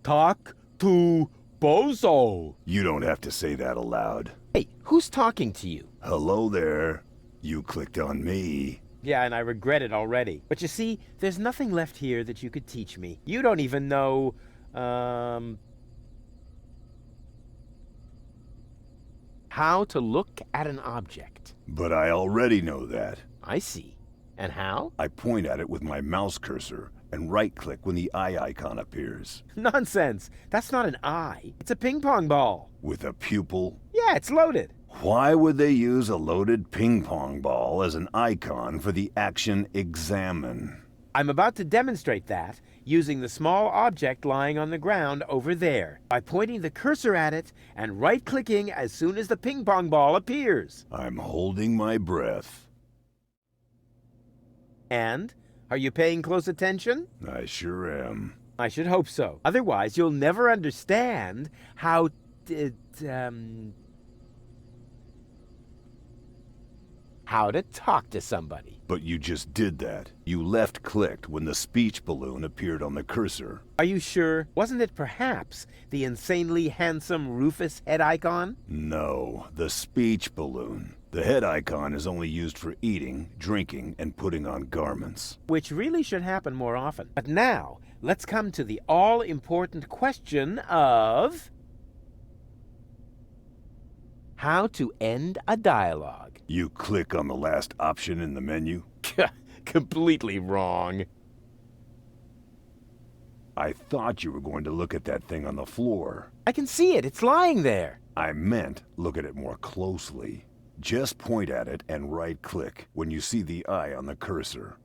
Talk to Bozo. You don't have to say that aloud. Hey, who's talking to you? Hello there. You clicked on me. Yeah, and I regret it already. But you see, there's nothing left here that you could teach me. You don't even know, how to look at an object. But I already know that. I see. And how? I point at it with my mouse cursor and right-click when the eye icon appears. Nonsense. That's not an eye. It's a ping pong ball. With a pupil? Yeah, it's loaded. Why would they use a loaded ping pong ball as an icon for the action examine? I'm about to demonstrate that using the small object lying on the ground over there by pointing the cursor at it and right-clicking as soon as the ping pong ball appears. I'm holding my breath. And? Are you paying close attention? I sure am. I should hope so. Otherwise, you'll never understand how to talk to somebody. But you just did that. You left-clicked when the speech balloon appeared on the cursor. Are you sure? Wasn't it perhaps the insanely handsome Rufus head icon? No, the speech balloon. The head icon is only used for eating, drinking, and putting on garments. Which really should happen more often. But now, let's come to the all-important question of how to end a dialogue. You click on the last option in the menu? Completely wrong. I thought you were going to look at that thing on the floor. I can see it. It's lying there. I meant look at it more closely. Just point at it and right-click when you see the eye on the cursor.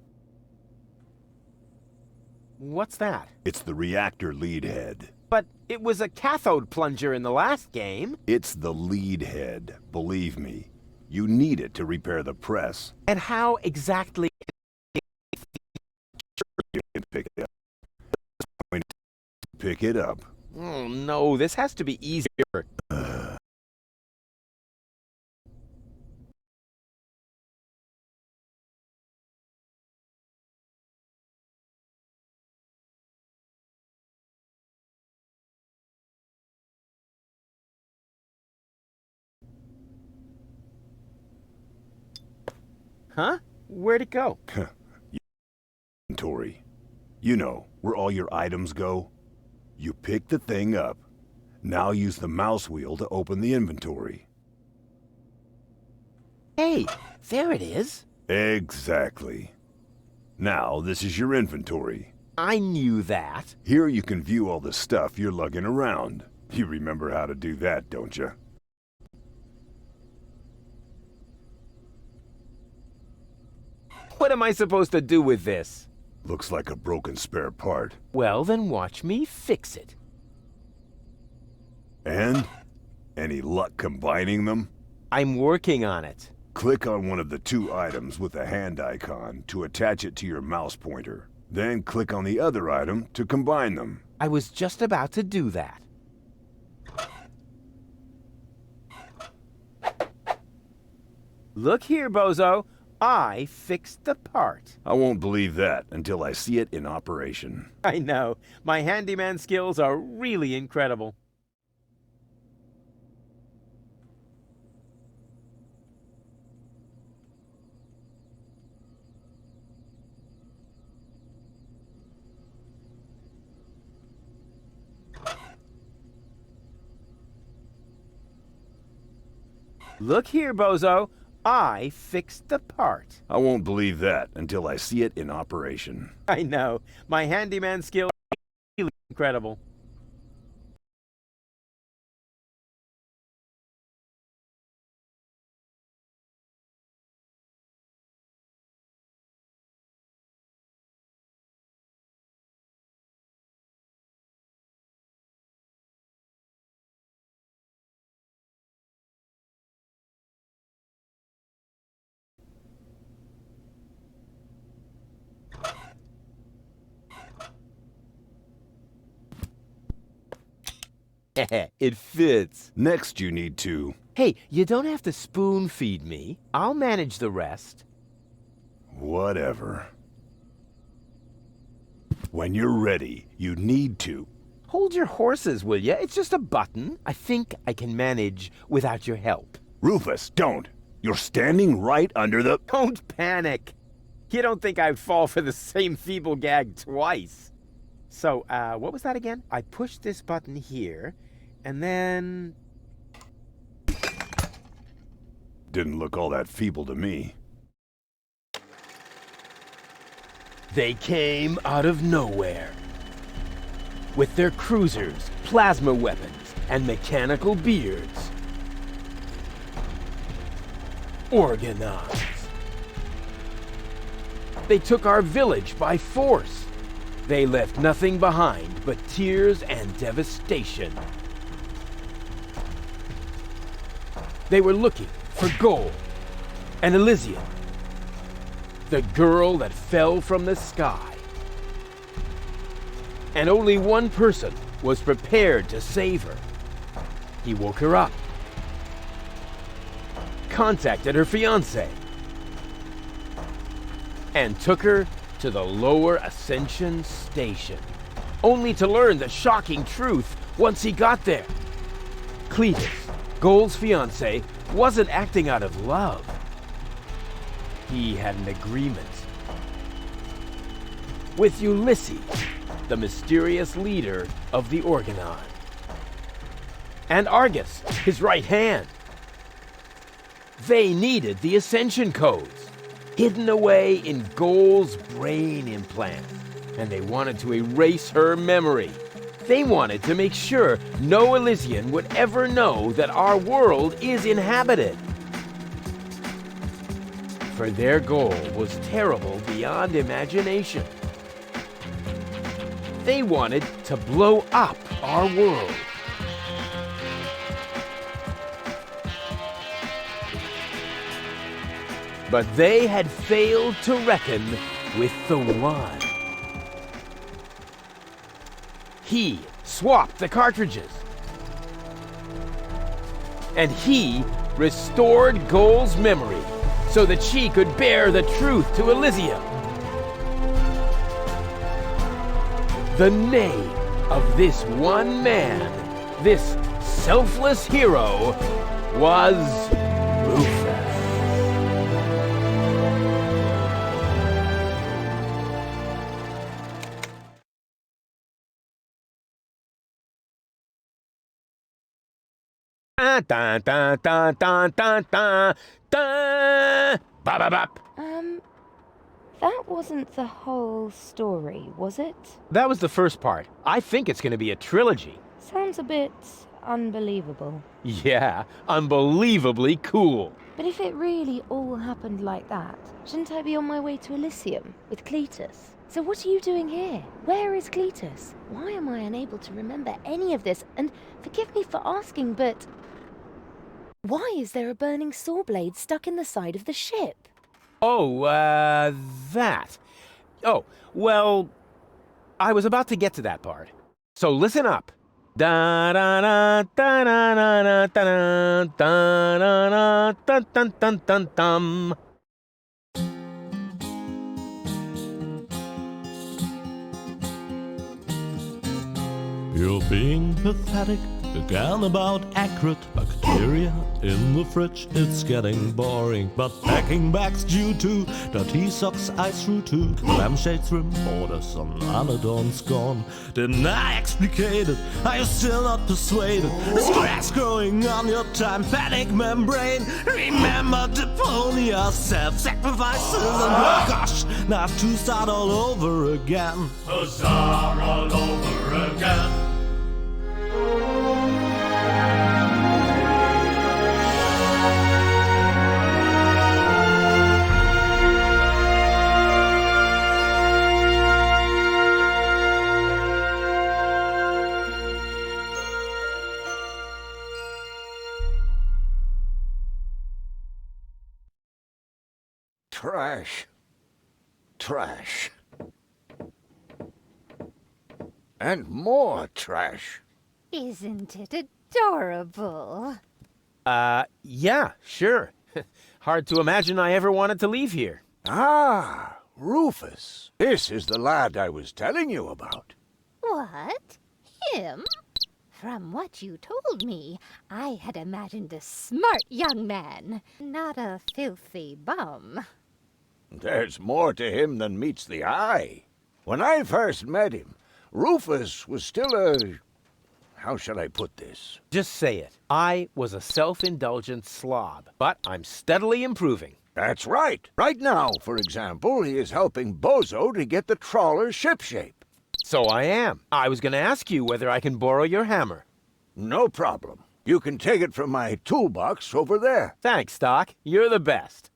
What's that? It's the reactor lead head. But it was a cathode plunger in the last game. It's the lead head, believe me. You need it to repair the press. And how exactly? You can pick it up. Pick it up. Oh no, this has to be easier. Huh? Where'd it go? Inventory. You know, where all your items go. You pick the thing up. Now use the mouse wheel to open the inventory. Hey, there it is. Exactly. Now, this is your inventory. I knew that. Here you can view all the stuff you're lugging around. You remember how to do that, don't you? What am I supposed to do with this? Looks like a broken spare part. Well, then watch me fix it. And? Any luck combining them? I'm working on it. Click on one of the two items with a hand icon to attach it to your mouse pointer. Then click on the other item to combine them. I was just about to do that. Look here, Bozo. I fixed the part. I won't believe that until I see it in operation. I know. My handyman skills are really incredible. Look here, Bozo. I fixed the part. I won't believe that until I see it in operation. I know. My handyman skills are really incredible. It fits. Next you need to... Hey, you don't have to spoon feed me. I'll manage the rest. Whatever. When you're ready, you need to... Hold your horses, will ya? It's just a button. I think I can manage without your help. Rufus, don't! You're standing right under the... Don't panic. You don't think I'd fall for the same feeble gag twice. So, what was that again? I pushed this button here, and then... Didn't look all that feeble to me. They came out of nowhere. With their cruisers, plasma weapons, and mechanical beards. Organized. They took our village by force. They left nothing behind but tears and devastation. They were looking for gold and Elysium. the girl that fell from the sky. And only one person was prepared to save her. He woke her up, contacted her fiancé, and took her to the lower Ascension station, only to learn the shocking truth once he got there. Cletus, Gold's fiancé, wasn't acting out of love. He had an agreement with Ulysses, the mysterious leader of the Organon, and Argus, his right hand. They needed the Ascension codes, hidden away in Gold's brain implant, and they wanted to erase her memory. They wanted to make sure no Elysian would ever know that our world is inhabited. For their goal was terrible beyond imagination. They wanted to blow up our world. But they had failed to reckon with the One. He swapped the cartridges. And he restored Gold's memory so that she could bear the truth to Elysium. The name of this one man, this selfless hero, was Rufus. Dun, dun, dun, dun, dun, dun, dun, dun. Bop, bop, bop. That wasn't the whole story, was it? That was the first part. I think it's going to be a trilogy. Sounds a bit unbelievable. Yeah, unbelievably cool. But if it really all happened like that, shouldn't I be on my way to Elysium with Cletus? So what are you doing here? Where is Cletus? Why am I unable to remember any of this? And forgive me for asking, but why is there a burning saw blade stuck in the side of the ship? Oh, that. Oh, well, I was about to get to that part. So listen up. Da da da da da da da da da da dun dun dun dun. You're being pathetic again about accurate bacteria in the fridge. It's getting boring, but packing bags due to dirty socks I threw to lampshades, rim borders on Anadon's gone. Didn't I explicate it? Are you still not persuaded? There's grass growing on your tympanic membrane. Remember Deponia, self-sacrifices, and gosh, now I have to start all over again. Huzzah, all over again. Trash. Trash. And more trash. Isn't it adorable? Yeah, sure. Hard to imagine I ever wanted to leave here. Ah, Rufus. This is the lad I was telling you about. What? Him? From what you told me, I had imagined a smart young man, not a filthy bum. There's more to him than meets the eye. When I first met him, Rufus was still a... How shall I put this? Just say it. I was a self-indulgent slob, but I'm steadily improving. That's right. Right now, for example, he is helping Bozo to get the trawler shipshape. So I am. I was going to ask you whether I can borrow your hammer. No problem. You can take it from my toolbox over there. Thanks, Doc. You're the best.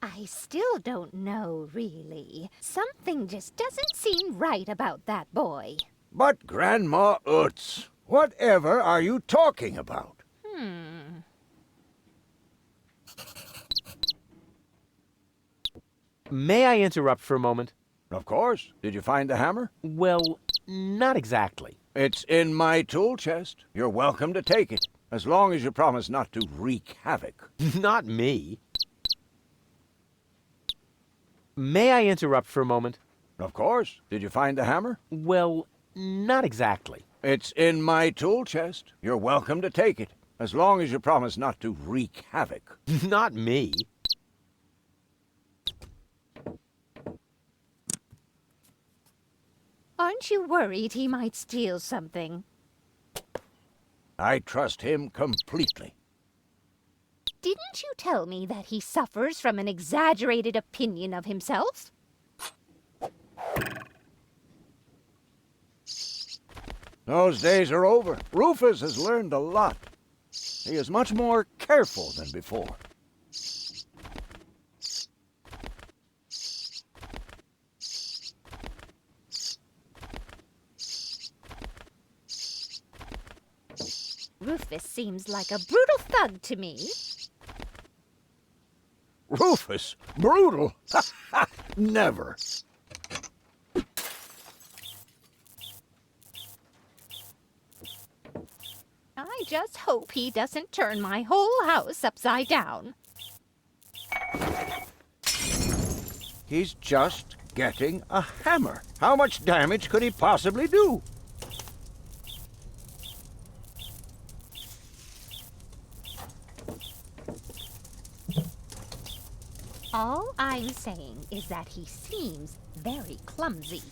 I still don't know, really. Something just doesn't seem right about that boy. But Grandma Utz, whatever are you talking about? May I interrupt for a moment? Of course. Did you find the hammer? Well, not exactly. It's in my tool chest. You're welcome to take it, as long as you promise not to wreak havoc. Not me. May I interrupt for a moment? Of course. Did you find the hammer? Well, not exactly. It's in my tool chest. You're welcome to take it, as long as you promise not to wreak havoc. Not me. Aren't you worried he might steal something? I trust him completely. Didn't you tell me that he suffers from an exaggerated opinion of himself? Those days are over. Rufus has learned a lot. He is much more careful than before. Rufus seems like a brutal thug to me. Rufus? Brutal? Never. I just hope he doesn't turn my whole house upside down. He's just getting a hammer. How much damage could he possibly do? All I'm saying is that he seems very clumsy.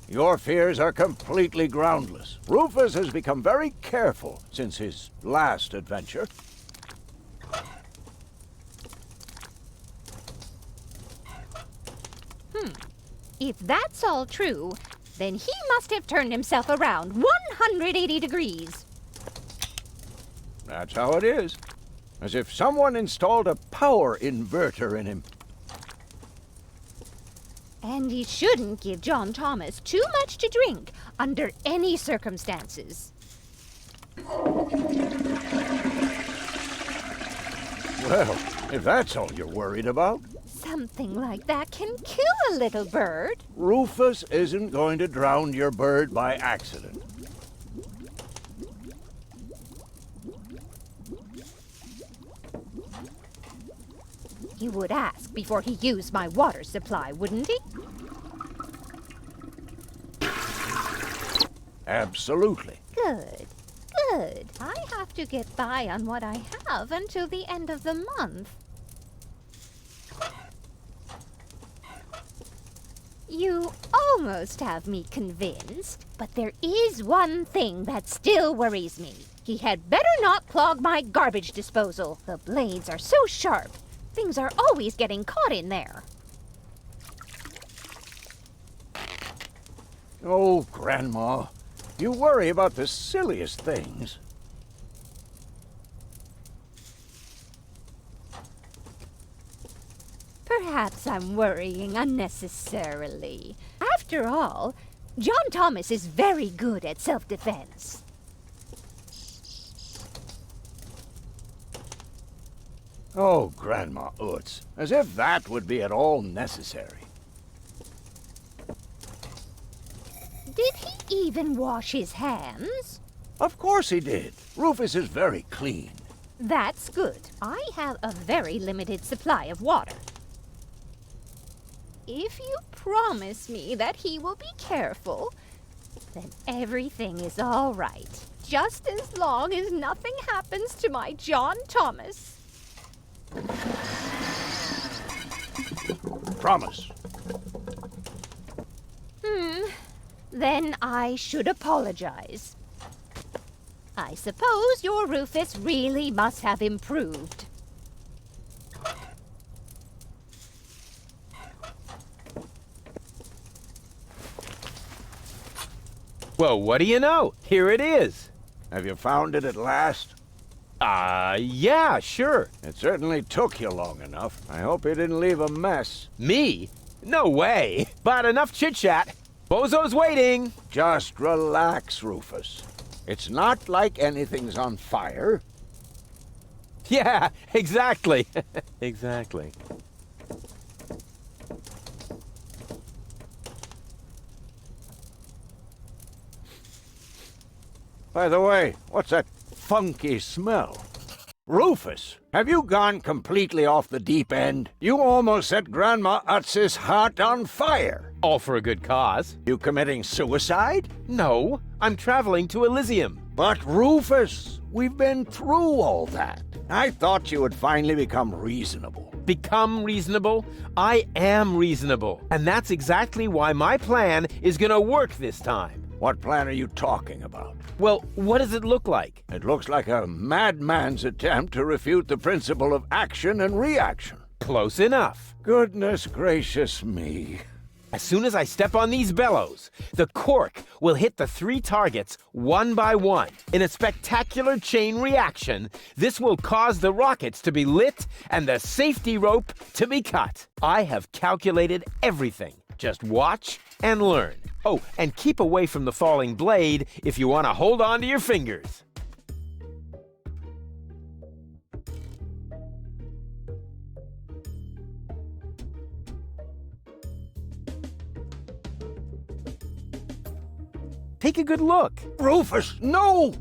Your fears are completely groundless. Rufus has become very careful since his last adventure. If that's all true, then he must have turned himself around 180 degrees. That's how it is. As if someone installed a power inverter in him. And he shouldn't give John Thomas too much to drink under any circumstances. Well, if that's all you're worried about, Something like that can kill a little bird. Rufus isn't going to drown your bird by accident. He would ask before he used my water supply, wouldn't he? Absolutely. Good, good. I have to get by on what I have until the end of the month. You almost have me convinced, but there is one thing that still worries me. He had better not clog my garbage disposal. The blades are so sharp. Things are always getting caught in there. Oh, Grandma, you worry about the silliest things. Perhaps I'm worrying unnecessarily. After all, John Thomas is very good at self-defense. Oh, Grandma Utz, as if that would be at all necessary. Did he even wash his hands? Of course he did. Rufus is very clean. That's good. I have a very limited supply of water. If you promise me that he will be careful, then everything is all right. Just as long as nothing happens to my John Thomas. Promise. Then I should apologize. I suppose your Rufus really must have improved. Well, what do you know? Here it is. Have you found it at last? Yeah, sure. It certainly took you long enough. I hope you didn't leave a mess. Me? No way. But enough chit-chat. Bozo's waiting. Just relax, Rufus. It's not like anything's on fire. Yeah, exactly. Exactly. By the way, what's that funky smell? Rufus, have you gone completely off the deep end? You almost set Grandma Utz's heart on fire. All for a good cause. You committing suicide? No, I'm traveling to Elysium. But Rufus, we've been through all that. I thought you would finally become reasonable. Become reasonable? I am reasonable. And that's exactly why my plan is gonna work this time. What plan are you talking about? Well, what does it look like? It looks like a madman's attempt to refute the principle of action and reaction. Close enough. Goodness gracious me. As soon as I step on these bellows, the cork will hit the 3 targets one by one. In a spectacular chain reaction, this will cause the rockets to be lit and the safety rope to be cut. I have calculated everything. Just watch and learn. Oh, and keep away from the falling blade if you want to hold on to your fingers. Take a good look. Rufus, no!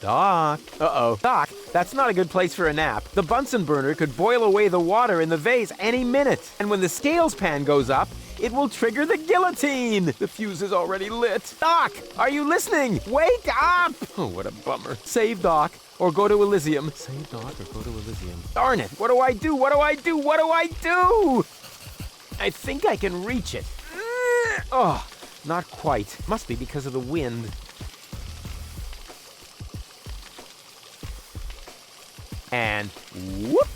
Doc. Uh-oh. Doc, that's not a good place for a nap. The Bunsen burner could boil away the water in the vase any minute. And when the scales pan goes up, it will trigger the guillotine. The fuse is already lit. Doc, are you listening? Wake up! Oh, what a bummer. Save Doc, or go to Elysium. Save Doc, or go to Elysium. Darn it, what do I do? What do I do? What do I do? I think I can reach it. Oh, not quite. Must be because of the wind. And whoop!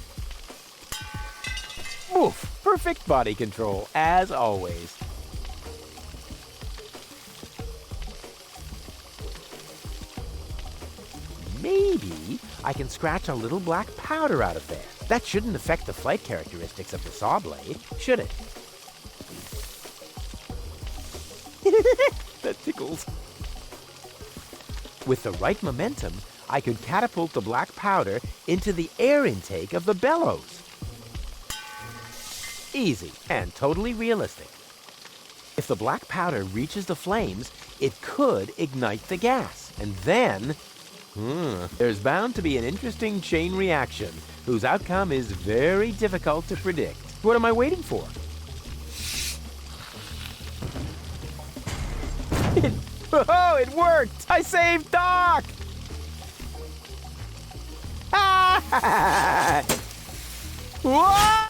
Oof! Perfect body control, as always. Maybe I can scratch a little black powder out of there. That shouldn't affect the flight characteristics of the saw blade, should it? That tickles. With the right momentum, I could catapult the black powder into the air intake of the bellows. Easy and totally realistic. If the black powder reaches the flames, it could ignite the gas. And then, there's bound to be an interesting chain reaction whose outcome is very difficult to predict. What am I waiting for? Oh, it worked! I saved Doc! Whoa!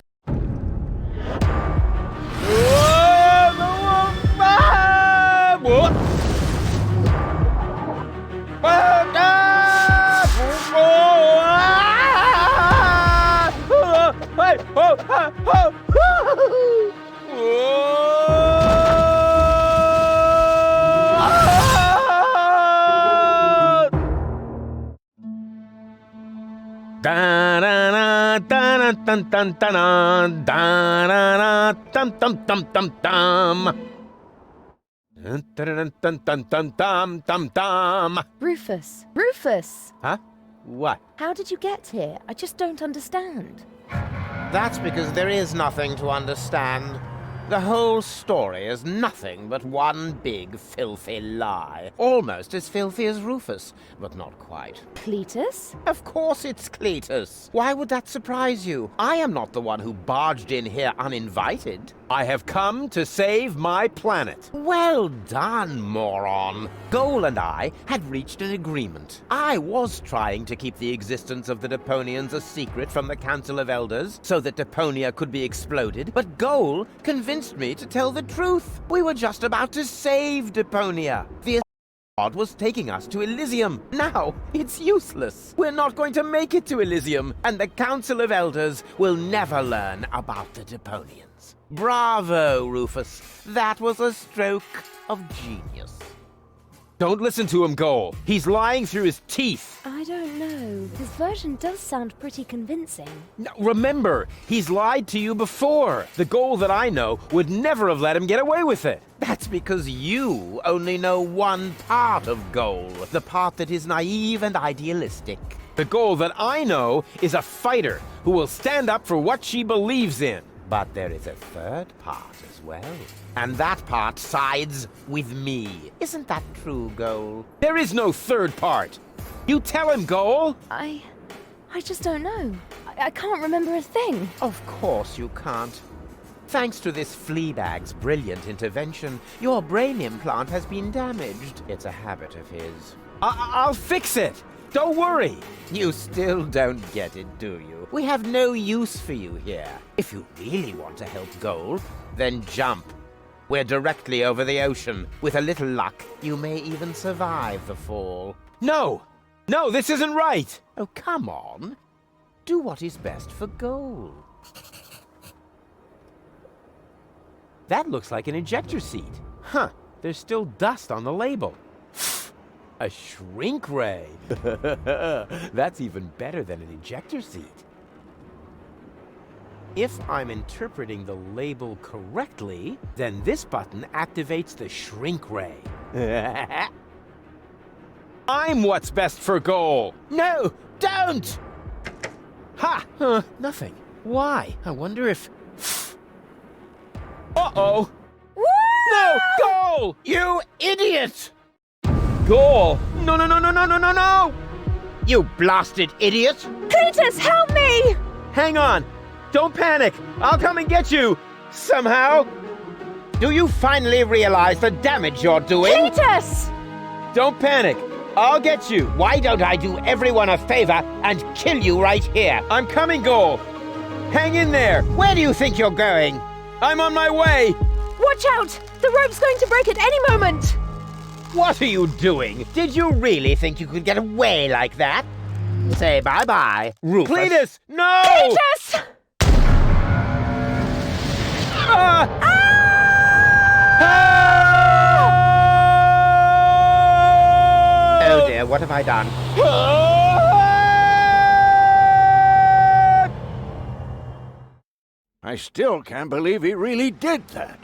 Rufus! Rufus! Huh? What? How did you get here? I just don't understand. That's because there is nothing to understand. The whole story is nothing but one big filthy lie. Almost as filthy as Rufus, but not quite. Cletus? Of course it's Cletus. Why would that surprise you? I am not the one who barged in here uninvited. I have come to save my planet. Well done, moron. Goal and I had reached an agreement. I was trying to keep the existence of the Deponians a secret from the Council of Elders so that Deponia could be exploded, but Goal convinced me to tell the truth. We were just about to save Deponia. The pod was taking us to Elysium. Now, it's useless. We're not going to make it to Elysium, and the Council of Elders will never learn about the Deponians. Bravo, Rufus. That was a stroke of genius. Don't listen to him, Goal. He's lying through his teeth. I don't know. His version does sound pretty convincing. Now, remember, he's lied to you before. The Goal that I know would never have let him get away with it. That's because you only know one part of Goal, the part that is naive and idealistic. The Goal that I know is a fighter who will stand up for what she believes in. But there is a third part as well. And that part sides with me. Isn't that true, Goal? There is no third part. You tell him, Goal. I just don't know. I can't remember a thing. Of course you can't. Thanks to this Fleabag's brilliant intervention, your brain implant has been damaged. It's a habit of his. I'll fix it. Don't worry. You still don't get it, do you? We have no use for you here. If you really want to help Goal, then jump. We're directly over the ocean. With a little luck, you may even survive the fall. No, this isn't right. Oh, come on. Do what is best for Goal. That looks like an ejector seat. Huh, there's still dust on the label. A shrink ray. That's even better than an ejector seat. If I'm interpreting the label correctly, then this button activates the shrink ray. I'm what's best for Goal. No, don't! Ha! Nothing. Why? I wonder if... Uh-oh! No! Goal! You idiot! Goal! No! You blasted idiot! Cletus, help me! Hang on! Don't panic! I'll come and get you! Somehow! Do you finally realize the damage you're doing? Cletus! Don't panic! I'll get you! Why don't I do everyone a favor and kill you right here? I'm coming, Goal! Hang in there! Where do you think you're going? I'm on my way! Watch out! The rope's going to break at any moment! What are you doing? Did you really think you could get away like that? Say bye-bye, Rufus. Cletus! No! Cletus! Oh dear, what have I done? I still can't believe he really did that.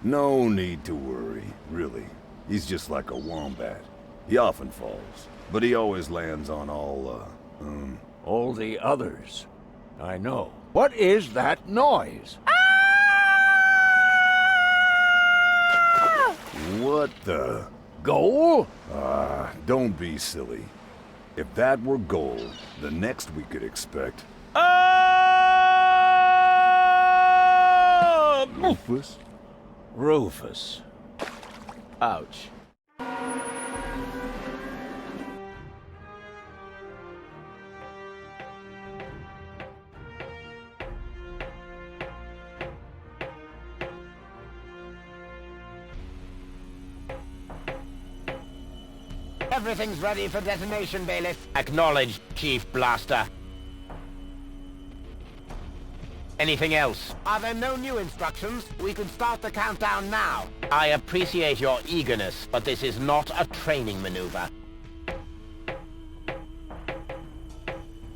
No need to worry, really. He's just like a wombat. He often falls, but he always lands on All the others. I know. What is that noise? What the? Goal? Don't be silly. If that were Goal, the next we could expect... Rufus? Rufus. Ouch. Everything's ready for detonation, Bailiff. Acknowledged, Chief Blaster. Anything else? Are there no new instructions? We can start the countdown now. I appreciate your eagerness, but this is not a training maneuver.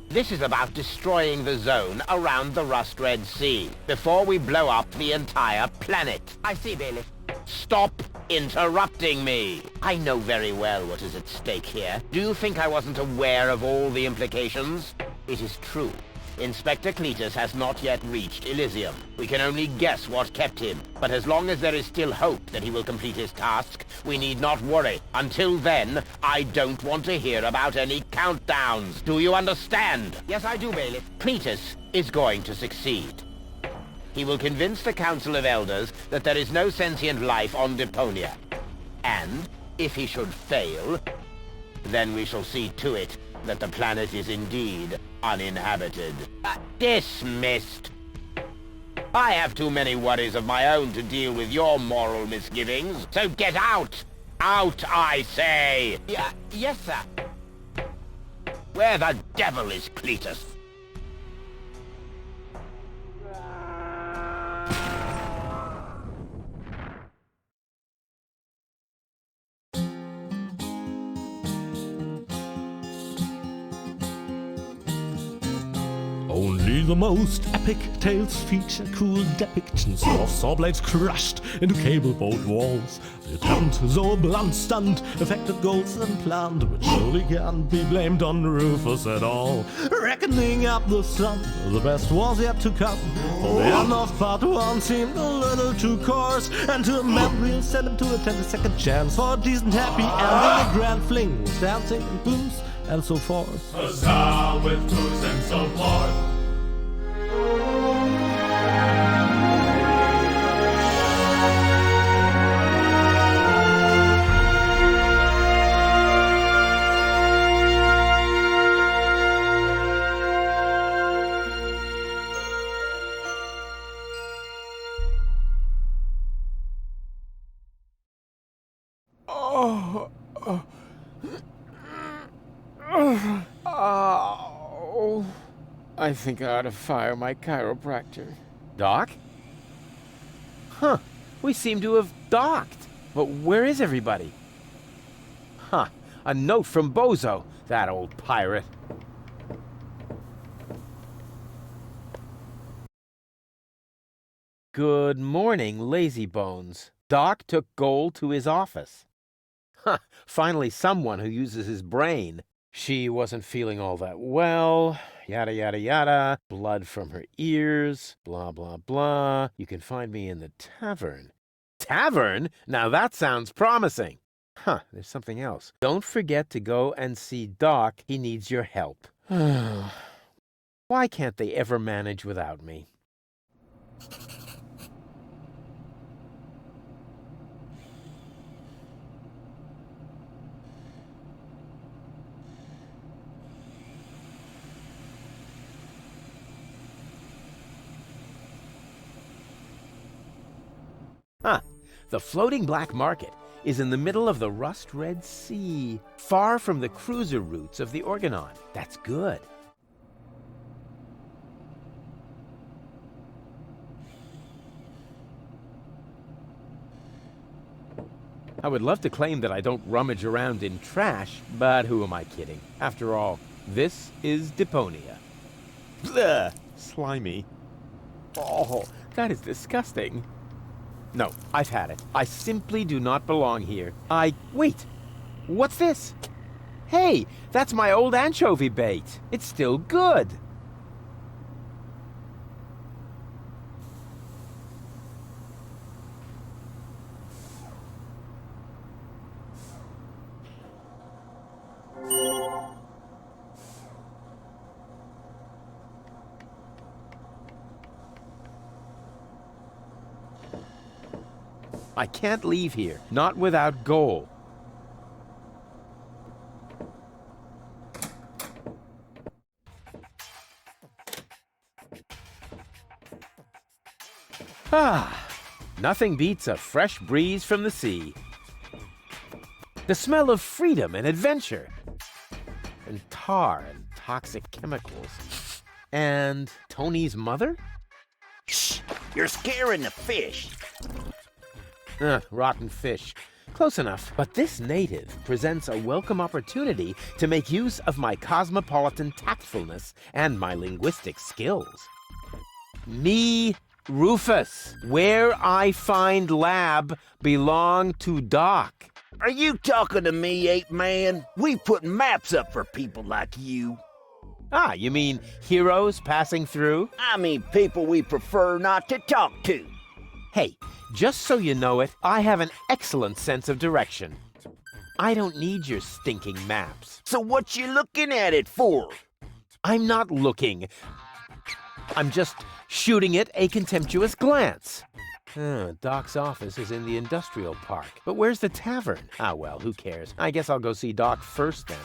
This is about destroying the zone around the Rust Red Sea before we blow up the entire planet. I see, Bailiff. Stop interrupting me. I know very well what is at stake here. Do you think I wasn't aware of all the implications? It is true. Inspector Cletus has not yet reached Elysium. We can only guess what kept him. But as long as there is still hope that he will complete his task, we need not worry. Until then, I don't want to hear about any countdowns. Do you understand? Yes, I do, Bailiff. Cletus is going to succeed. He will convince the Council of Elders that there is no sentient life on Deponia. And, if he should fail, then we shall see to it that the planet is indeed uninhabited. Dismissed. I have too many worries of my own to deal with your moral misgivings, so get out! Out, I say! Yes, sir. Where the devil is Cletus? Only the most epic tales feature cool depictions of saw blades crushed into cable boat walls. The attempt, though a blunt stunt, affected goals and planned, but surely can't be blamed on Rufus at all. Reckoning up the sum, the best was yet to come. For the end of part one seemed a little too coarse, and to a man we'll send him to attend a second chance for a decent happy ending. A grand fling with dancing and booze and so forth. Huzzah with booze and so forth. Oh, I think I ought to fire my chiropractor. Doc? Huh. We seem to have docked. But where is everybody? Huh. A note from Bozo, that old pirate. Good morning, lazy bones. Doc took Gold to his office. Huh. Finally someone who uses his brain. She wasn't feeling all that well, yada yada yada, blood from her ears, blah blah blah. You can find me in the tavern. Tavern? Now that sounds promising. Huh, there's something else. Don't forget to go and see Doc. He needs your help. Why can't they ever manage without me? Huh. The floating black market is in the middle of the rust-red sea, far from the cruiser routes of the Organon. That's good. I would love to claim that I don't rummage around in trash, but who am I kidding? After all, this is Deponia. Blech, slimy. Oh, that is disgusting. No, I've had it. I simply do not belong here. Wait! What's this? Hey, that's my old anchovy bait. It's still good. I can't leave here, not without gold. Ah, nothing beats a fresh breeze from the sea. The smell of freedom and adventure. And tar and toxic chemicals. And Tony's mother? Shh! You're scaring the fish. Rotten fish. Close enough. But this native presents a welcome opportunity to make use of my cosmopolitan tactfulness and my linguistic skills. Me, Rufus, where I find lab belong to Doc. Are you talking to me, ape man? We put maps up for people like you. Ah, you mean heroes passing through? I mean people we prefer not to talk to. Hey, just so you know it, I have an excellent sense of direction. I don't need your stinking maps. So what you looking at it for? I'm not looking. I'm just shooting it a contemptuous glance. Doc's office is in the industrial park. But where's the tavern? Ah, well, who cares? I guess I'll go see Doc first then.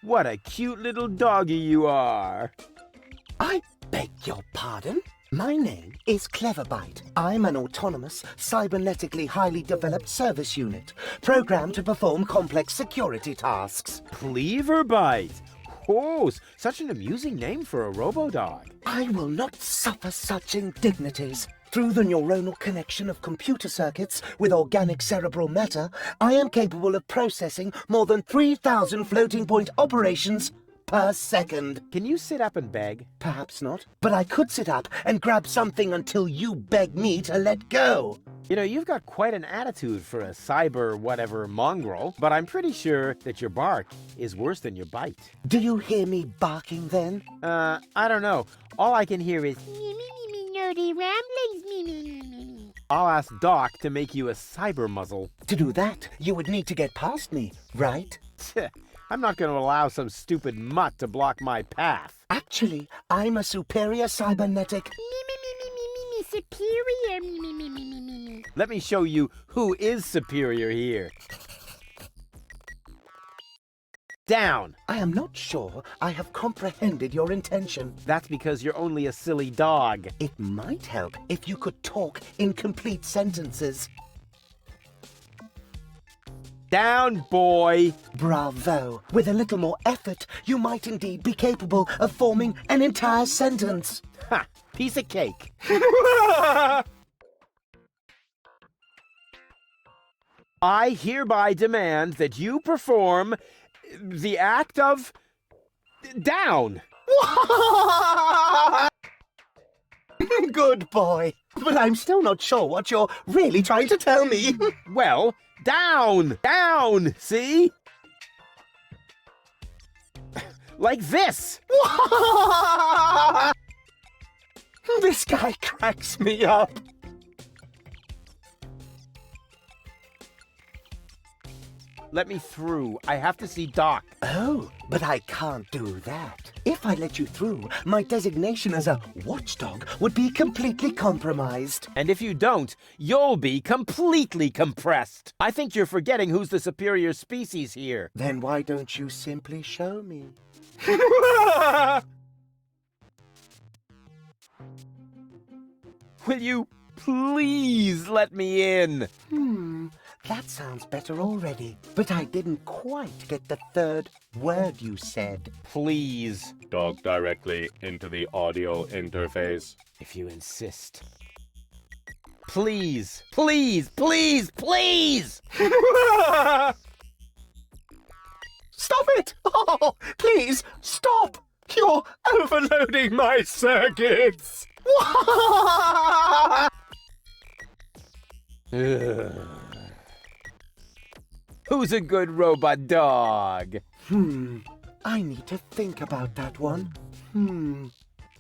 What a cute little doggy you are. I beg your pardon? My name is Cleverbite. I'm an autonomous, cybernetically highly developed service unit, programmed to perform complex security tasks. Cleverbite. Oh, such an amusing name for a robo-dog. I will not suffer such indignities. Through the neuronal connection of computer circuits with organic cerebral matter, I am capable of processing more than 3,000 floating-point operations per second. Can you sit up and beg? Perhaps not, but I could sit up and grab something until you beg me to let go. You know, you've got quite an attitude for a cyber-whatever mongrel, but I'm pretty sure that your bark is worse than your bite. Do you hear me barking then? I don't know. All I can hear is... Nerdy ramblings, I'll ask Doc to make you a cyber muzzle. To do that, you would need to get past me, right? I'm not going to allow some stupid mutt to block my path. Actually, I'm a superior cybernetic... superior. Let me show you who is superior here. Down! I am not sure I have comprehended your intention. That's because you're only a silly dog. It might help if you could talk in complete sentences. Down, boy! Bravo! With a little more effort, you might indeed be capable of forming an entire sentence. Ha! Piece of cake. I hereby demand that you perform the act of... down! Good boy. But I'm still not sure what you're really trying to tell me. Well, down! Down! See? Like this! This guy cracks me up. Let me through. I have to see Doc. Oh, but I can't do that. If I let you through, my designation as a watchdog would be completely compromised. And if you don't, you'll be completely compressed. I think you're forgetting who's the superior species here. Then why don't you simply show me? Will you please let me in? That sounds better already. But I didn't quite get the third word you said. Please. Talk directly into the audio interface. If you insist. Please, please, please, please! Stop it! Oh, please, stop! You're overloading my circuits! Who's a good robot dog? I need to think about that one.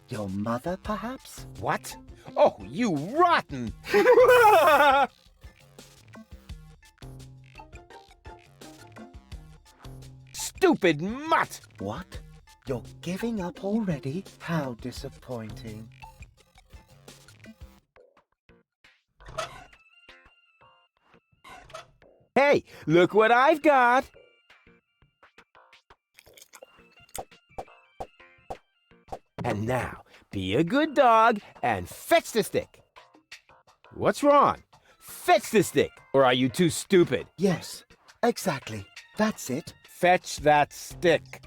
Your mother, perhaps? What? Oh, you rotten! Stupid mutt! What? You're giving up already? How disappointing. Hey, look what I've got! And now, be a good dog and fetch the stick. What's wrong? Fetch the stick, or are you too stupid? Yes, exactly. That's it. Fetch that stick.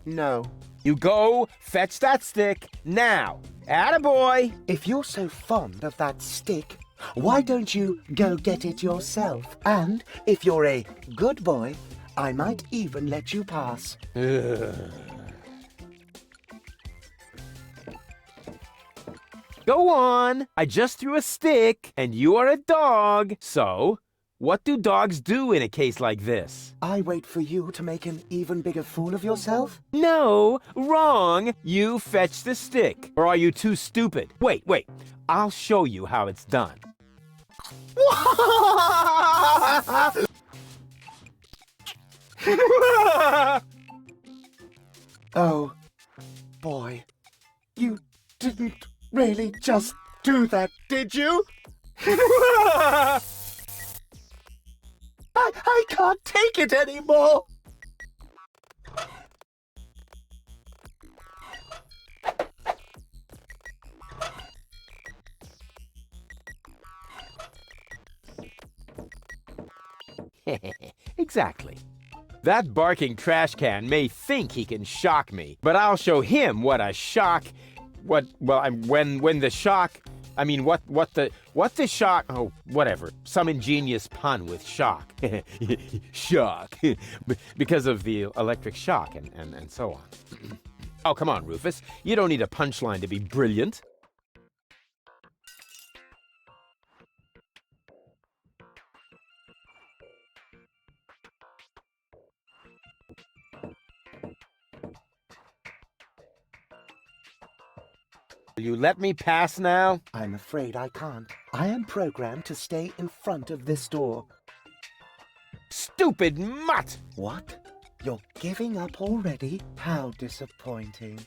No. You go fetch that stick now. Attaboy! If you're so fond of that stick, why don't you go get it yourself? And if you're a good boy, I might even let you pass. Go on. I just threw a stick, and you are a dog. So, what do dogs do in a case like this? I wait for you to make an even bigger fool of yourself? No, wrong. You fetch the stick. Or are you too stupid? Wait. I'll show you how it's done. Oh, boy. You didn't really just do that, did you? I can't take it anymore. Exactly. That barking trash can may think he can shock me, but I'll show him what a shock... what the shock... Oh, whatever. Some ingenious pun with shock. Shock. Because of the electric shock and so on. Oh, come on, Rufus. You don't need a punchline to be brilliant. Will you let me pass now? I'm afraid I can't. I am programmed to stay in front of this door. Stupid mutt! What? You're giving up already? How disappointing.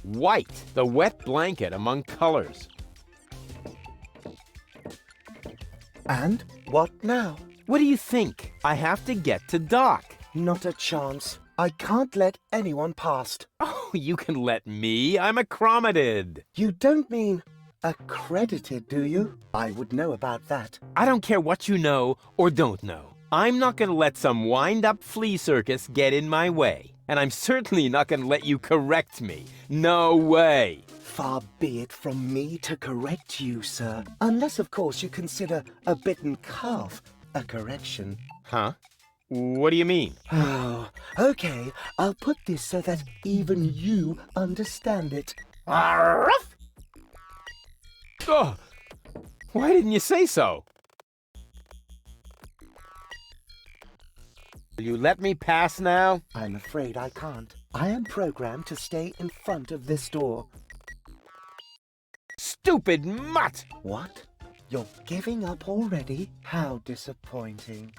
White, the wet blanket among colors. And what now? What do you think? I have to get to dock. Not a chance. I can't let anyone past. Oh, you can let me. I'm accredited. You don't mean accredited, do you? I would know about that. I don't care what you know or don't know. I'm not going to let some wind-up flea circus get in my way. And I'm certainly not going to let you correct me. No way. Far be it from me to correct you, sir. Unless, of course, you consider a bitten calf a correction. Huh? What do you mean? Oh, okay. I'll put this so that even you understand it. Arf! Oh, why didn't you say so? Will you let me pass now? I'm afraid I can't. I am programmed to stay in front of this door. Stupid mutt! What? You're giving up already? How disappointing.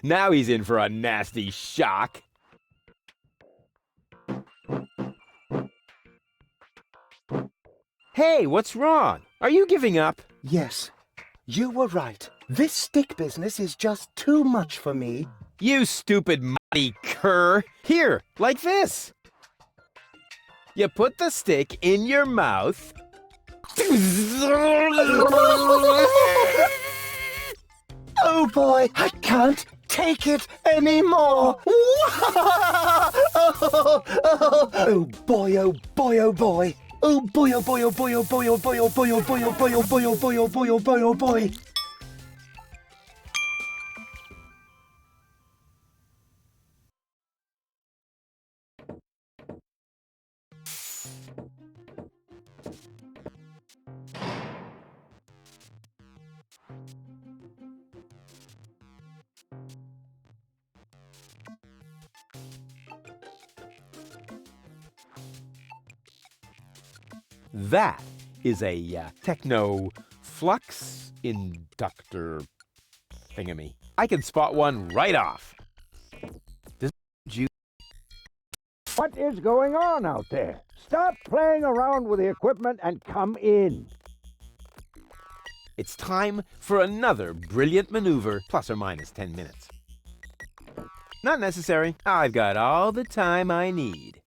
Now he's in for a nasty shock. Hey, what's wrong? Are you giving up? Yes, you were right. This stick business is just too much for me. You stupid muddy cur. Here, like this. You put the stick in your mouth. Oh boy, I can't take it anymore. Oh boy, oh boy, oh boy. Oh boy, oh boy, oh boy, oh boy, oh boy, oh boy, oh boy, oh boy, oh boy, oh boy, oh boy, oh boy, oh boy. That is a techno flux inductor thingamy. I can spot one right off. What is going on out there? Stop playing around with the equipment and come in. It's time for another brilliant maneuver, plus or minus 10 minutes. Not necessary. I've got all the time I need.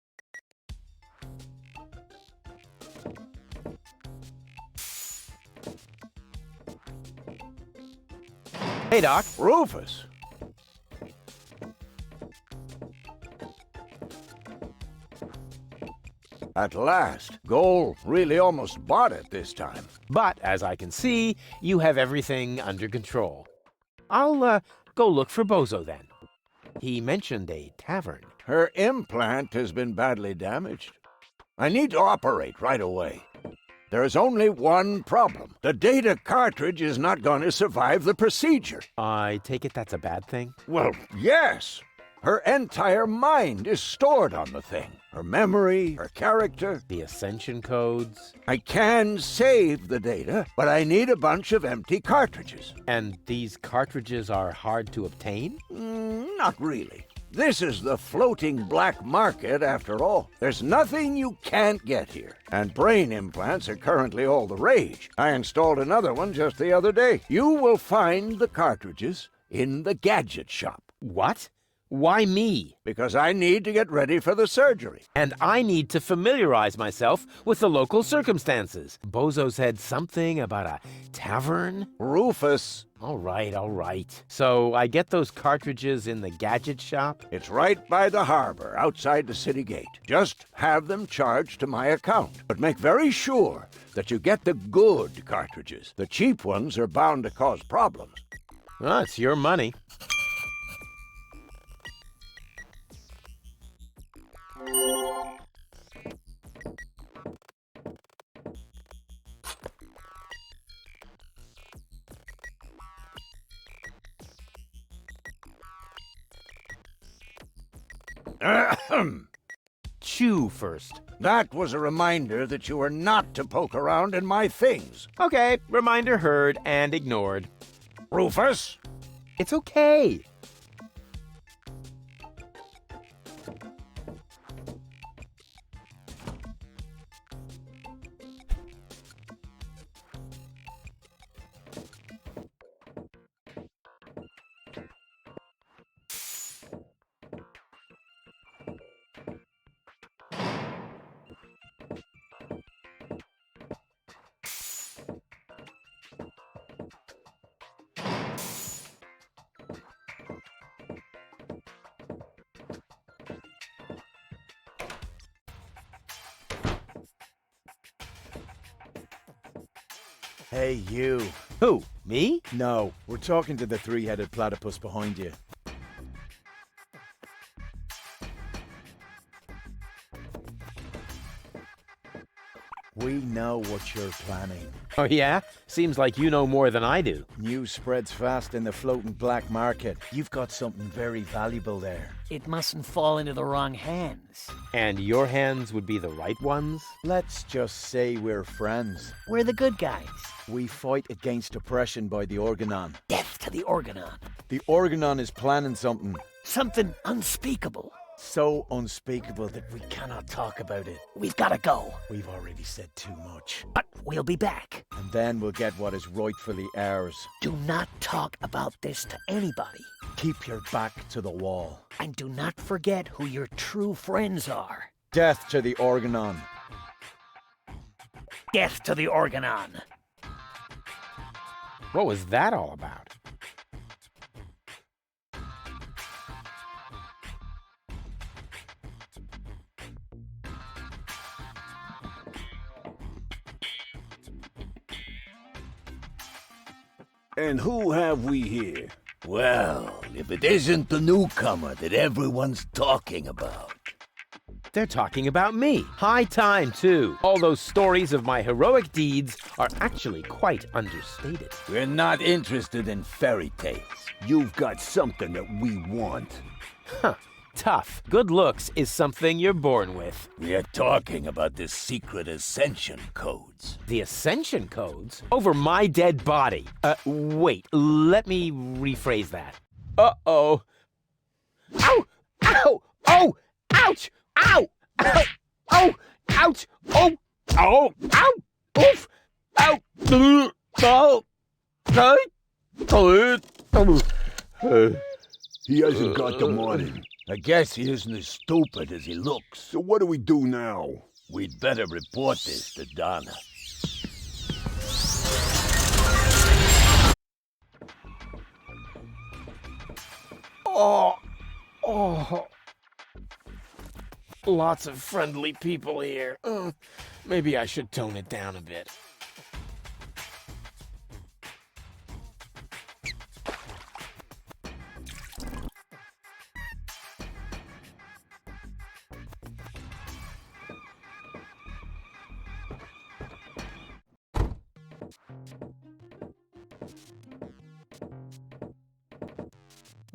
Hey, Doc. Rufus. At last. Goal really almost bought it this time. But, as I can see, you have everything under control. I'll go look for Bozo then. He mentioned a tavern. Her implant has been badly damaged. I need to operate right away. There is only one problem. The data cartridge is not going to survive the procedure. I take it that's a bad thing? Well, yes. Her entire mind is stored on the thing. Her memory, her character. The ascension codes. I can save the data, but I need a bunch of empty cartridges. And these cartridges are hard to obtain? Not really. This is the floating black market, after all. There's nothing you can't get here. And brain implants are currently all the rage. I installed another one just the other day. You will find the cartridges in the gadget shop. What? Why me? Because I need to get ready for the surgery. And I need to familiarize myself with the local circumstances. Bozo said something about a tavern? Rufus. All right. So I get those cartridges in the gadget shop? It's right by the harbor, outside the city gate. Just have them charged to my account. But make very sure that you get the good cartridges. The cheap ones are bound to cause problems. Well, it's your money. Chew first. That was a reminder that you were not to poke around in my things. Okay, reminder heard and ignored. Rufus? It's okay. Hey, you. Who? Me? No, we're talking to the three-headed platypus behind you. We know what you're planning. Oh, yeah? Seems like you know more than I do. News spreads fast in the floating black market. You've got something very valuable there. It mustn't fall into the wrong hands. And your hands would be the right ones? Let's just say we're friends. We're the good guys. We fight against oppression by the Organon. Death to the Organon. The Organon is planning something. Something unspeakable. So unspeakable that we cannot talk about it. We've got to go. We've already said too much. But we'll be back. And then we'll get what is rightfully ours. Do not talk about this to anybody. Keep your back to the wall. And do not forget who your true friends are. Death to the Organon. Death to the Organon. What was that all about? And who have we here? Well, if it isn't the newcomer that everyone's talking about. They're talking about me. High time, too. All those stories of my heroic deeds are actually quite understated. We're not interested in fairy tales. You've got something that we want. Huh. Tough. Good looks is something you're born with. We're talking about the secret ascension codes. The ascension codes? Over my dead body. Wait. Let me rephrase that. Uh-oh. Ow! Ow! Oh! Ouch! Ow! Ow! Oh! Ouch! Oh! Oh! Ow! Oof! Ow! Oh! He hasn't got the money. I guess he isn't as stupid as he looks. So what do we do now? We'd better report this to Donna. Oh. Lots of friendly people here. Maybe I should tone it down a bit.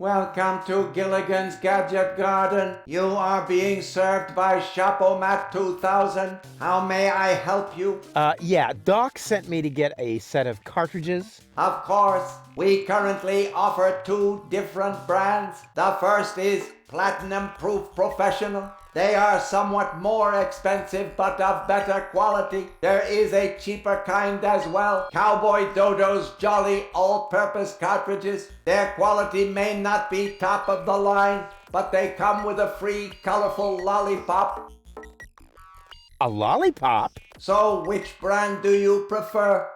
Welcome to Gilligan's Gadget Garden. You are being served by Shapomat 2000. How may I help you? Yeah, Doc sent me to get a set of cartridges. Of course, we currently offer 2 different brands. The first is Platinum Proof Professional. They are somewhat more expensive but of better quality. There is a cheaper kind as well. Cowboy Dodo's Jolly All-Purpose Cartridges. Their quality may not be top of the line, but they come with a free colorful lollipop. A lollipop? So which brand do you prefer?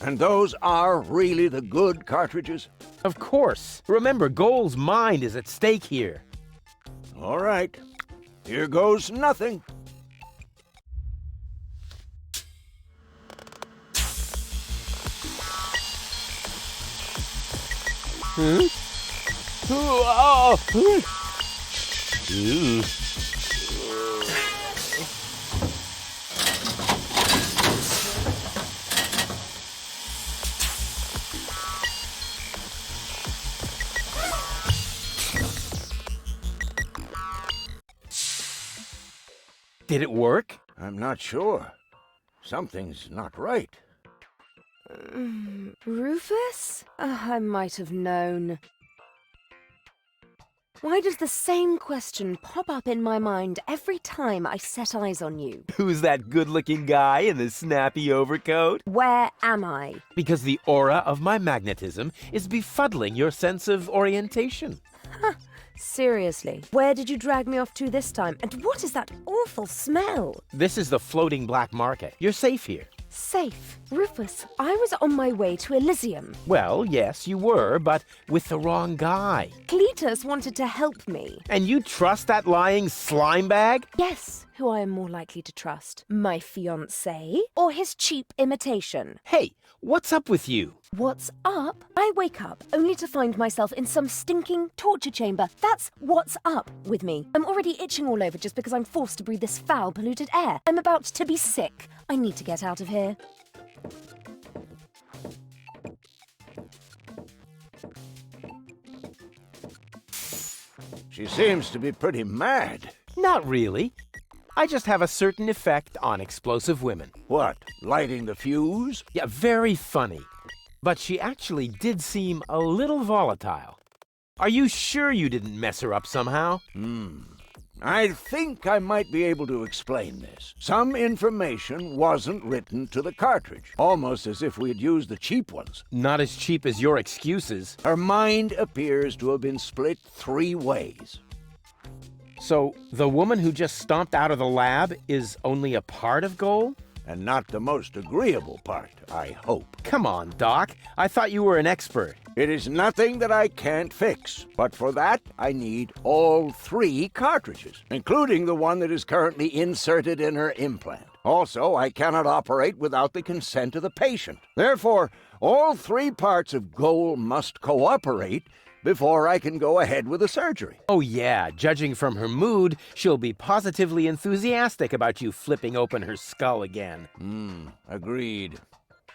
And those are really the good cartridges? Of course. Remember, Goal's mind is at stake here. All right. Here goes nothing. Hmm? Oh! Ooh. Did it work? I'm not sure. Something's not right. Rufus? I might have known. Why does the same question pop up in my mind every time I set eyes on you? Who's that good-looking guy in the snappy overcoat? Where am I? Because the aura of my magnetism is befuddling your sense of orientation. Seriously, where did you drag me off to this time? And what is that awful smell? This is the floating black market. You're safe here. Safe? Rufus, I was on my way to Elysium. Well, yes, you were, but with the wrong guy. Cletus wanted to help me. And you trust that lying slime bag? Yes, who I am more likely to trust. My fiancé or his cheap imitation? Hey, what's up with you? What's up? I wake up only to find myself in some stinking torture chamber. That's what's up with me. I'm already itching all over just because I'm forced to breathe this foul, polluted air. I'm about to be sick. I need to get out of here. She seems to be pretty mad. Not really. I just have a certain effect on explosive women. What, lighting the fuse? Yeah, very funny. But she actually did seem a little volatile. Are you sure you didn't mess her up somehow? I think I might be able to explain this. Some information wasn't written to the cartridge, almost as if we had used the cheap ones. Not as cheap as your excuses. Her mind appears to have been split 3 ways. So, the woman who just stomped out of the lab is only a part of Goal? And not the most agreeable part, I hope. Come on, Doc. I thought you were an expert. It is nothing that I can't fix, but for that, I need all 3 cartridges, including the one that is currently inserted in her implant. Also, I cannot operate without the consent of the patient. Therefore, all 3 parts of Goal must cooperate before I can go ahead with the surgery. Oh yeah, judging from her mood, she'll be positively enthusiastic about you flipping open her skull again. Agreed.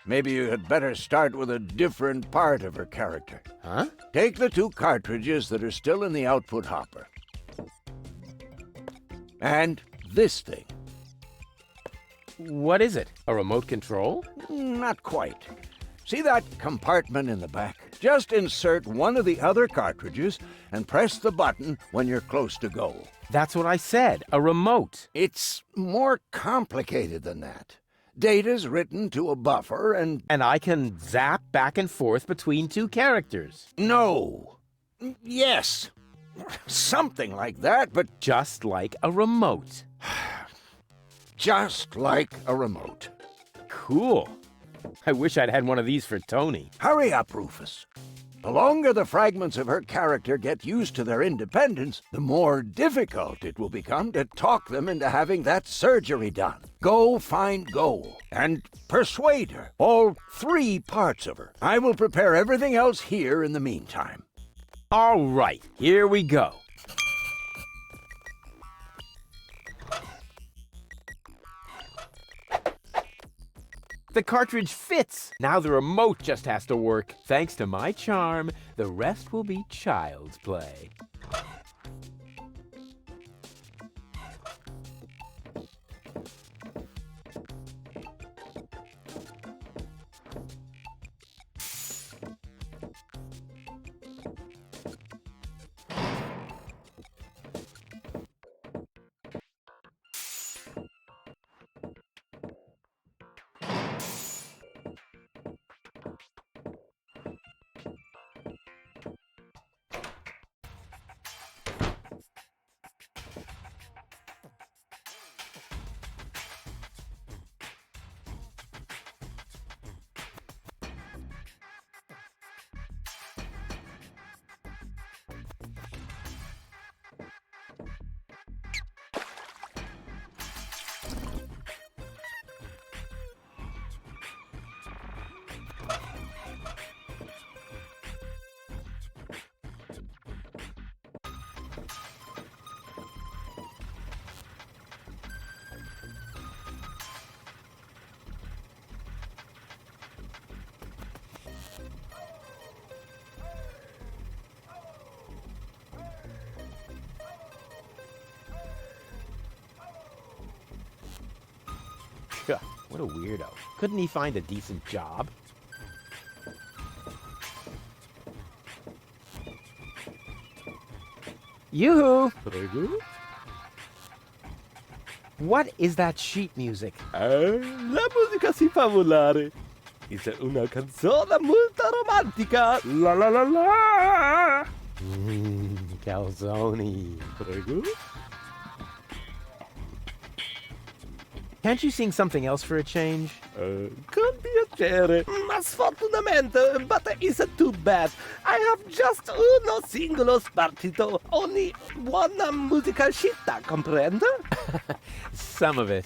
Maybe you had better start with a different part of her character. Huh? Take the 2 cartridges that are still in the output hopper. And this thing. What is it? A remote control? Not quite. See that compartment in the back? Just insert one of the other cartridges and press the button when you're close to Goal. That's what I said, a remote. It's more complicated than that. Data's written to a buffer and... And I can zap back and forth between 2 characters. No. Yes. Something like that, but... Just like a remote. Just like a remote. Cool. I wish I'd had one of these for Tony. Hurry up, Rufus. The longer the fragments of her character get used to their independence, the more difficult it will become to talk them into having that surgery done. Go find Goal and persuade her. All 3 parts of her. I will prepare everything else here in the meantime. All right, here we go. The cartridge fits. Now the remote just has to work. Thanks to my charm, the rest will be child's play. What a weirdo. Couldn't he find a decent job? Yoo-hoo! What is that sheet music? La musica si fa volare. È una canzone molto romantica. La la la la. Calzone. Prego. Can't you sing something else for a change? Con piacere, ma sfortunatamente, but it's too bad. I have just uno singolo spartito, only one musical scitta, comprende? Some of it.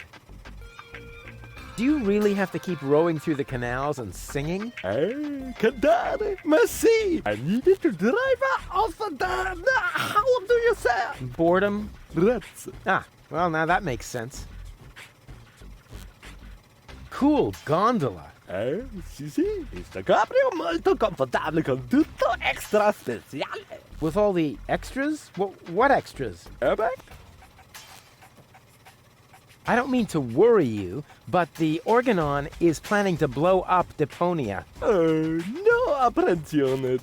Do you really have to keep rowing through the canals and singing? Cantare, ma sì. I needed to drive off the, how do you say? Boredom? Grazie. Ah, well, now that makes sense. Cool gondola. Sì, sì. Questo cabrio molto confortabile con tutto extra speciale. With all the extras? What extras? Airbag? I don't mean to worry you, but the Organon is planning to blow up Deponia. No apprensione.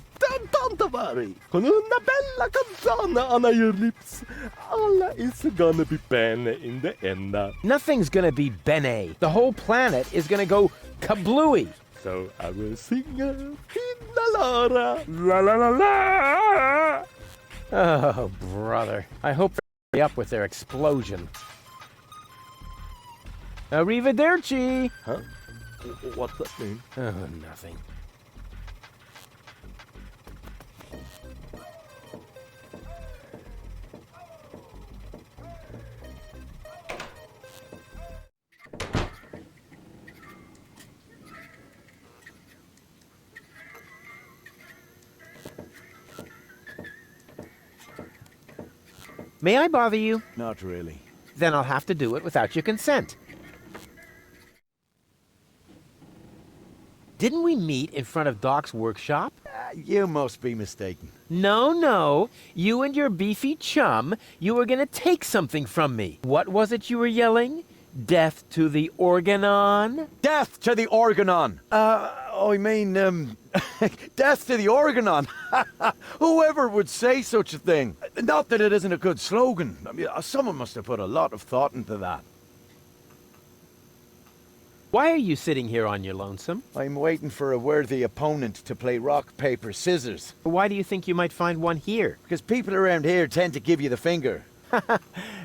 Don't worry. Con una bella canzone on your lips, all is gonna be bene in the end. Nothing's gonna be bene. The whole planet is gonna go kablooey. So I will sing Fina Laura. La la la la. Oh, brother. I hope they hurry up with their explosion. Arrivederci! Huh? What's that mean? Oh, nothing. May I bother you? Not really. Then I'll have to do it without your consent. Didn't we meet in front of Doc's workshop? You must be mistaken. No. You and your beefy chum, you were gonna take something from me. What was it you were yelling? Death to the Organon? Death to the Organon! I mean, death to the Organon! Whoever would say such a thing? Not that it isn't a good slogan. I mean, someone must have put a lot of thought into that. Why are you sitting here on your lonesome? I'm waiting for a worthy opponent to play rock, paper, scissors. Why do you think you might find one here? Because people around here tend to give you the finger.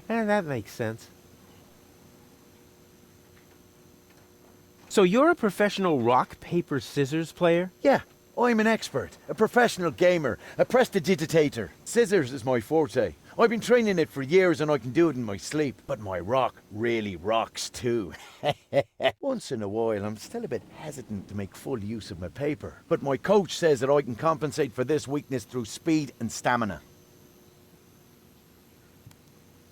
That makes sense. So you're a professional rock, paper, scissors player? Yeah, I'm an expert, a professional gamer, a prestidigitator. Scissors is my forte. I've been training it for years and I can do it in my sleep. But my rock really rocks too. Once in a while, I'm still a bit hesitant to make full use of my paper. But my coach says that I can compensate for this weakness through speed and stamina.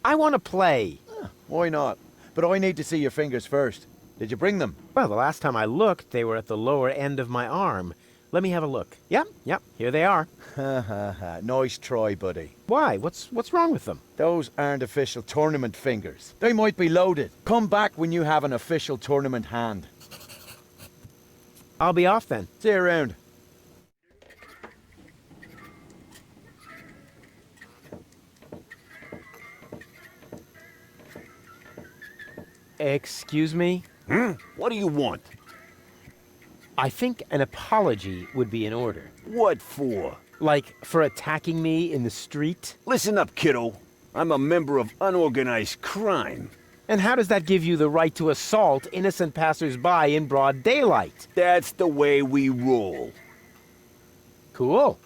I want to play. Why not? But I need to see your fingers first. Did you bring them? Well, the last time I looked, they were at the lower end of my arm. Let me have a look. Yep, here they are. Ha ha ha. Nice try, buddy. Why? What's wrong with them? Those aren't official tournament fingers. They might be loaded. Come back when you have an official tournament hand. I'll be off then. See you around. Excuse me? What do you want? I think an apology would be in order. What for? Like, for attacking me in the street? Listen up, kiddo. I'm a member of unorganized crime. And how does that give you the right to assault innocent passers-by in broad daylight? That's the way we roll. Cool.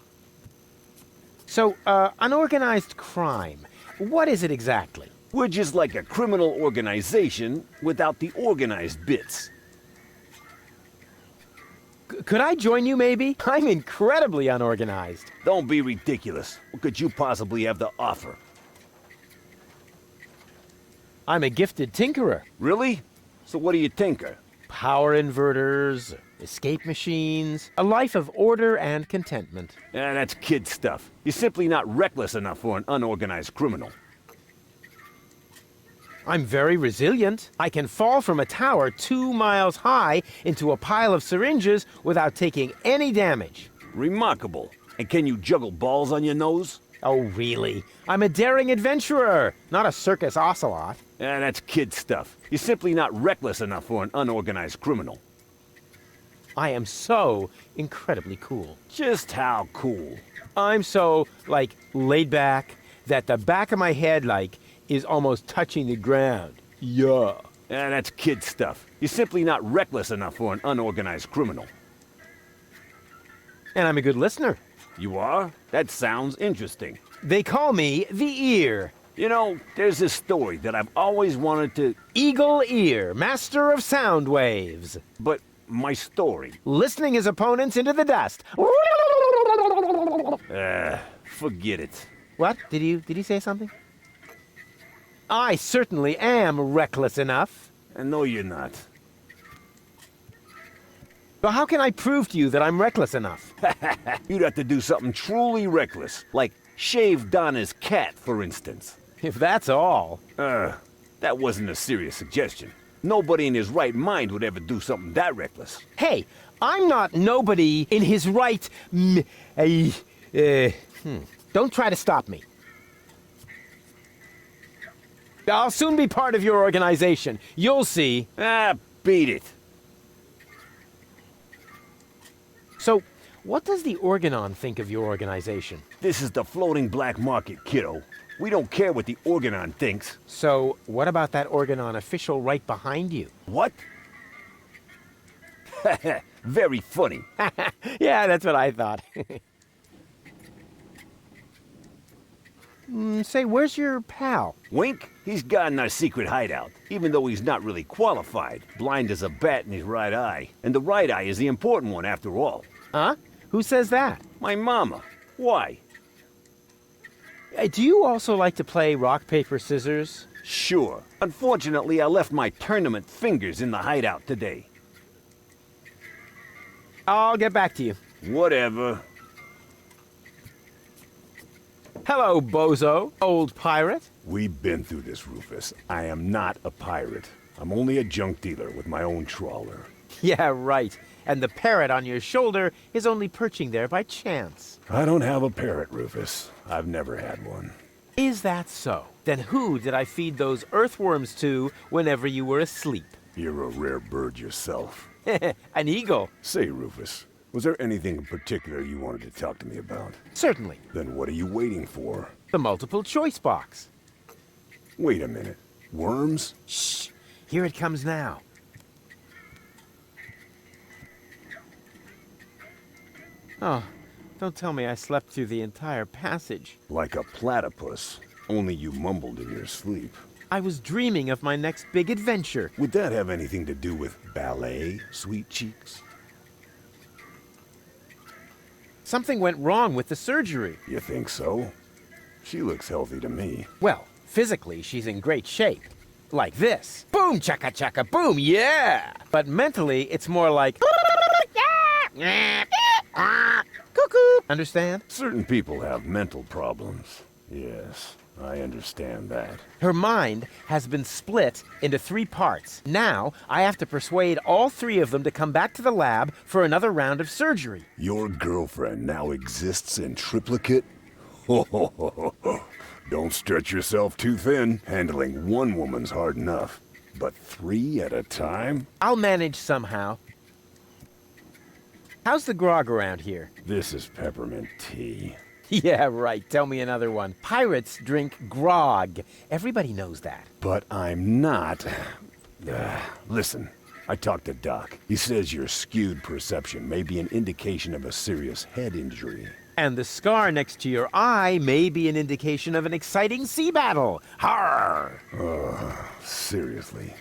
So, unorganized crime. What is it exactly? We're just like a criminal organization without the organized bits. Could I join you, maybe? I'm incredibly unorganized. Don't be ridiculous. What could you possibly have to offer? I'm a gifted tinkerer. Really? So what do you tinker? Power inverters, escape machines, a life of order and contentment. That's kid stuff. You're simply not reckless enough for an unorganized criminal. I'm very resilient. I can fall from a tower 2 miles high into a pile of syringes without taking any damage. Remarkable. And can you juggle balls on your nose? Oh, really? I'm a daring adventurer, not a circus ocelot. That's kid stuff. You're simply not reckless enough for an unorganized criminal. I am so incredibly cool. Just how cool? I'm so, laid back that the back of my head, is almost touching the ground. Yeah. That's kid stuff. You're simply not reckless enough for an unorganized criminal. And I'm a good listener. You are? That sounds interesting. They call me the Ear. You know, there's this story that I've always wanted to... Eagle Ear, master of sound waves. But my story... Listening his opponents into the dust. Forget it. What? Did he say something? I certainly am reckless enough. No, you're not. But how can I prove to you that I'm reckless enough? You'd have to do something truly reckless, like shave Donna's cat, for instance. If that's all. That wasn't a serious suggestion. Nobody in his right mind would ever do something that reckless. Hey, I'm not nobody in his right... Don't try to stop me. I'll soon be part of your organization. You'll see. Beat it. So, what does the Organon think of your organization? This is the floating black market, kiddo. We don't care what the Organon thinks. So, what about that Organon official right behind you? What? Very funny. Yeah, that's what I thought. Say, where's your pal? Wink? He's got in our secret hideout, even though he's not really qualified. Blind as a bat in his right eye. And the right eye is the important one, after all. Huh? Who says that? My mama. Why? Do you also like to play rock, paper, scissors? Sure. Unfortunately, I left my tournament fingers in the hideout today. I'll get back to you. Whatever. Hello, bozo, old pirate. We've been through this, Rufus. I am not a pirate. I'm only a junk dealer with my own trawler. Yeah, right. And the parrot on your shoulder is only perching there by chance. I don't have a parrot, Rufus. I've never had one. Is that so? Then who did I feed those earthworms to whenever you were asleep? You're a rare bird yourself. An eagle. Say, Rufus, was there anything in particular you wanted to talk to me about? Certainly. Then what are you waiting for? The multiple choice box. Wait a minute. Worms? Shh. Here it comes now. Oh, don't tell me I slept through the entire passage. Like a platypus. Only you mumbled in your sleep. I was dreaming of my next big adventure. Would that have anything to do with ballet, sweet cheeks? Something went wrong with the surgery. You think so? She looks healthy to me. Well, physically, she's in great shape. Like this. Boom, chaka chaka, boom, yeah! But mentally, it's more like... Cuckoo! Understand? Certain people have mental problems. Yes, I understand that. Her mind has been split into 3 parts. Now, I have to persuade all 3 of them to come back to the lab for another round of surgery. Your girlfriend now exists in triplicate? Don't stretch yourself too thin. Handling 1 woman's hard enough. But 3 at a time? I'll manage somehow. How's the grog around here? This is peppermint tea. Yeah, right. Tell me another one. Pirates drink grog. Everybody knows that. But I'm not. Listen, I talked to Doc. He says your skewed perception may be an indication of a serious head injury. And the scar next to your eye may be an indication of an exciting sea battle. Har! Seriously.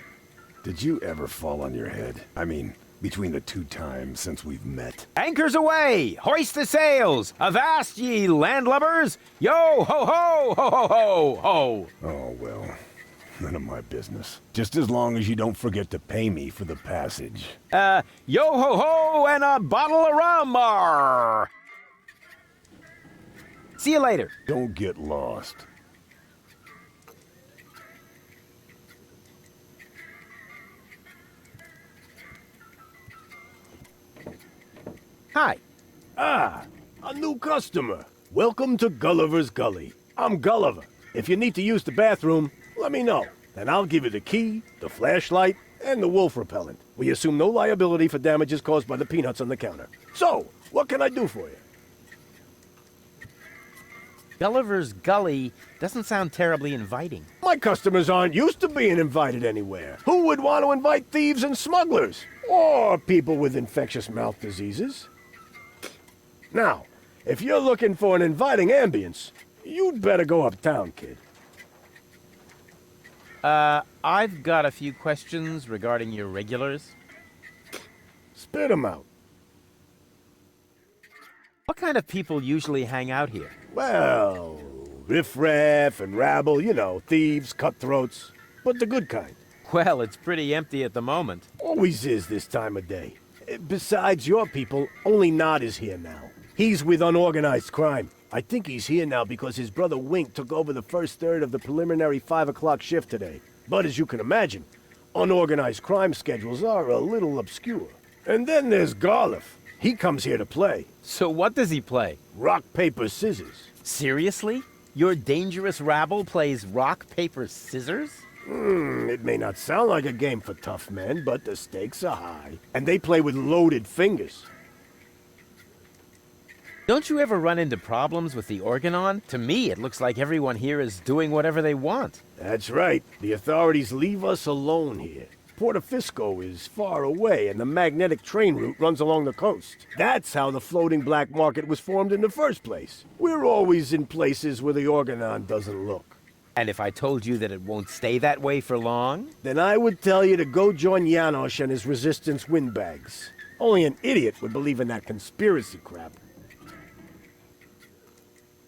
Did you ever fall on your head? I mean, between the 2 times since we've met. Anchors away! Hoist the sails! Avast ye, landlubbers! Yo ho ho ho ho ho ho! Oh, well, none of my business. Just as long as you don't forget to pay me for the passage. Yo ho ho and a bottle of rum! Arr! See you later. Don't get lost. Hi. Ah, a new customer. Welcome to Gulliver's Gully. I'm Gulliver. If you need to use the bathroom, let me know. Then I'll give you the key, the flashlight, and the wolf repellent. We assume no liability for damages caused by the peanuts on the counter. So, what can I do for you? Gulliver's Gully doesn't sound terribly inviting. My customers aren't used to being invited anywhere. Who would want to invite thieves and smugglers? Or people with infectious mouth diseases? Now, if you're looking for an inviting ambience, you'd better go uptown, kid. I've got a few questions regarding your regulars. Spit 'em out. What kind of people usually hang out here? Well, riffraff and rabble, you know, thieves, cutthroats, but the good kind. Well, it's pretty empty at the moment. Always is this time of day. Besides your people, only Nod is here now. He's with unorganized crime. I think he's here now because his brother Wink took over the first third of the preliminary 5 o'clock shift today. But as you can imagine, unorganized crime schedules are a little obscure. And then there's Garliff. He comes here to play. So what does he play? Rock, paper, scissors. Seriously? Your dangerous rabble plays rock, paper, scissors? It may not sound like a game for tough men, but the stakes are high. And they play with loaded fingers. Don't you ever run into problems with the Organon? To me, it looks like everyone here is doing whatever they want. That's right. The authorities leave us alone here. Portofisco is far away, and the magnetic train route runs along the coast. That's how the floating black market was formed in the first place. We're always in places where the Organon doesn't look. And if I told you that it won't stay that way for long? Then I would tell you to go join Janosch and his resistance windbags. Only an idiot would believe in that conspiracy crap.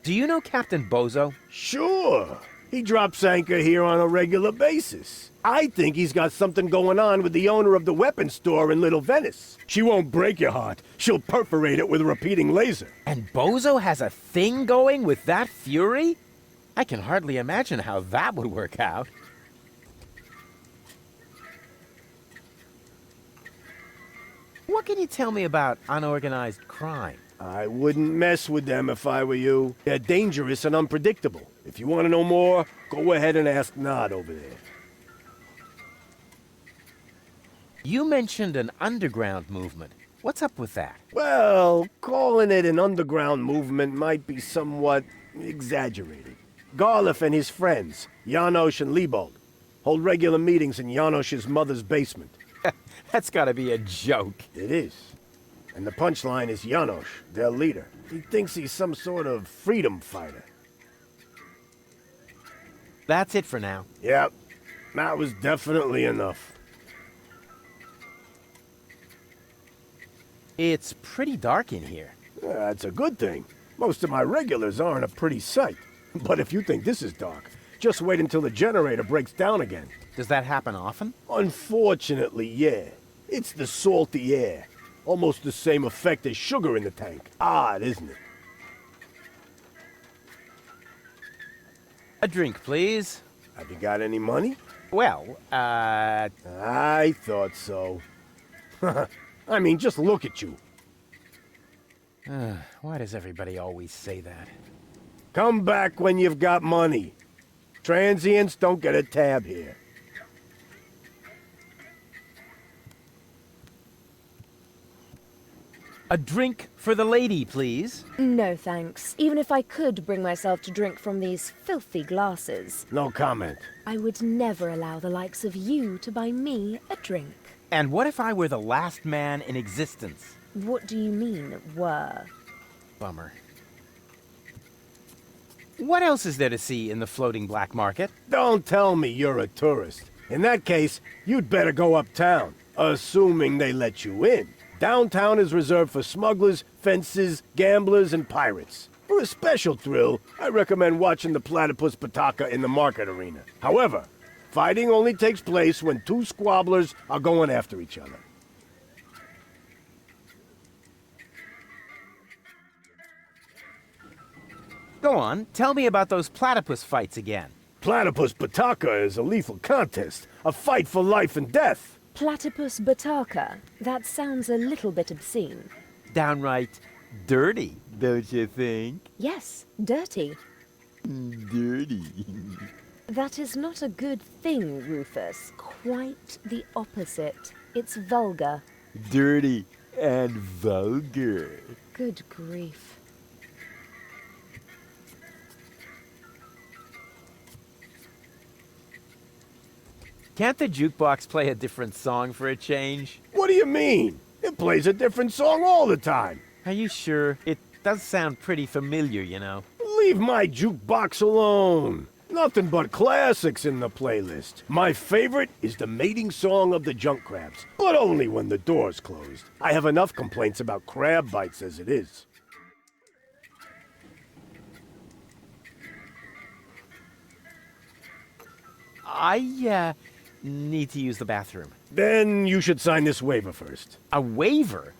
Do you know Captain Bozo? Sure. He drops anchor here on a regular basis. I think he's got something going on with the owner of the weapons store in Little Venice. She won't break your heart. She'll perforate it with a repeating laser. And Bozo has a thing going with that fury? I can hardly imagine how that would work out. What can you tell me about unorganized crime? I wouldn't mess with them if I were you. They're dangerous and unpredictable. If you want to know more, go ahead and ask Nod over there. You mentioned an underground movement. What's up with that? Well, calling it an underground movement might be somewhat exaggerated. Garliff and his friends, Janosch and Liebold, hold regular meetings in Janosch's mother's basement. That's gotta be a joke. It is. And the punchline is Janosch, their leader. He thinks he's some sort of freedom fighter. That's it for now. Yep, that was definitely enough. It's pretty dark in here. That's a good thing. Most of my regulars aren't a pretty sight. But if you think this is dark, just wait until the generator breaks down again. Does that happen often? Unfortunately, yeah. It's the salty air. Almost the same effect as sugar in the tank. Odd, isn't it? A drink, please. Have you got any money? Well, I thought so. I mean, just look at you. Why does everybody always say that? Come back when you've got money. Transients don't get a tab here. A drink for the lady, please. No thanks. Even if I could bring myself to drink from these filthy glasses. No comment. I would never allow the likes of you to buy me a drink. And what if I were the last man in existence? What do you mean, were? Bummer. What else is there to see in the floating black market? Don't tell me you're a tourist. In that case, you'd better go uptown, assuming they let you in. Downtown is reserved for smugglers, fences, gamblers, and pirates. For a special thrill, I recommend watching the platypus Pataka in the market arena. However, fighting only takes place when two squabblers are going after each other. Go on, tell me about those platypus fights again. Platypus Pataka is a lethal contest, a fight for life and death. Platypus Bataka? That sounds a little bit obscene. Downright dirty, don't you think? Yes, dirty. Dirty. That is not a good thing, Rufus. Quite the opposite. It's vulgar. Dirty and vulgar. Good grief. Can't the jukebox play a different song for a change? What do you mean? It plays a different song all the time. Are you sure? It does sound pretty familiar, you know. Leave my jukebox alone. Nothing but classics in the playlist. My favorite is the mating song of the junk crabs, but only when the door's closed. I have enough complaints about crab bites as it is. I need to use the bathroom. Then you should sign this waiver first. A waiver?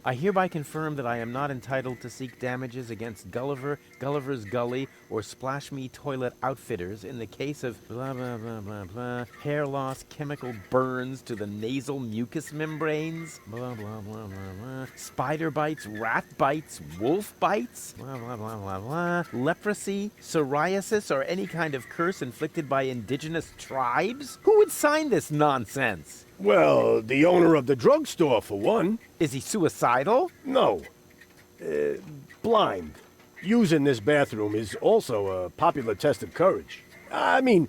I hereby confirm that I am not entitled to seek damages against Gulliver, Gulliver's Gully, or Splash Me Toilet Outfitters in the case of blah blah blah blah blah, hair loss, chemical burns to the nasal mucous membranes, blah blah blah blah blah, spider bites, rat bites, wolf bites, blah blah blah blah blah, leprosy, psoriasis, or any kind of curse inflicted by indigenous tribes? Who would sign this nonsense? Well, the owner of the drugstore, for one. Is he suicidal? No. Blind. Using this bathroom is also a popular test of courage. I mean,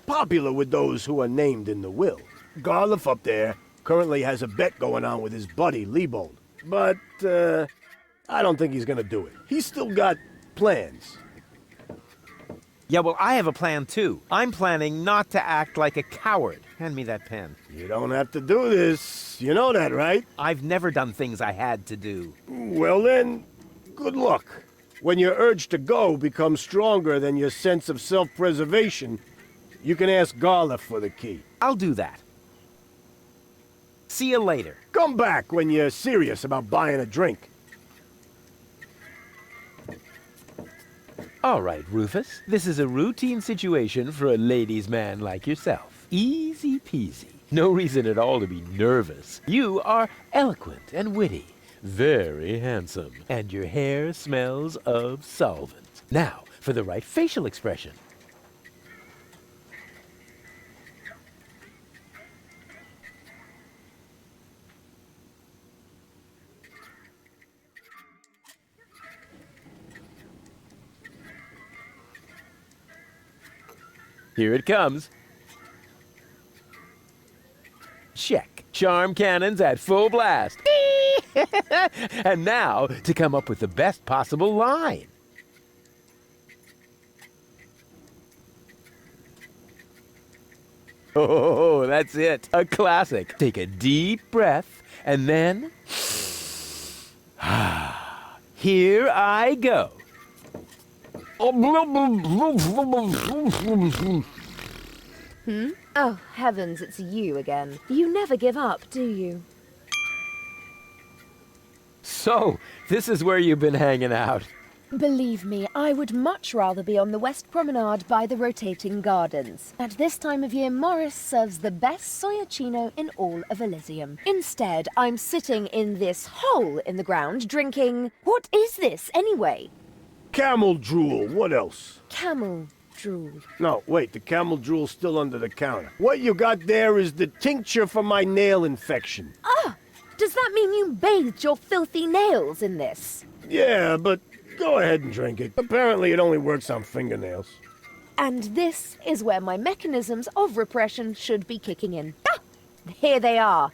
popular with those who are named in the will. Garliff up there currently has a bet going on with his buddy, Liebold. But, I don't think he's gonna do it. He's still got plans. Yeah, well, I have a plan, too. I'm planning not to act like a coward. Hand me that pen. You don't have to do this. You know that, right? I've never done things I had to do. Well then, good luck. When your urge to go becomes stronger than your sense of self-preservation, you can ask Garliff for the key. I'll do that. See you later. Come back when you're serious about buying a drink. All right, Rufus. This is a routine situation for a ladies' man like yourself. Easy peasy. No reason at all to be nervous. You are eloquent and witty. Very handsome. And your hair smells of solvent. Now, for the right facial expression. Here it comes. Check. Charm cannons at full blast. And now, to come up with the best possible line. Oh, that's it. A classic. Take a deep breath, and then... Here I go. Oh, heavens, it's you again. You never give up, do you? So, this is where you've been hanging out. Believe me, I would much rather be on the West Promenade by the rotating gardens. At this time of year, Morris serves the best soyacino in all of Elysium. Instead, I'm sitting in this hole in the ground drinking... What is this, anyway? Camel drool, what else? Camel drool. No, wait, the camel drool's still under the counter. What you got there is the tincture for my nail infection. Ah! Does that mean you bathed your filthy nails in this? Yeah, but go ahead and drink it. Apparently it only works on fingernails. And this is where my mechanisms of repression should be kicking in. Ah! Here they are.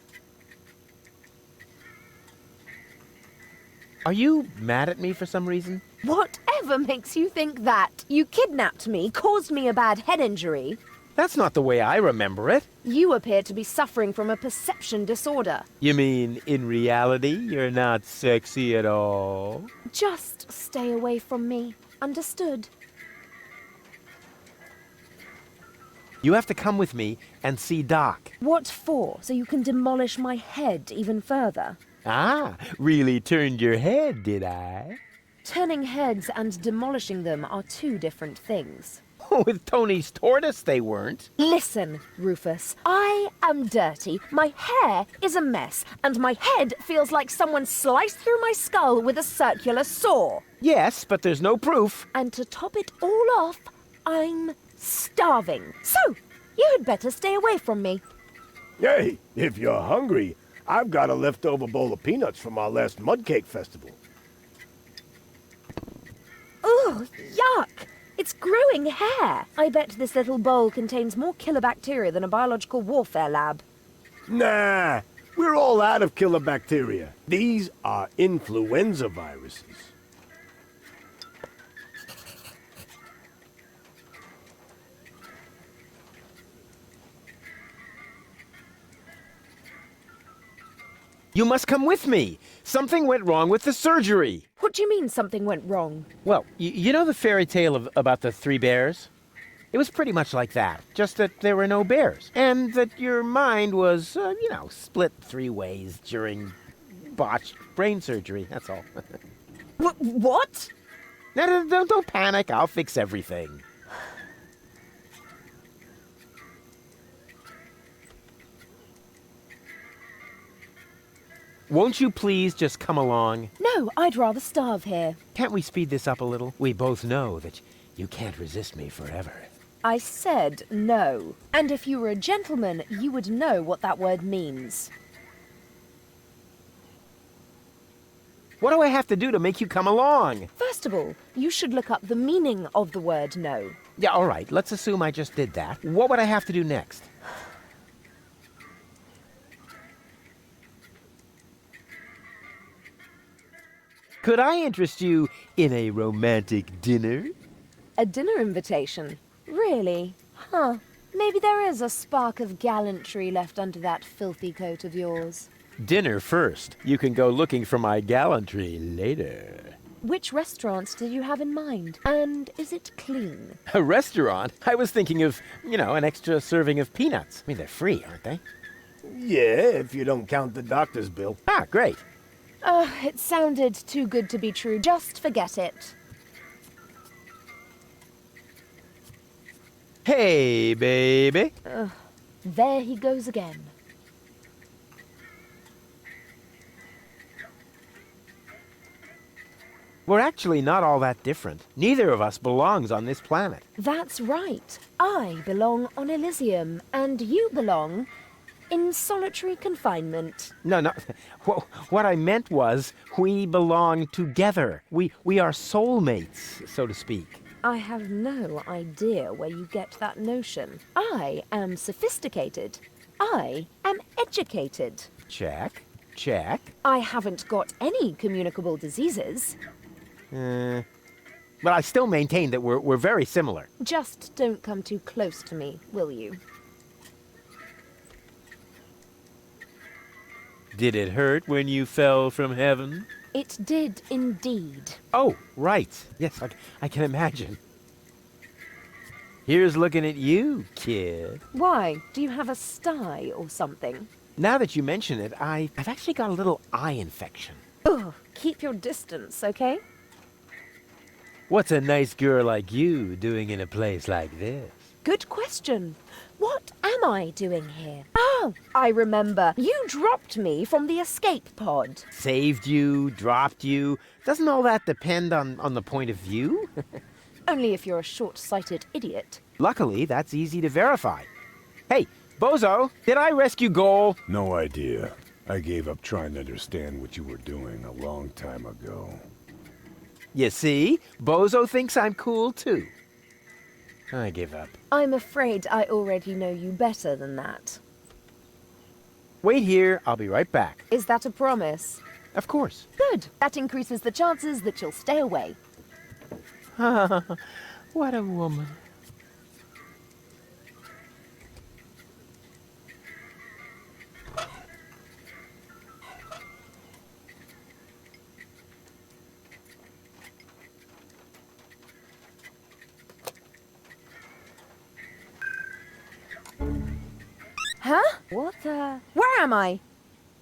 Are you mad at me for some reason? Whatever makes you think that? You kidnapped me, caused me a bad head injury. That's not the way I remember it. You appear to be suffering from a perception disorder. You mean, in reality, you're not sexy at all? Just stay away from me. Understood? You have to come with me and see Doc. What for? So you can demolish my head even further? Ah, really turned your head, did I? Turning heads and demolishing them are two different things. With Tony's tortoise, they weren't. Listen, Rufus, I am dirty, my hair is a mess, and my head feels like someone sliced through my skull with a circular saw. Yes, but there's no proof. And to top it all off, I'm starving. So, you had better stay away from me. Hey, if you're hungry, I've got a leftover bowl of peanuts from our last mud cake festival. Ugh, yuck! It's growing hair. I bet this little bowl contains more killer bacteria than a biological warfare lab. Nah, we're all out of killer bacteria. These are influenza viruses. You must come with me. Something went wrong with the surgery. What do you mean something went wrong? Well, you know the fairy tale about the three bears? It was pretty much like that, just that there were no bears. And that your mind was, split three ways during botched brain surgery, that's all. What? No, don't panic, I'll fix everything. Won't you please just come along? No, I'd rather starve here. Can't we speed this up a little? We both know that you can't resist me forever. I said no. And if you were a gentleman, you would know what that word means. What do I have to do to make you come along? First of all, you should look up the meaning of the word no. Yeah, all right, let's assume I just did that. What would I have to do next? Could I interest you in a romantic dinner? A dinner invitation? Really? Huh. Maybe there is a spark of gallantry left under that filthy coat of yours. Dinner first. You can go looking for my gallantry later. Which restaurant did you have in mind? And is it clean? A restaurant? I was thinking of, an extra serving of peanuts. I mean, they're free, aren't they? Yeah, if you don't count the doctor's bill. Ah, great. It sounded too good to be true. Just forget it. Hey, baby. There he goes again. We're actually not all that different. Neither of us belongs on this planet. That's right. I belong on Elysium, and you belong in solitary confinement. No. What I meant was we belong together. We are soulmates, so to speak. I have no idea where you get that notion. I am sophisticated. I am educated. Check. I haven't got any communicable diseases. But I still maintain that we're very similar. Just don't come too close to me, will you? Did it hurt when you fell from heaven? It did indeed. Oh, right. Yes, I can imagine. Here's looking at you, kid. Why? Do you have a sty or something? Now that you mention it, I've actually got a little eye infection. Ugh, keep your distance, okay? What's a nice girl like you doing in a place like this? Good question. What am I doing here? Oh, I remember. You dropped me from the escape pod. Saved you, dropped you. Doesn't all that depend on the point of view? Only if you're a short-sighted idiot. Luckily, that's easy to verify. Hey, Bozo, did I rescue Goal? No idea. I gave up trying to understand what you were doing a long time ago. You see? Bozo thinks I'm cool, too. I give up. I'm afraid I already know you better than that. Wait here, I'll be right back. Is that a promise? Of course. Good. That increases the chances that you'll stay away. What a woman. Huh? What the... Where am I?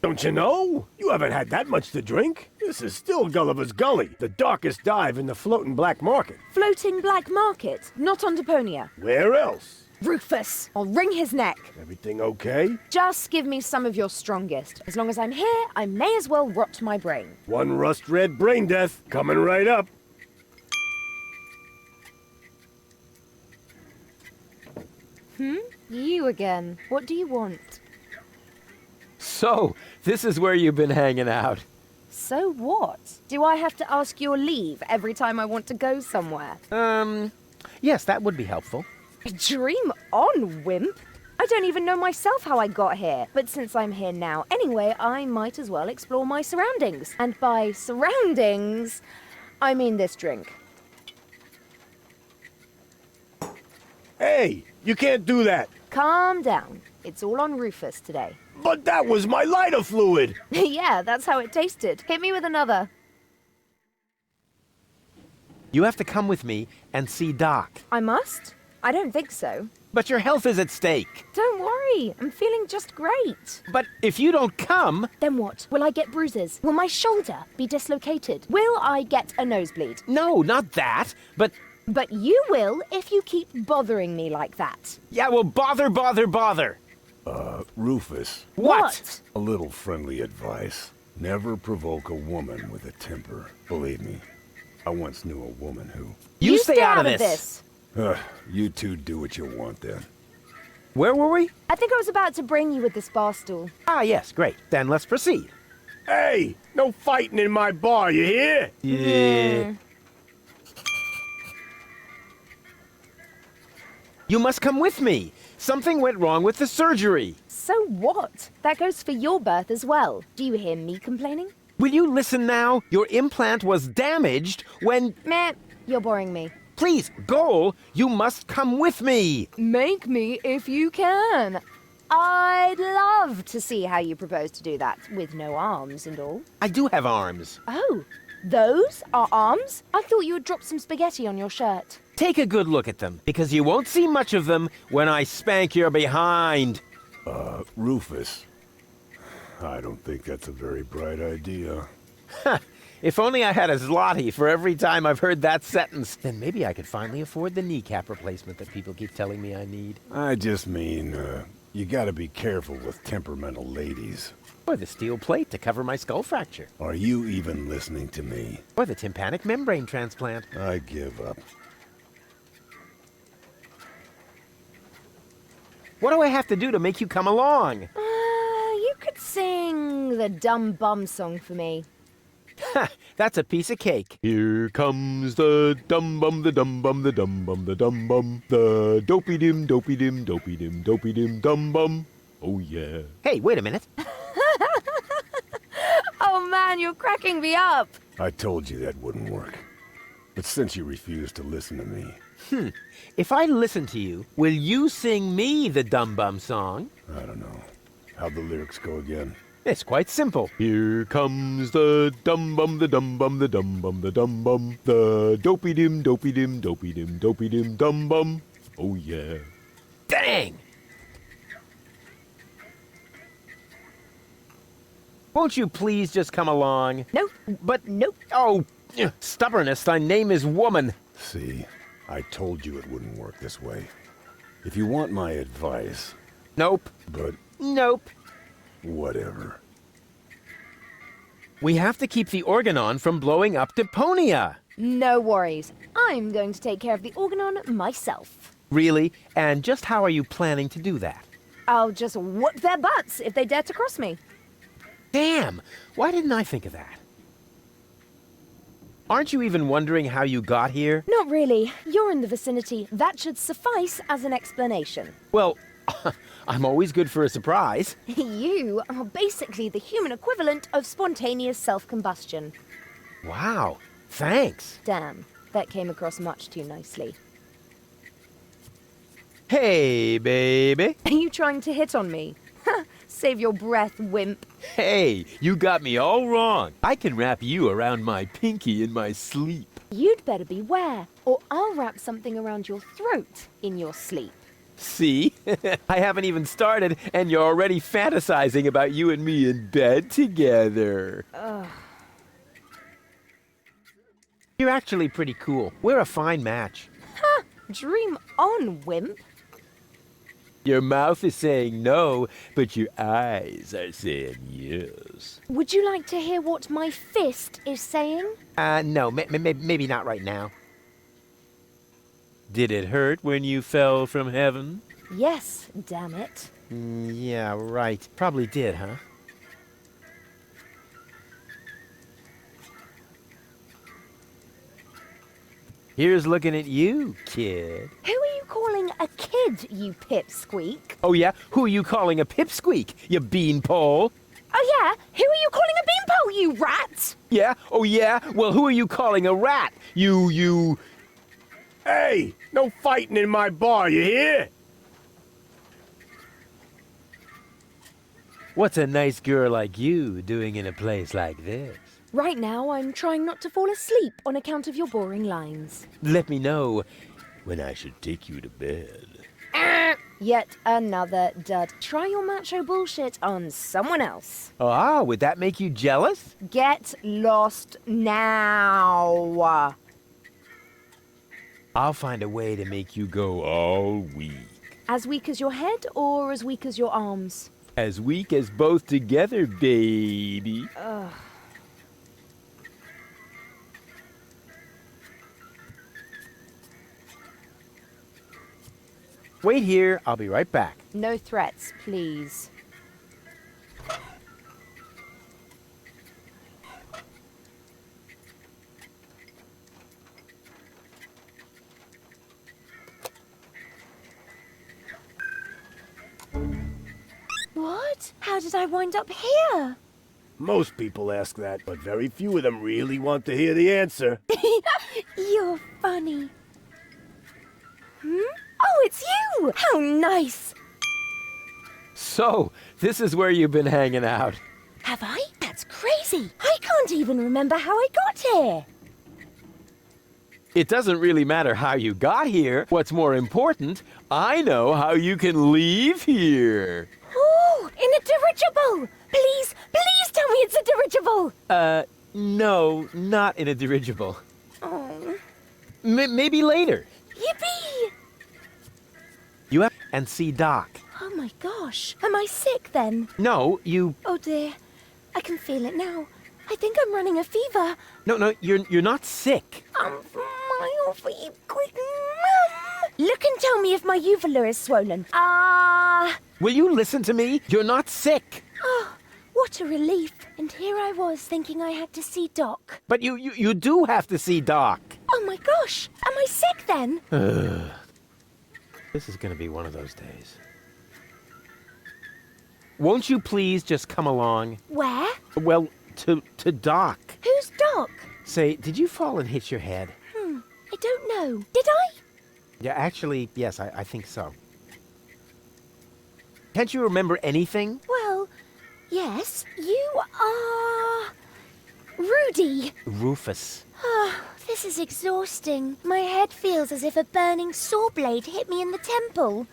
Don't you know? You haven't had that much to drink. This is still Gulliver's Gully, the darkest dive in the floating black market. Floating black market, not on Deponia. Where else? Rufus, I'll wring his neck. Everything okay? Just give me some of your strongest. As long as I'm here, I may as well rot my brain. One rust-red brain death coming right up. You again. What do you want? So, this is where you've been hanging out. So what? Do I have to ask your leave every time I want to go somewhere? Yes, that would be helpful. Dream on, wimp. I don't even know myself how I got here. But since I'm here now anyway, I might as well explore my surroundings. And by surroundings, I mean this drink. Hey, you can't do that. Calm down. It's all on Rufus today. But that was my lighter fluid. Yeah, that's how it tasted. Hit me with another. You have to come with me and see Doc. I must? I don't think so. But your health is at stake. Don't worry, I'm feeling just great. But if you don't come... Then what? Will I get bruises? Will my shoulder be dislocated? Will I get a nosebleed? No, not that. But you will if you keep bothering me like that. yeah, well, bother. Rufus. What? A little friendly advice. Never provoke a woman with a temper. Believe me, I once knew a woman who... You stay out of this. You two do what you want then. Where were we? I think I was about to bring you with this bar stool. Ah, yes, great. Then let's proceed. Hey, no fighting in my bar, you hear? Yeah. You must come with me. Something went wrong with the surgery. So what? That goes for your birth as well. Do you hear me complaining? Will you listen now? Your implant was damaged when... Meh, you're boring me. Please, Goal, you must come with me. Make me if you can. I'd love to see how you propose to do that, with no arms and all. I do have arms. Oh, those are arms? I thought you had dropped some spaghetti on your shirt. Take a good look at them, because you won't see much of them when I spank your behind. Rufus. I don't think that's a very bright idea. If only I had a zloty for every time I've heard that sentence, then maybe I could finally afford the kneecap replacement that people keep telling me I need. I just mean, you gotta be careful with temperamental ladies. Or the steel plate to cover my skull fracture. Are you even listening to me? Or the tympanic membrane transplant. I give up. What do I have to do to make you come along? You could sing the Dumb Bum song for me. Ha! That's a piece of cake. Here comes the dum bum, the dum bum, the dum bum, the dum bum, the dopey dim, dopey dim, dopey dim, dopey dim, dum bum. Oh yeah. Hey, wait a minute. Oh man, you're cracking me up. I told you that wouldn't work. But since you refuse to listen to me... If I listen to you, will you sing me the Dum Bum song? I don't know. How'd the lyrics go again? It's quite simple. Here comes the dum bum, the dum bum, the dum bum, the dum bum, the dopey dim, dopey dim, dopey dim, dopey dim, dum bum. Oh, yeah. Dang! Won't you please just come along? Nope. But nope. Oh, stubbornness, thy name is woman. See, I told you it wouldn't work this way. If you want my advice... Nope. But... Nope. Whatever. We have to keep the Organon from blowing up Deponia. No worries. I'm going to take care of the Organon myself. Really? And just how are you planning to do that? I'll just whoop their butts if they dare to cross me. Damn! Why didn't I think of that? Aren't you even wondering how you got here? Not really. You're in the vicinity. That should suffice as an explanation. Well, I'm always good for a surprise. You are basically the human equivalent of spontaneous self-combustion. Wow, thanks. Damn, that came across much too nicely. Hey, baby. Are you trying to hit on me? Save your breath, wimp. Hey, you got me all wrong. I can wrap you around my pinky in my sleep. You'd better beware, or I'll wrap something around your throat in your sleep. See? I haven't even started, and you're already fantasizing about you and me in bed together. Ugh. You're actually pretty cool. We're a fine match. Ha! Dream on, wimp. Your mouth is saying no, but your eyes are saying yes. Would you like to hear what my fist is saying? No, maybe not right now. Did it hurt when you fell from heaven? Yes, damn it. Yeah, right. Probably did, huh? Here's looking at you, kid. Who are you calling a kid, you pipsqueak? Oh, yeah? Who are you calling a pipsqueak, you beanpole? Oh, yeah? Who are you calling a beanpole, you rat? Yeah? Oh, yeah? Well, who are you calling a rat? You... Hey, no fighting in my bar, you hear? What's a nice girl like you doing in a place like this? Right now, I'm trying not to fall asleep on account of your boring lines. Let me know when I should take you to bed. Yet another dud. Try your macho bullshit on someone else. Ah, would that make you jealous? Get lost now. I'll find a way to make you go all weak. As weak as your head or as weak as your arms? As weak as both together, baby. Ugh. Wait here, I'll be right back. No threats, please. What? How did I wind up here? Most people ask that, but very few of them really want to hear the answer. You're funny. Oh, it's you! How nice! So, this is where you've been hanging out. Have I? That's crazy. I can't even remember how I got here. It doesn't really matter how you got here. What's more important, I know how you can leave here. Oh, in a dirigible! Please, please tell me it's a dirigible! No, not in a dirigible. Oh. Maybe later. Yippee! You have and see Doc. Oh my gosh. Am I sick then? No, you... Oh dear. I can feel it now. I think I'm running a fever. No, you're not sick. My feet quick. Look and tell me if my uvula is swollen. Will you listen to me? You're not sick. Oh, what a relief. And here I was thinking I had to see Doc. But you do have to see Doc. Oh my gosh. Am I sick then? This is gonna be one of those days. Won't you please just come along? Where? Well, to Doc. Who's Doc? Say, did you fall and hit your head? I don't know. Did I? Yeah, actually, yes, I think so. Can't you remember anything? Well, yes. You are... Rudy. Rufus. Oh, This is exhausting. My head feels as if a burning saw blade hit me in the temple.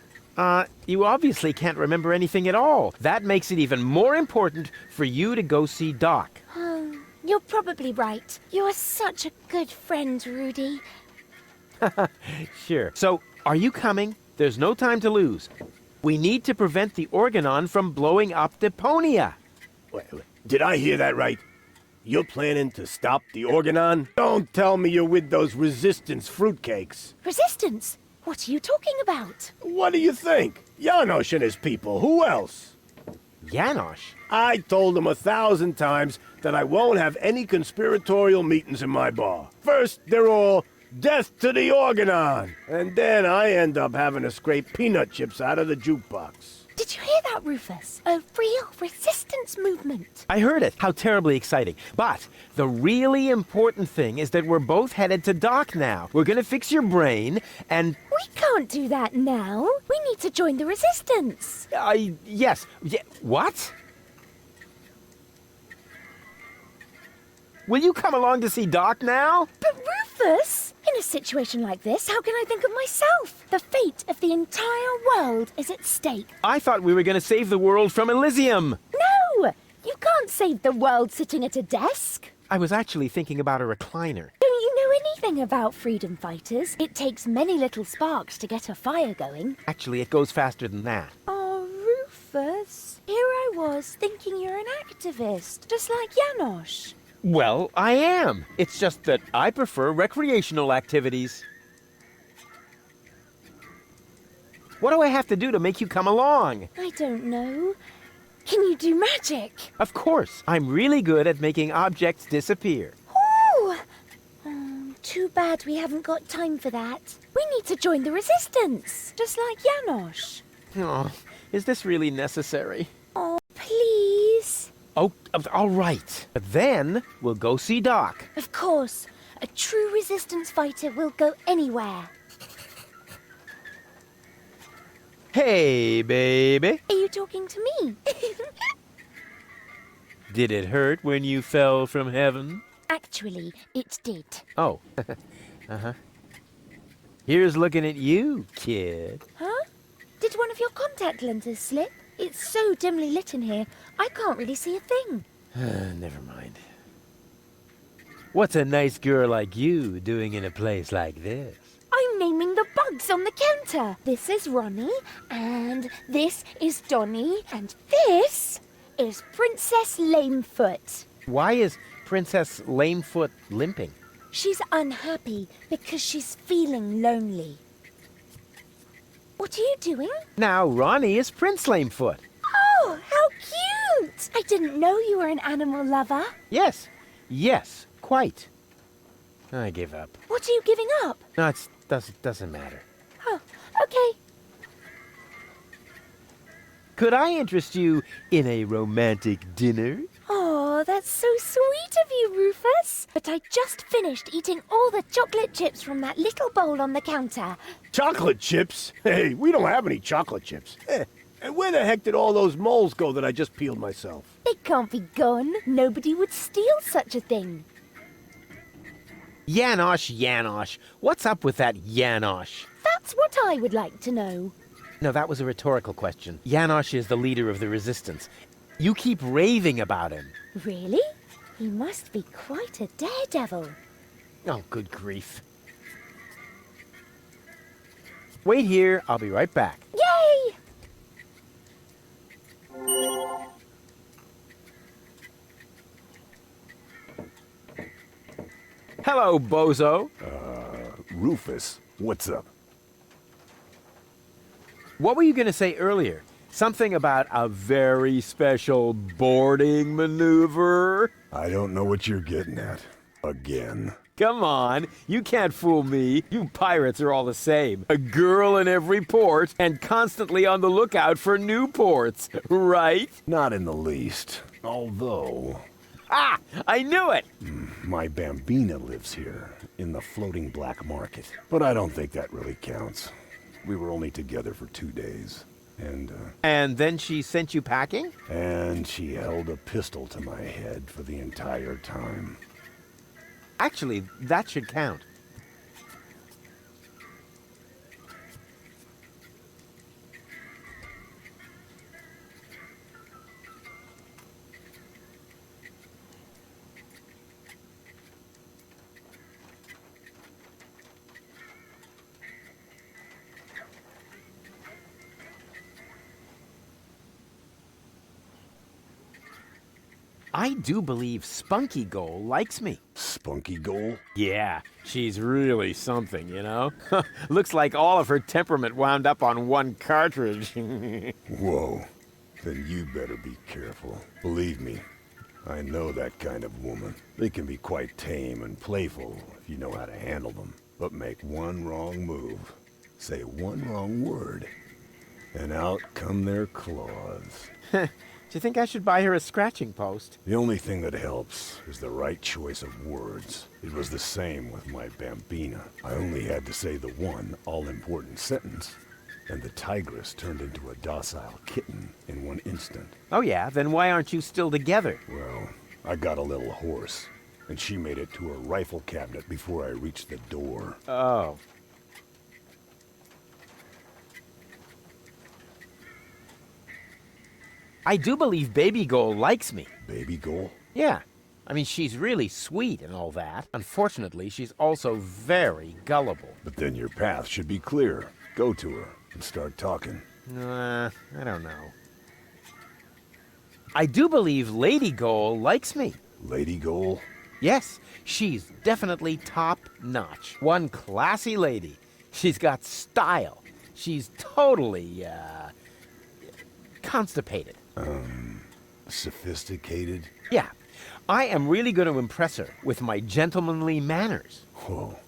You obviously can't remember anything at all. That makes it even more important for you to go see Doc. Oh, you're probably right. You're such a good friend, Rudy. Sure. So, are you coming? There's no time to lose. We need to prevent the Organon from blowing up Deponia. Wait, did I hear that right? You're planning to stop the Organon? Don't tell me you're with those resistance fruitcakes. Resistance? What are you talking about? What do you think? Janosch and his people. Who else? Janosch? I told him 1,000 times that I won't have any conspiratorial meetings in my bar. First, they're all death to the Organon. And then I end up having to scrape peanut chips out of the jukebox. Did you hear that, Rufus? A real resistance movement. I heard it. How terribly exciting. But the really important thing is that we're both headed to Doc now. We're gonna fix your brain, and... We can't do that now. We need to join the resistance. Yes. What? Will you come along to see Doc now? But Rufus, in a situation like this, how can I think of myself? The fate of the entire world is at stake. I thought we were gonna save the world from Elysium. No! You can't save the world sitting at a desk. I was actually thinking about a recliner. Don't you know anything about freedom fighters? It takes many little sparks to get a fire going. Actually, it goes faster than that. Oh, Rufus. Here I was, thinking you're an activist, just like Janosch. Well, I am. It's just that I prefer recreational activities. What do I have to do to make you come along? I don't know. Can you do magic? Of course. I'm really good at making objects disappear. Ooh! Too bad we haven't got time for that. We need to join the resistance, just like Janosch. Oh, is this really necessary? Oh, please. Oh, all right. But then we'll go see Doc. Of course. A true resistance fighter will go anywhere. Hey, baby. Are you talking to me? Did it hurt when you fell from heaven? Actually, it did. Oh. Uh-huh. Here's looking at you, kid. Huh? Did one of your contact lenses slip? It's so dimly lit in here, I can't really see a thing. Never mind. What's a nice girl like you doing in a place like this? I'm naming the bugs on the counter. This is Ronnie, and this is Donnie, and this is Princess Lamefoot. Why is Princess Lamefoot limping? She's unhappy because she's feeling lonely. What are you doing? Now Ronnie is Prince Lamefoot. Oh, how cute! I didn't know you were an animal lover. Yes, quite. I give up. What are you giving up? No, it doesn't matter. Oh, okay. Could I interest you in a romantic dinner? Oh, that's so sweet of you, Rufus. But I just finished eating all the chocolate chips from that little bowl on the counter. Chocolate chips? Hey, we don't have any chocolate chips. And where the heck did all those moles go that I just peeled myself? They can't be gone. Nobody would steal such a thing. Janosch. What's up with that Janosch? That's what I would like to know. No, that was a rhetorical question. Janosch is the leader of the resistance. You keep raving about him. Really? He must be quite a daredevil. Oh, good grief. Wait here, I'll be right back. Yay! Hello, bozo. Rufus, what's up? What were you going to say earlier? Something about a very special boarding maneuver? I don't know what you're getting at. Again. Come on, you can't fool me. You pirates are all the same. A girl in every port and constantly on the lookout for new ports, right? Not in the least. Although... Ah! I knew it! My Bambina lives here, in the floating black market. But I don't think that really counts. We were only together for 2 days. And then she sent you packing? And she held a pistol to my head for the entire time. Actually, that should count. I do believe Spunky Goal likes me. Spunky Goal? Yeah, she's really something, you know? Looks like all of her temperament wound up on one cartridge. Whoa. Then you better be careful. Believe me, I know that kind of woman. They can be quite tame and playful if you know how to handle them. But make one wrong move, say one wrong word, and out come their claws. Do you think I should buy her a scratching post? The only thing that helps is the right choice of words. It was the same with my Bambina. I only had to say the one all-important sentence, and the tigress turned into a docile kitten in one instant. Oh yeah? Then why aren't you still together? Well, I got a little hoarse, and she made it to her rifle cabinet before I reached the door. Oh. I do believe Baby Goal likes me. Baby Goal? Yeah. I mean, she's really sweet and all that. Unfortunately, she's also very gullible. But then your path should be clear. Go to her and start talking. I don't know. I do believe Lady Goal likes me. Lady Goal? Yes, she's definitely top-notch. One classy lady. She's got style. She's totally, constipated. Sophisticated? Yeah. I am really going to impress her with my gentlemanly manners. Whoa.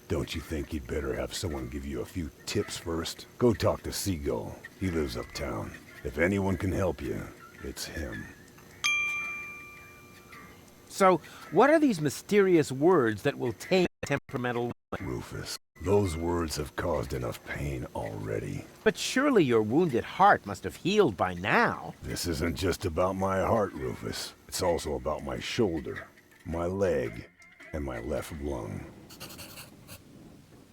Don't you think you'd better have someone give you a few tips first? Go talk to Seagull. He lives uptown. If anyone can help you, it's him. So, what are these mysterious words that will tame a temperamental woman? Rufus, those words have caused enough pain already. But surely your wounded heart must have healed by now. This isn't just about my heart, Rufus. It's also about my shoulder, my leg, and my left lung.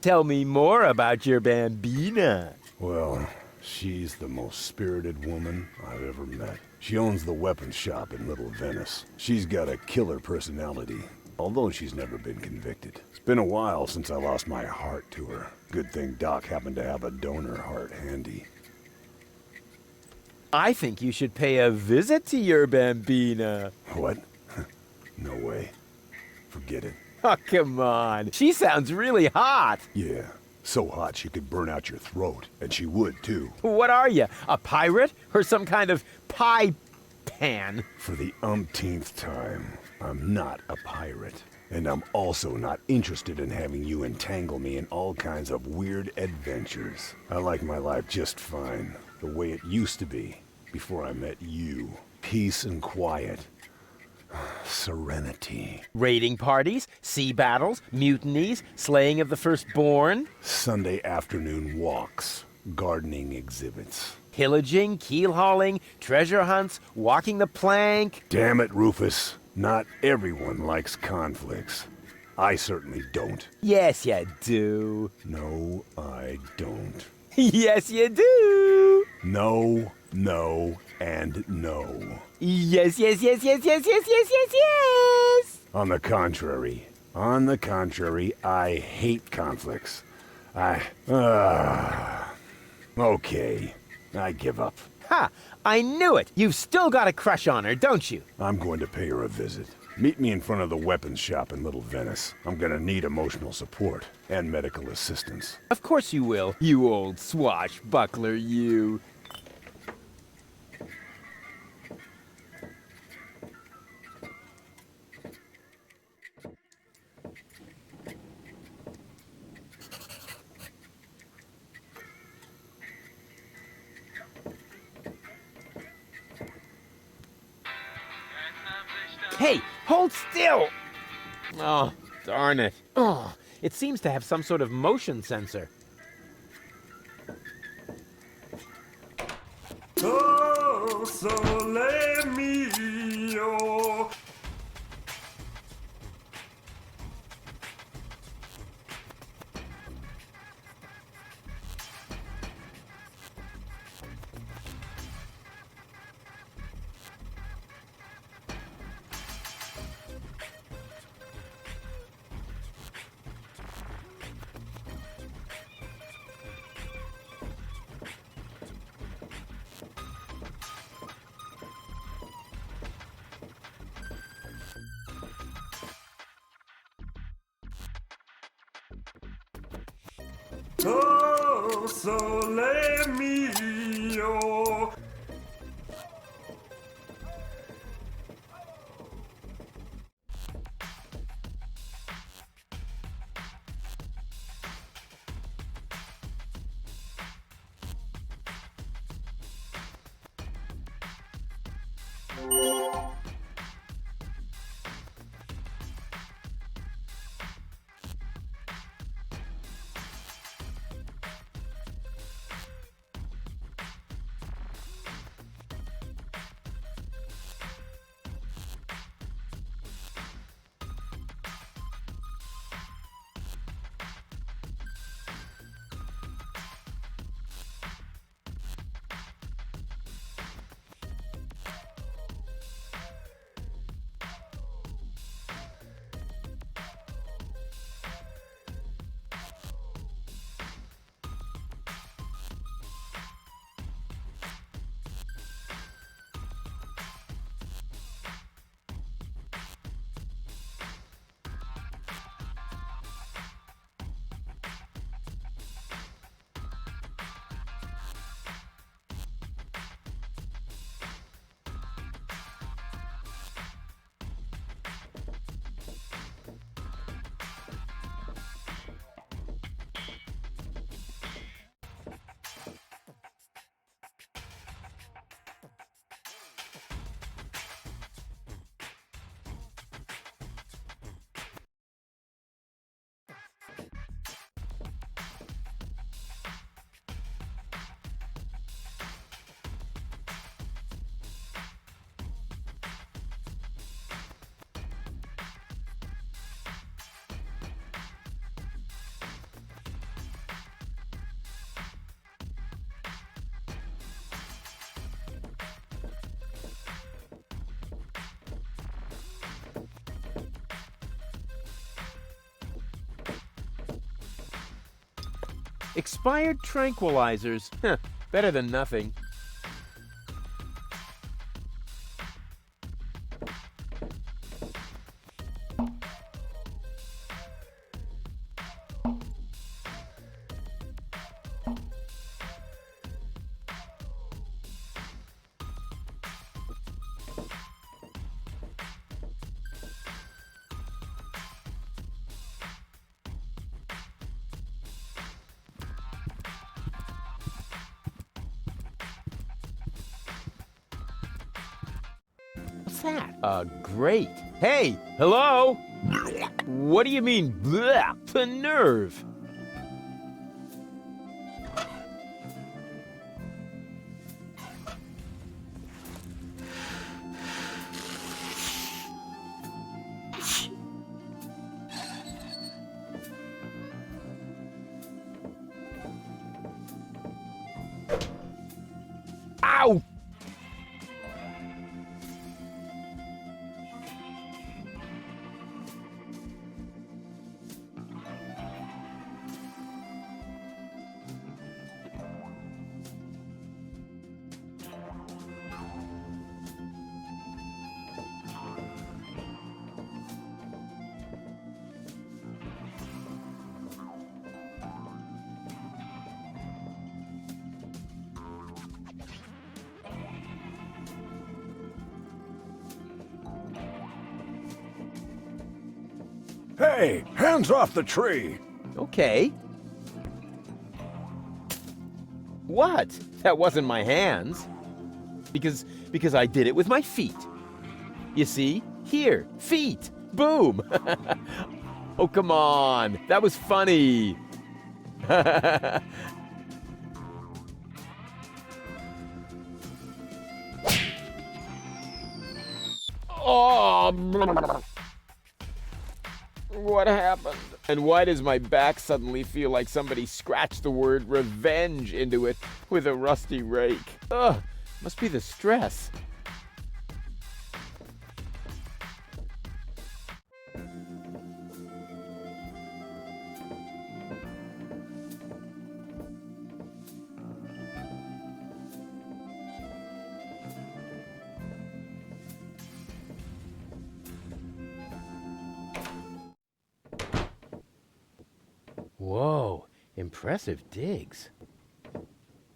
Tell me more about your Bambina. Well, she's the most spirited woman I've ever met. She owns the weapons shop in Little Venice. She's got a killer personality, although she's never been convicted. It's been a while since I lost my heart to her. Good thing Doc happened to have a donor heart handy. I think you should pay a visit to your Bambina. What? No way. Forget it. Oh, come on. She sounds really hot. Yeah, so hot she could burn out your throat, and she would too. What are you, a pirate? Or some kind of pie pan? For the umpteenth time, I'm not a pirate. And I'm also not interested in having you entangle me in all kinds of weird adventures. I like my life just fine, the way it used to be, before I met you. Peace and quiet. Serenity. Raiding parties, sea battles, mutinies, slaying of the firstborn. Sunday afternoon walks, gardening exhibits. Pillaging, keel hauling, treasure hunts, walking the plank. Damn it, Rufus. Not everyone likes conflicts. I certainly don't. Yes, you do. No, I don't. Yes, you do. No, no, and no. Yes, yes, yes, yes, yes, yes, yes, yes, yes. On the contrary, I hate conflicts. Okay, I give up. Ha! I knew it! You've still got a crush on her, don't you? I'm going to pay her a visit. Meet me in front of the weapons shop in Little Venice. I'm gonna need emotional support and medical assistance. Of course you will, you old swashbuckler, you. Hey, hold still! Oh, darn it. Oh, it seems to have some sort of motion sensor. Oh, sole mio. Oh, sole mio. Expired tranquilizers. Huh, better than nothing. What's that? Great. Hey, hello? What do you mean, bleh? The nerve. Ow! Hey, hands off the tree! Okay. What? That wasn't my hands. Because I did it with my feet. You see? Here, feet. Boom. Oh, come on. That was funny. Oh. What happened? And why does my back suddenly feel like somebody scratched the word revenge into it with a rusty rake? Ugh, must be the stress. Whoa, Impressive digs.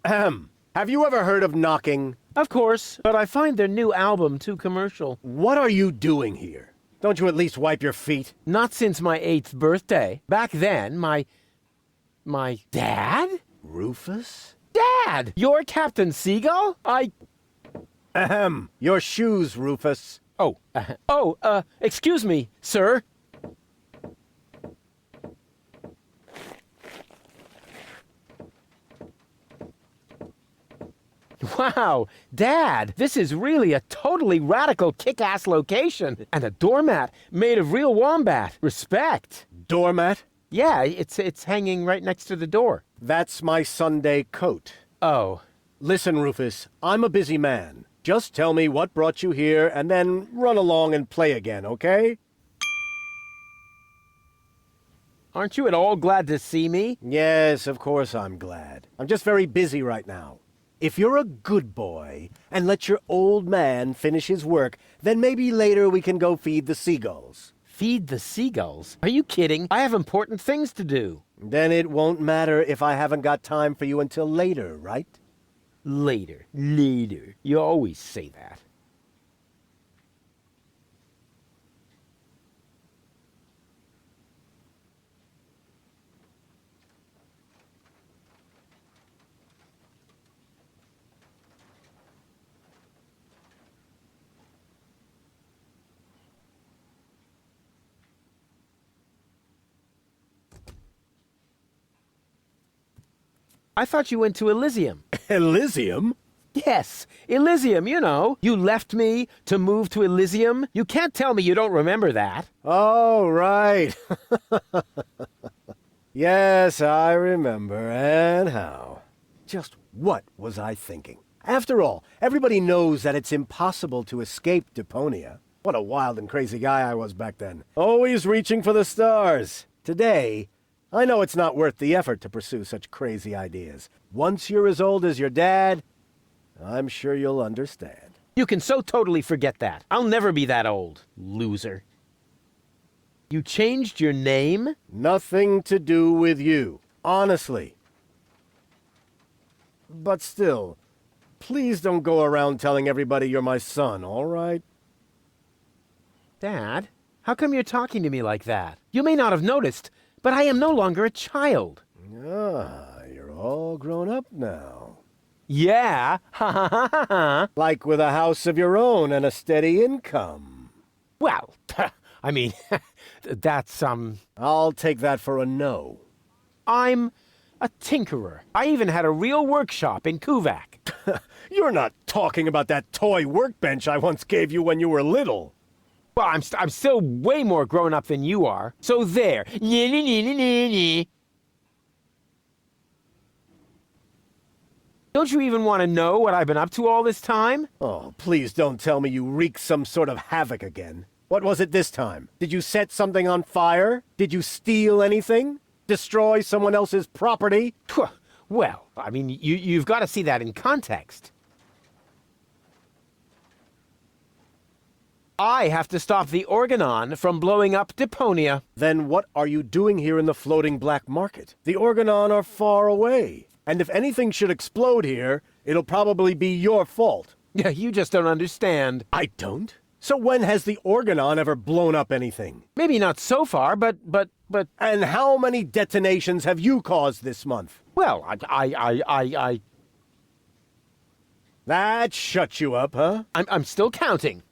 Ahem. Have you ever heard of knocking? Of course, but I find their new album too commercial. What are you doing here? Don't you at least wipe your feet? Not since my 8th birthday. Back then, my dad? Rufus? Dad! You're Captain Seagull? Ahem. Your shoes, Rufus. Excuse me, sir. Wow, Dad, this is really a totally radical kick-ass location. And a doormat made of real wombat. Respect. Doormat? Yeah, it's hanging right next to the door. That's my Sunday coat. Oh. Listen, Rufus, I'm a busy man. Just tell me what brought you here and then run along and play again, okay? Aren't you at all glad to see me? Yes, of course I'm glad. I'm just very busy right now. If you're a good boy and let your old man finish his work, then maybe later we can go feed the seagulls. Feed the seagulls? Are you kidding? I have important things to do. Then it won't matter if I haven't got time for you until later, right? Later. You always say that. I thought you went to Elysium. Elysium? Yes, Elysium, you know. You left me to move to Elysium. You can't tell me you don't remember that. Oh, right. Yes, I remember. And how? Just what was I thinking? After all, everybody knows that it's impossible to escape Deponia. What a wild and crazy guy I was back then. Always reaching for the stars. Today, I know it's not worth the effort to pursue such crazy ideas. Once you're as old as your dad, I'm sure you'll understand. You can so totally forget that. I'll never be that old, loser. You changed your name? Nothing to do with you, honestly. But still, please don't go around telling everybody you're my son, all right? Dad, how come you're talking to me like that? You may not have noticed, but I am no longer a child. Ah, you're all grown up now. Yeah, ha ha ha ha ha. Like with a house of your own and a steady income. Well, I mean, that's, I'll take that for a no. I'm a tinkerer. I even had a real workshop in Kuvak. You're not talking about that toy workbench I once gave you when you were little. Well, I'm still way more grown up than you are. So there. Don't you even want to know what I've been up to all this time? Oh, please don't tell me you wreaked some sort of havoc again. What was it this time? Did you set something on fire? Did you steal anything? Destroy someone else's property? Well, I mean, you've got to see that in context. I have to stop the Organon from blowing up Deponia. Then what are you doing here in the floating black market? The Organon are far away. And if anything should explode here, it'll probably be your fault. Yeah, you just don't understand. I don't? So when has the Organon ever blown up anything? Maybe not so far, but... And how many detonations have you caused this month? Well, That shut you up, huh? I'm still counting.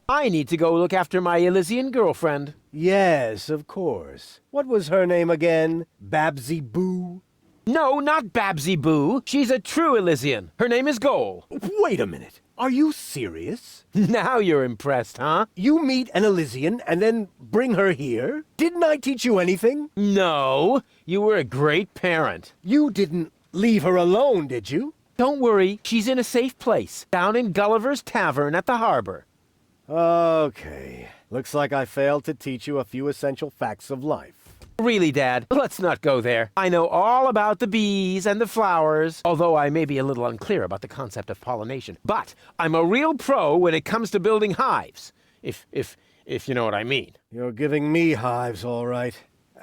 I need to go look after my Elysian girlfriend. Yes, of course. What was her name again? Babsy Boo? No, not Babsy Boo. She's a true Elysian. Her name is Goal. Wait a minute. Are you serious? Now you're impressed, huh? You meet an Elysian and then bring her here? Didn't I teach you anything? No, you were a great parent. You didn't leave her alone, did you? Don't worry, she's in a safe place, down in Gulliver's Tavern at the harbor. Okay. Looks like I failed to teach you a few essential facts of life. Really, Dad, let's not go there. I know all about the bees and the flowers, although I may be a little unclear about the concept of pollination. But I'm a real pro when it comes to building hives, if you know what I mean. You're giving me hives, all right.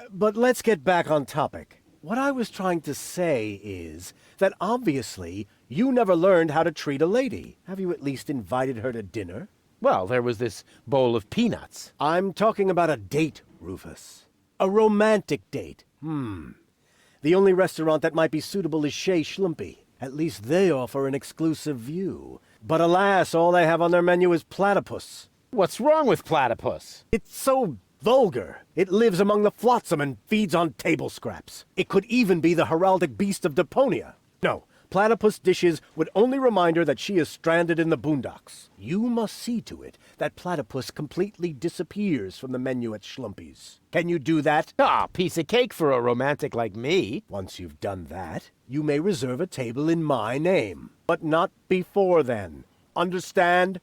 But let's get back on topic. What I was trying to say is that obviously you never learned how to treat a lady. Have you at least invited her to dinner? Well, there was this bowl of peanuts. I'm talking about a date, Rufus. A romantic date. The only restaurant that might be suitable is Chez Schlumpy. At least they offer an exclusive view. But alas, all they have on their menu is platypus. What's wrong with platypus? It's so vulgar. It lives among the flotsam and feeds on table scraps. It could even be the heraldic beast of Deponia. No, platypus dishes would only remind her that she is stranded in the boondocks. You must see to it that platypus completely disappears from the menu at Schlumpy's. Can you do that? Ah, piece of cake for a romantic like me. Once you've done that, you may reserve a table in my name. But not before then. Understand?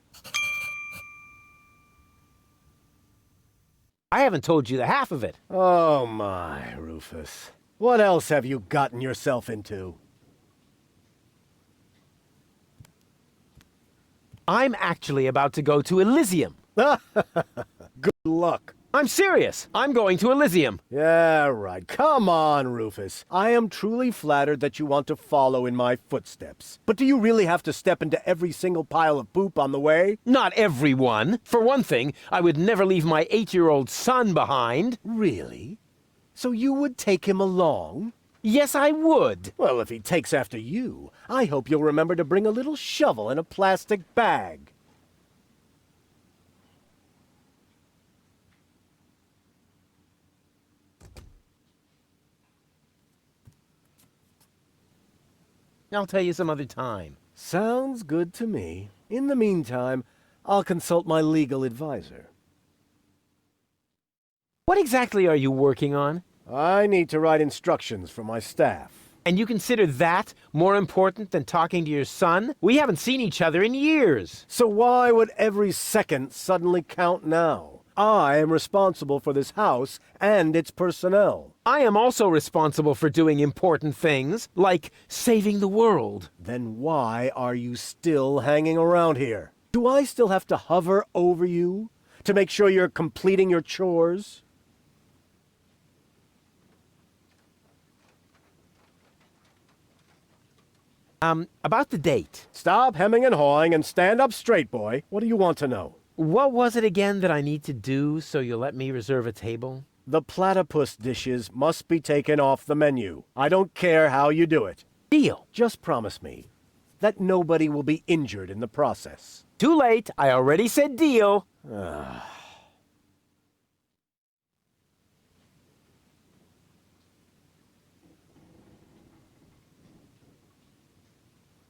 I haven't told you the half of it. Oh my, Rufus. What else have you gotten yourself into? I'm actually about to go to Elysium. Good luck. I'm serious. I'm going to Elysium. Yeah, right. Come on, Rufus. I am truly flattered that you want to follow in my footsteps. But do you really have to step into every single pile of poop on the way? Not everyone. For one thing, I would never leave my 8-year-old son behind. Really? So you would take him along? Yes, I would. Well, if he takes after you, I hope you'll remember to bring a little shovel in a plastic bag. I'll tell you some other time. Sounds good to me. In the meantime, I'll consult my legal advisor. What exactly are you working on? I need to write instructions for my staff. And you consider that more important than talking to your son? We haven't seen each other in years. So why would every second suddenly count now? I am responsible for this house and its personnel. I am also responsible for doing important things, like saving the world. Then why are you still hanging around here? Do I still have to hover over you to make sure you're completing your chores? About the date. Stop hemming and hawing and stand up straight, boy. What do you want to know? What was it again that I need to do so you'll let me reserve a table? The platypus dishes must be taken off the menu. I don't care how you do it. Deal. Just promise me that nobody will be injured in the process. Too late. I already said deal.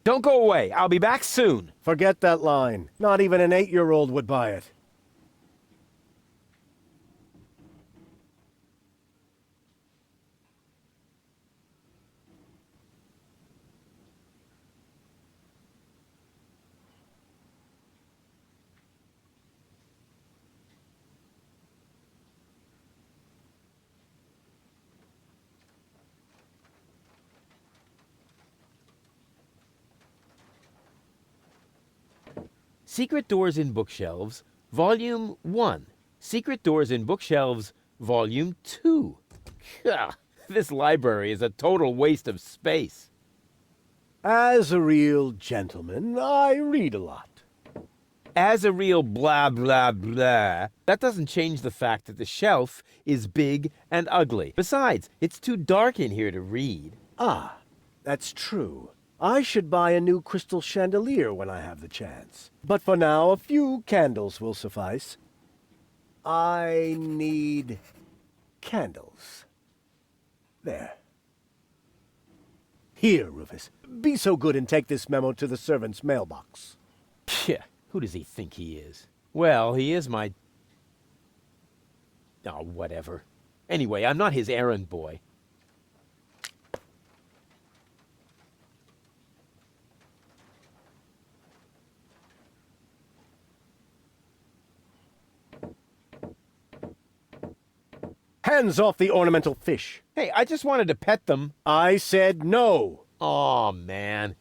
Don't go away. I'll be back soon. Forget that line. Not even an 8-year-old would buy it. Secret Doors in Bookshelves, Volume 1. Secret Doors in Bookshelves, Volume 2. Gah, this library is a total waste of space. As a real gentleman, I read a lot. As a real blah, blah, blah, that doesn't change the fact that the shelf is big and ugly. Besides, it's too dark in here to read. Ah, that's true. I should buy a new crystal chandelier when I have the chance. But for now, a few candles will suffice. I need candles. There. Here, Rufus. Be so good and take this memo to the servant's mailbox. Yeah, who does he think he is? Well, he is my... Oh, whatever. Anyway, I'm not his errand boy. Hands off the ornamental fish. Hey, I just wanted to pet them. I said no. Aw, man.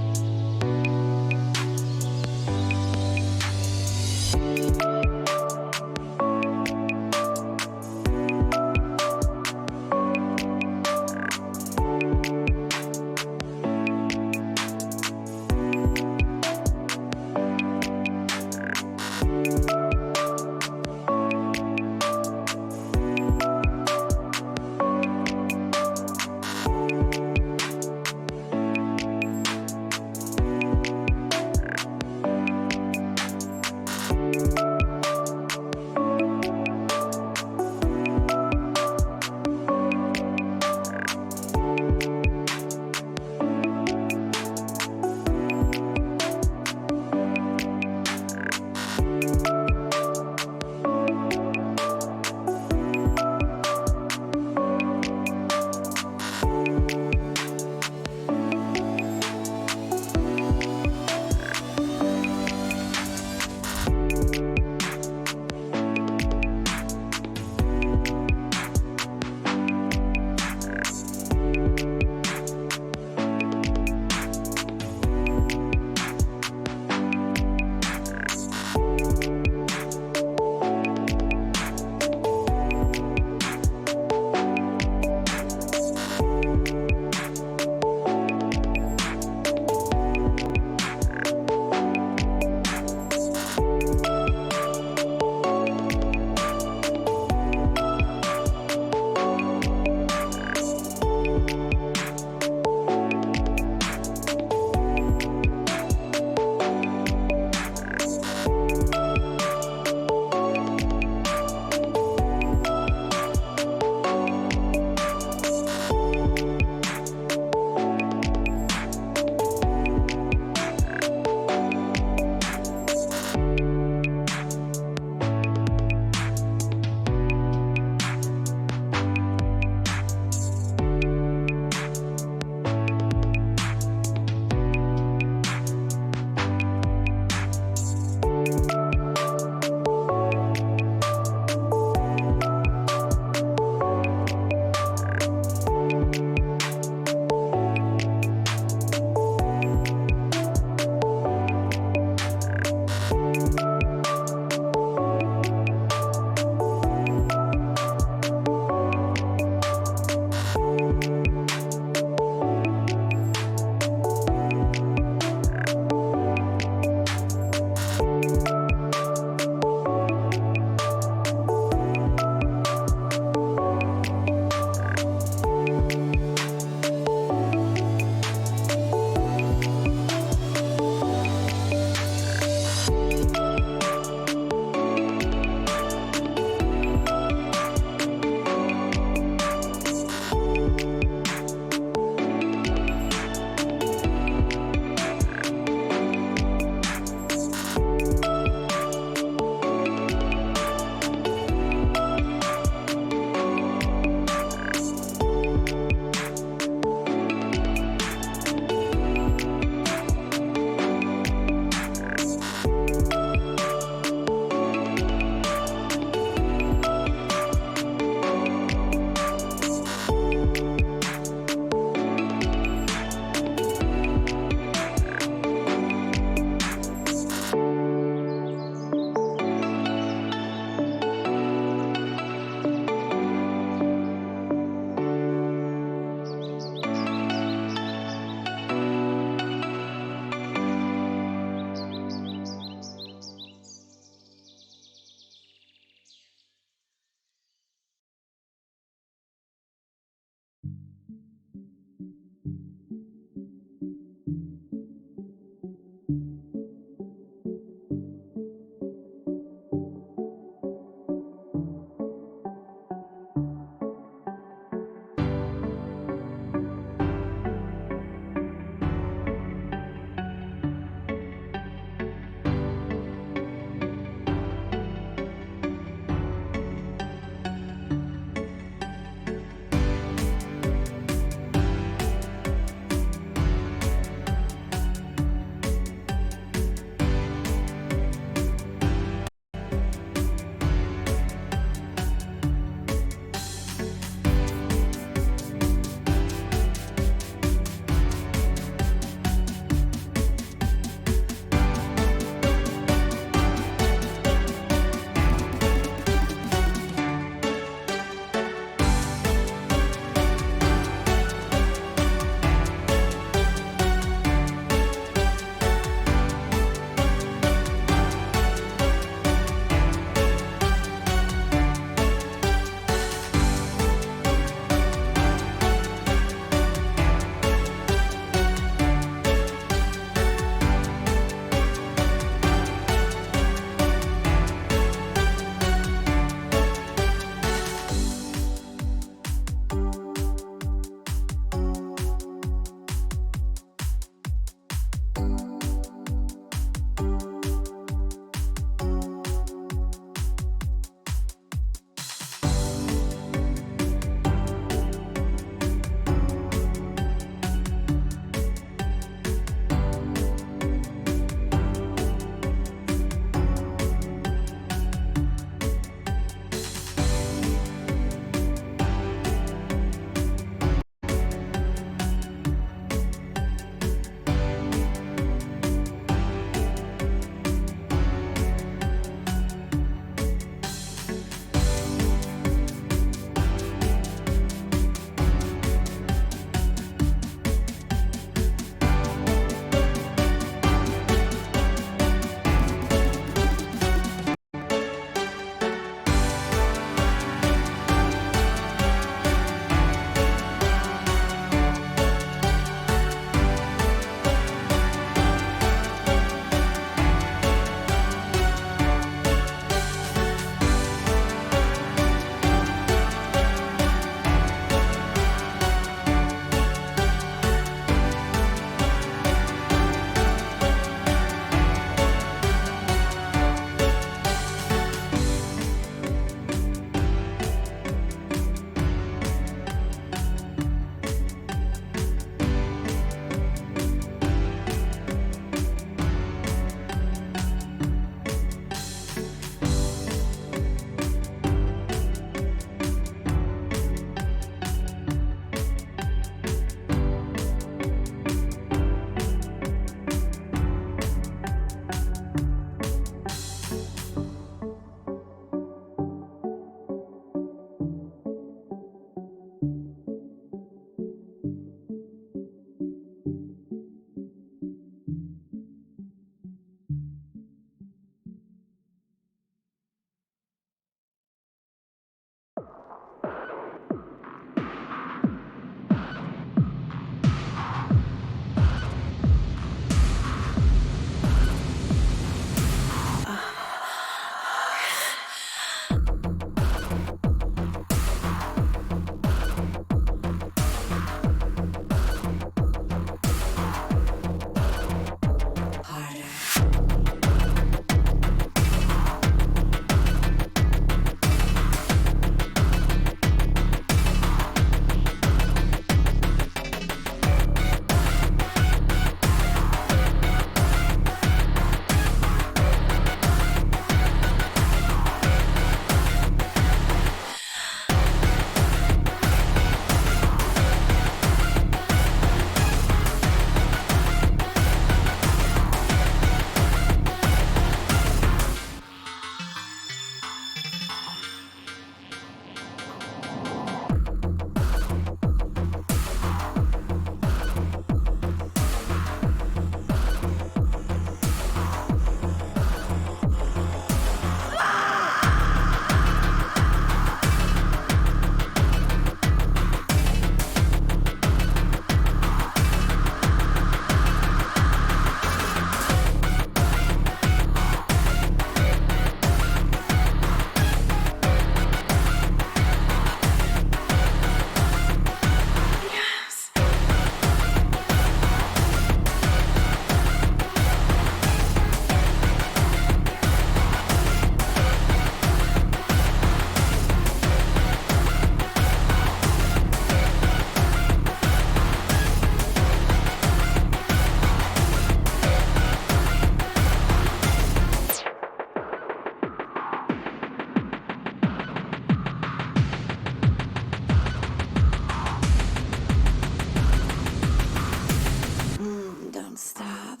stab.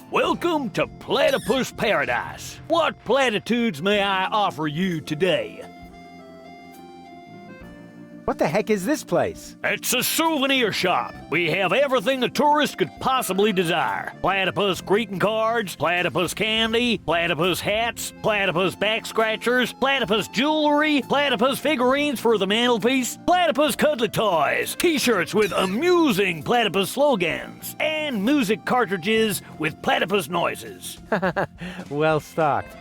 Welcome to Platypus Paradise. What platitudes may I offer you today? What the heck is this place? It's a souvenir shop. We have everything a tourist could possibly desire. Platypus greeting cards, platypus candy, platypus hats, platypus back scratchers, platypus jewelry, platypus figurines for the mantelpiece, platypus cuddly toys, t-shirts with amusing platypus slogans, and music cartridges with platypus noises. Well stocked.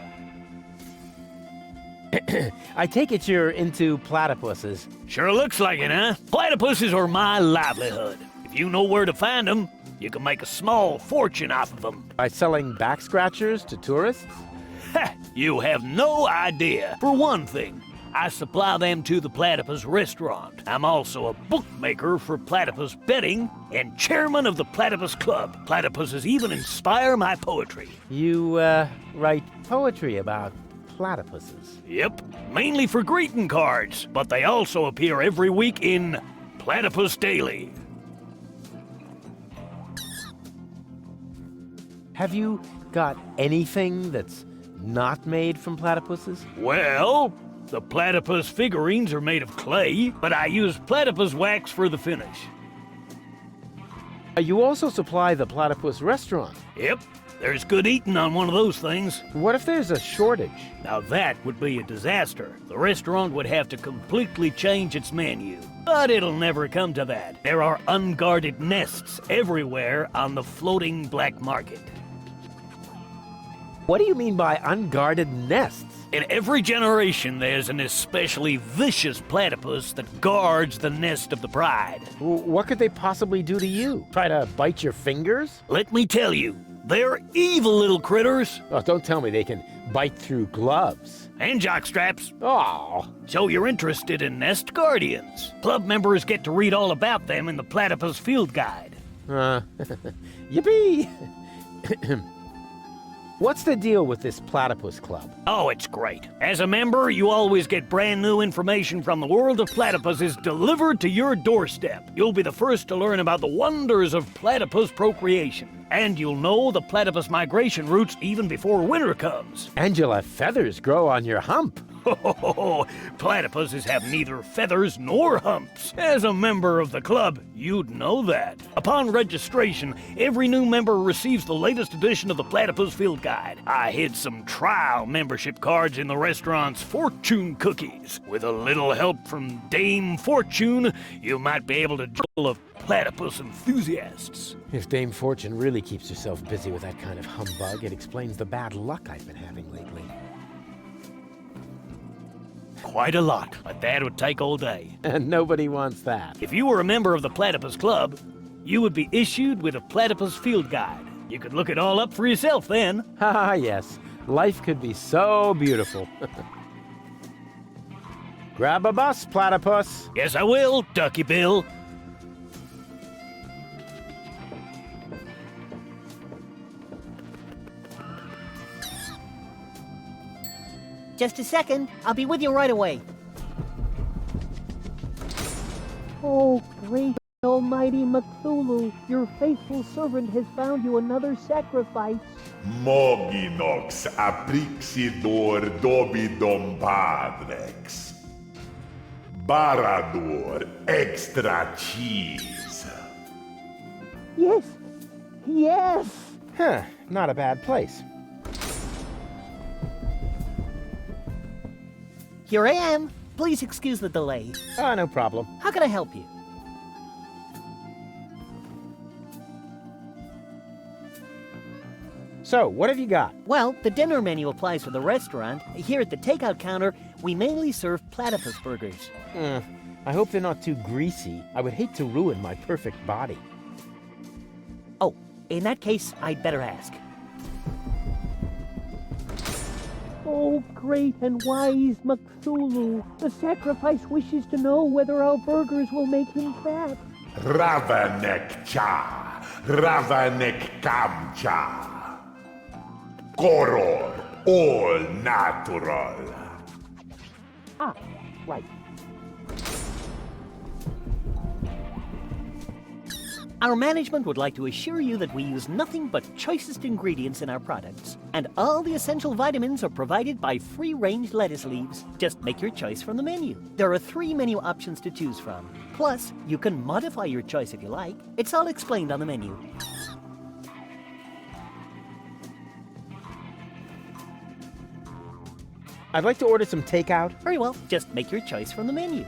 I take it you're into platypuses. Sure looks like it, huh? Platypuses are my livelihood. If you know where to find them, you can make a small fortune off of them. By selling back scratchers to tourists? Ha! You have no idea. For one thing, I supply them to the Platypus restaurant. I'm also a bookmaker for platypus betting and chairman of the Platypus Club. Platypuses even inspire my poetry. You, write poetry about platypuses? Yep, mainly for greeting cards, but they also appear every week in Platypus Daily. Have you got anything that's not made from platypuses? Well, the platypus figurines are made of clay, but I use platypus wax for the finish. You also supply the platypus restaurant? Yep. There's good eating on one of those things. What if there's a shortage? Now that would be a disaster. The restaurant would have to completely change its menu. But it'll never come to that. There are unguarded nests everywhere on the floating black market. What do you mean by unguarded nests? In every generation, there's an especially vicious platypus that guards the nest of the bride. What could they possibly do to you? Try to bite your fingers? Let me tell you, they're evil little critters. Oh, don't tell me they can bite through gloves. And jockstraps. Oh. So you're interested in Nest Guardians. Club members get to read all about them in the Platypus Field Guide. Yippee! What's the deal with this Platypus Club? Oh, it's great. As a member, you always get brand new information from the world of platypuses delivered to your doorstep. You'll be the first to learn about the wonders of platypus procreation. And you'll know the platypus migration routes even before winter comes. And you'll have feathers grow on your hump. Platypuses have neither feathers nor humps. As a member of the club, you'd know that. Upon registration, every new member receives the latest edition of the Platypus Field Guide. I hid some trial membership cards in the restaurant's fortune cookies. With a little help from Dame Fortune, you might be able to juggle of platypus enthusiasts. If Dame Fortune really keeps herself busy with that kind of humbug, it explains the bad luck I've been having lately. Quite a lot, but that would take all day. And nobody wants that. If you were a member of the Platypus Club, you would be issued with a Platypus Field Guide. You could look it all up for yourself then. Ah, yes. Life could be so beautiful. Grab a bus, Platypus. Yes, I will, Ducky Bill. Just a second. I'll be with you right away. Oh, great almighty Cthulhu, your faithful servant has found you another sacrifice. Moginox aprixidor dobidom padrex. Barador extra cheese. Yes, yes. Huh, not a bad place. Here I am. Please excuse the delay. No problem. How can I help you? So, what have you got? Well, the dinner menu applies for the restaurant. Here at the takeout counter, we mainly serve platypus burgers. I hope they're not too greasy. I would hate to ruin my perfect body. Oh, in that case, I'd better ask. Oh, great and wise Cthulhu, the sacrifice wishes to know whether our burgers will make him fat. Ravanek cha, Ravanek kamcha. Koror, all natural. Ah, right. Our management would like to assure you that we use nothing but choicest ingredients in our products, and all the essential vitamins are provided by free-range lettuce leaves. Just make your choice from the menu. There are 3 menu options to choose from. Plus, you can modify your choice if you like. It's all explained on the menu. I'd like to order some takeout. Very well, just make your choice from the menu.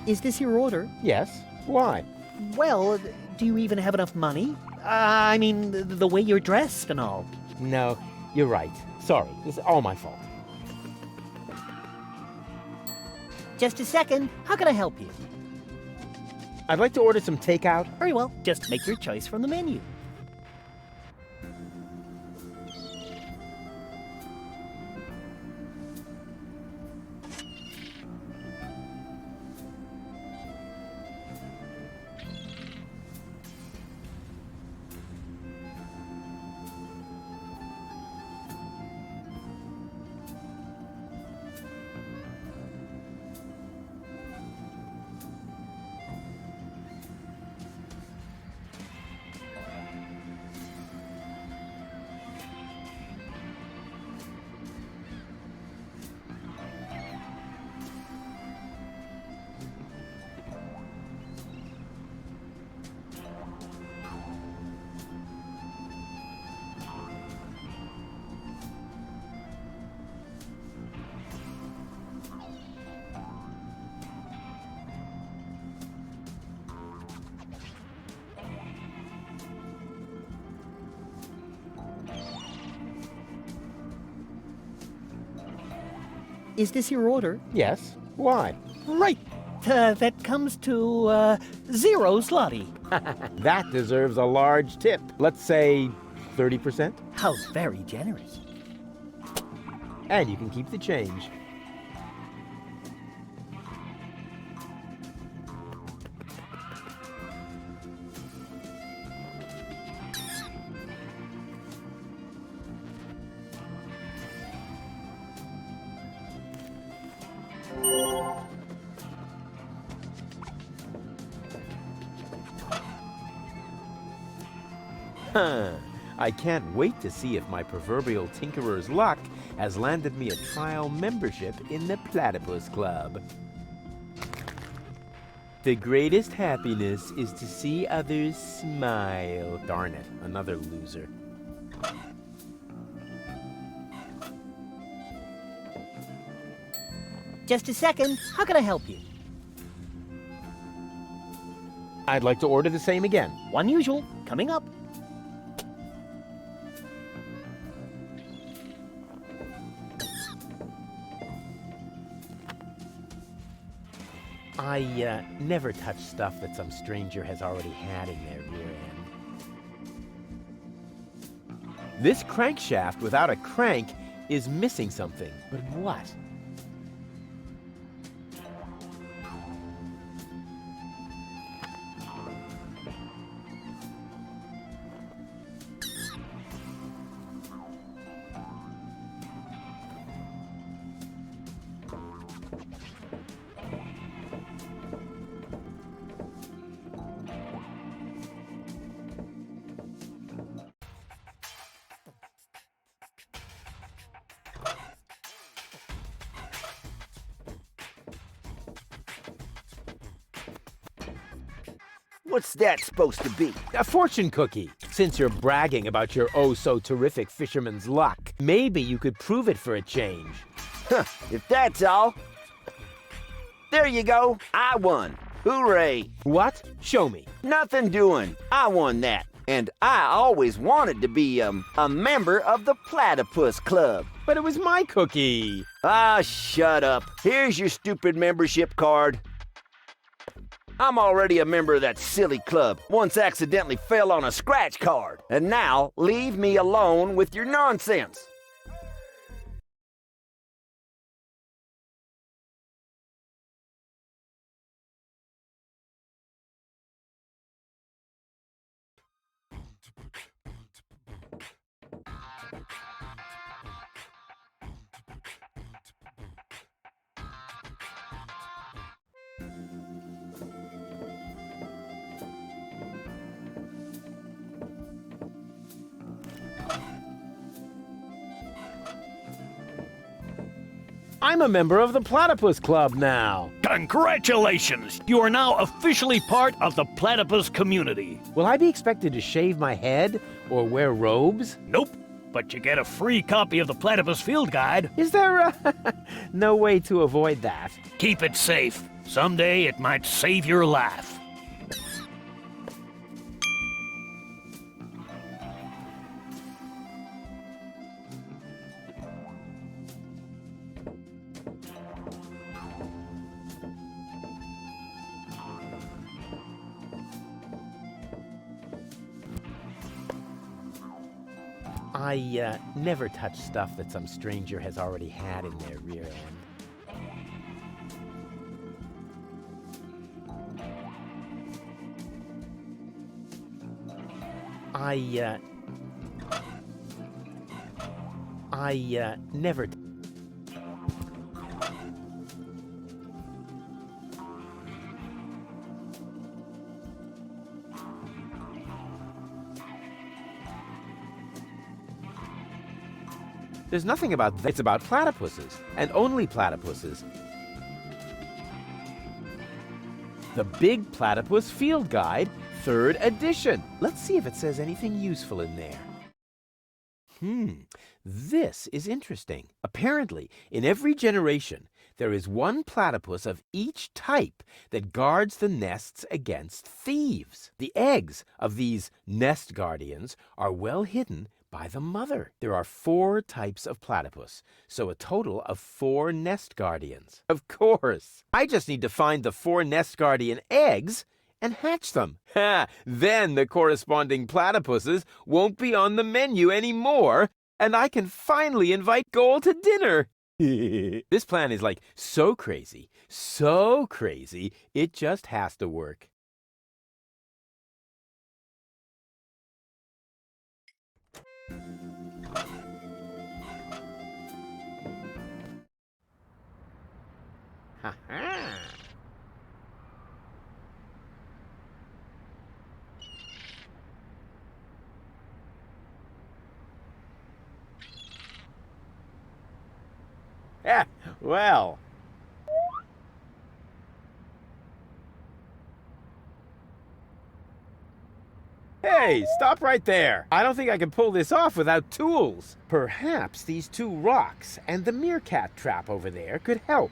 Is this your order? Yes. Why? Well, do you even have enough money? I mean, the way you're dressed and all. No, you're right. Sorry, it's all my fault. Just a second. How can I help you? I'd like to order some takeout. Very well. Just make your choice from the menu. Is this your order? Yes. Why? Right. That comes to 0 zloty. That deserves a large tip. Let's say 30%. How very generous. And you can keep the change. I can't wait to see if my proverbial tinkerer's luck has landed me a trial membership in the Platypus Club. The greatest happiness is to see others smile. Darn it, another loser. Just a second. How can I help you? I'd like to order the same again. One usual. Coming up. I never touch stuff that some stranger has already had in their rear end. This crankshaft without a crank is missing something. But what? What's that supposed to be? A fortune cookie. Since you're bragging about your oh-so-terrific fisherman's luck, maybe you could prove it for a change. Huh, if that's all. There you go. I won. Hooray. What? Show me. Nothing doing. I won that. And I always wanted to be, a member of the Platypus Club. But it was my cookie. Ah, shut up. Here's your stupid membership card. I'm already a member of that silly club. Once accidentally fell on a scratch card. And now, leave me alone with your nonsense. I'm a member of the Platypus Club now. Congratulations! You are now officially part of the platypus community. Will I be expected to shave my head or wear robes? Nope, but you get a free copy of the Platypus Field Guide. Is there no way to avoid that? Keep it safe. Someday it might save your life. I never touch stuff that some stranger has already had in their rear end. I never... There's nothing about that. It's about platypuses, and only platypuses. The Big Platypus Field Guide, 3rd edition. Let's see if it says anything useful in there. This is interesting. Apparently, in every generation, there is one platypus of each type that guards the nests against thieves. The eggs of these nest guardians are well hidden by the mother. There are 4 types of platypus, so a total of 4 nest guardians. Of course, I just need to find the 4 nest guardian eggs and hatch them. Then the corresponding platypuses won't be on the menu anymore, and I can finally invite Goal to dinner. This plan is like so crazy, it just has to work. Ha-ha! Well. Hey, stop right there. I don't think I can pull this off without tools. Perhaps these 2 rocks and the meerkat trap over there could help.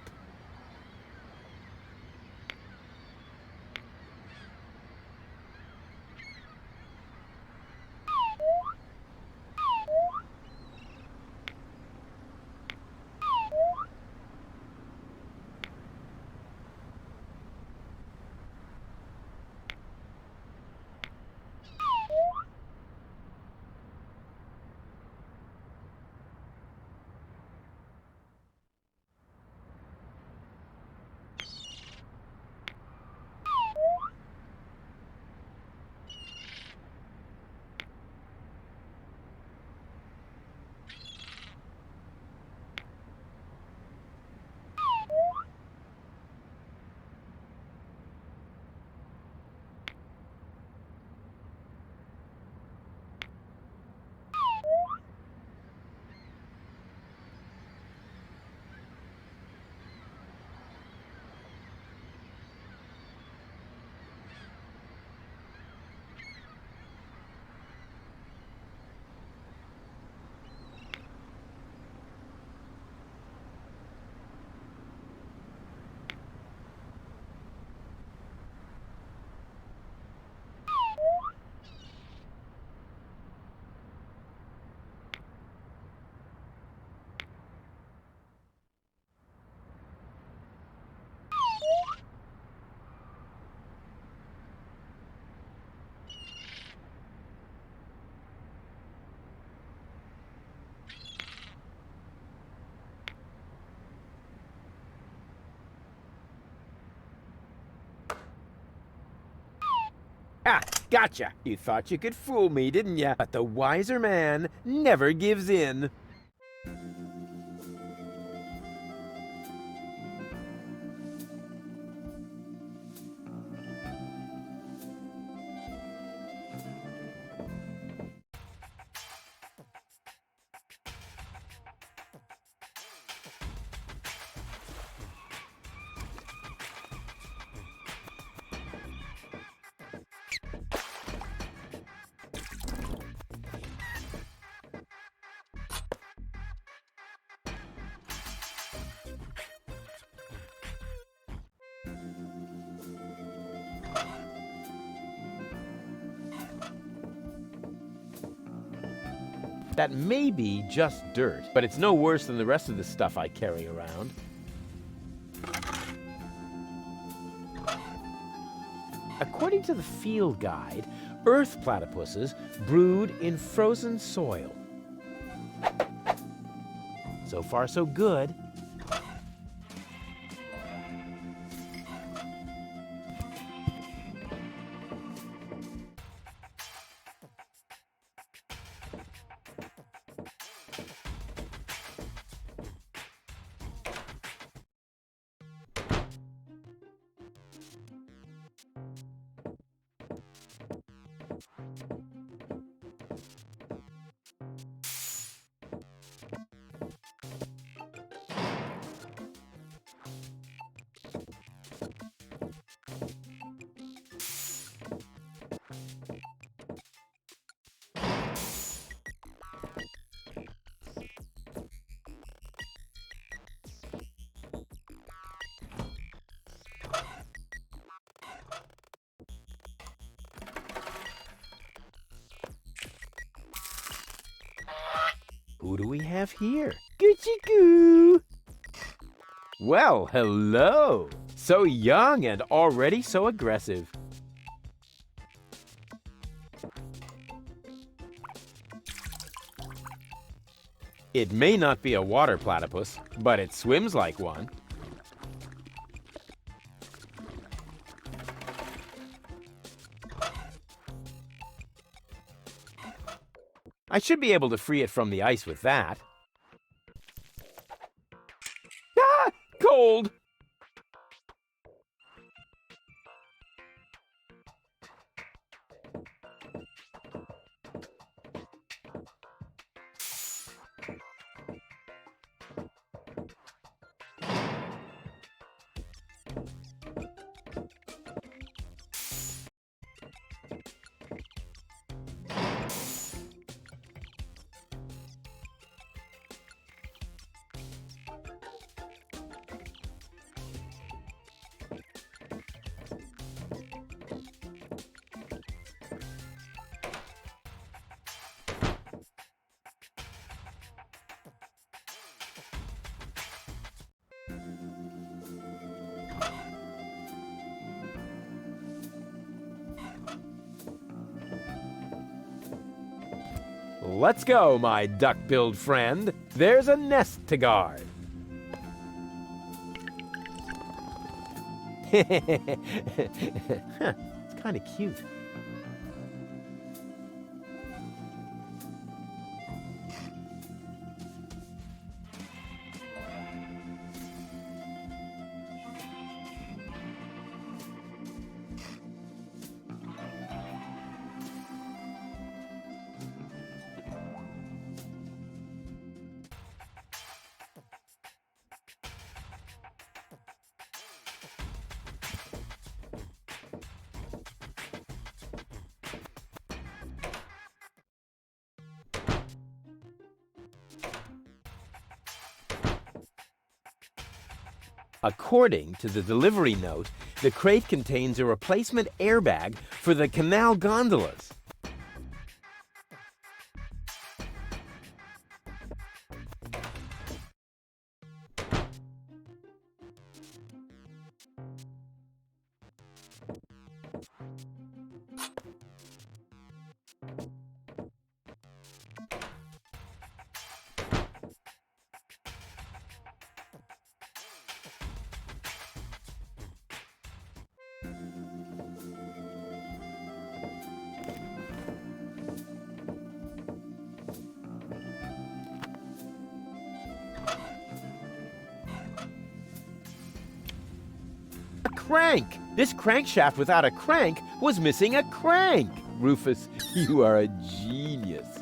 Ah, gotcha! You thought you could fool me, didn't ya? But the wiser man never gives in. That may be just dirt, but it's no worse than the rest of the stuff I carry around. According to the field guide, earth platypuses brood in frozen soil. So far, so good. Who do we have here? Goochie-goo! Well, hello! So young and already so aggressive. It may not be a water platypus, but it swims like one. I should be able to free it from the ice with that. Ah! Cold! Let's go, my duck-billed friend. There's a nest to guard. It's kind of cute. According to the delivery note, the crate contains a replacement airbag for the canal gondolas. Crank! This crankshaft without a crank was missing a crank! Rufus, you are a genius.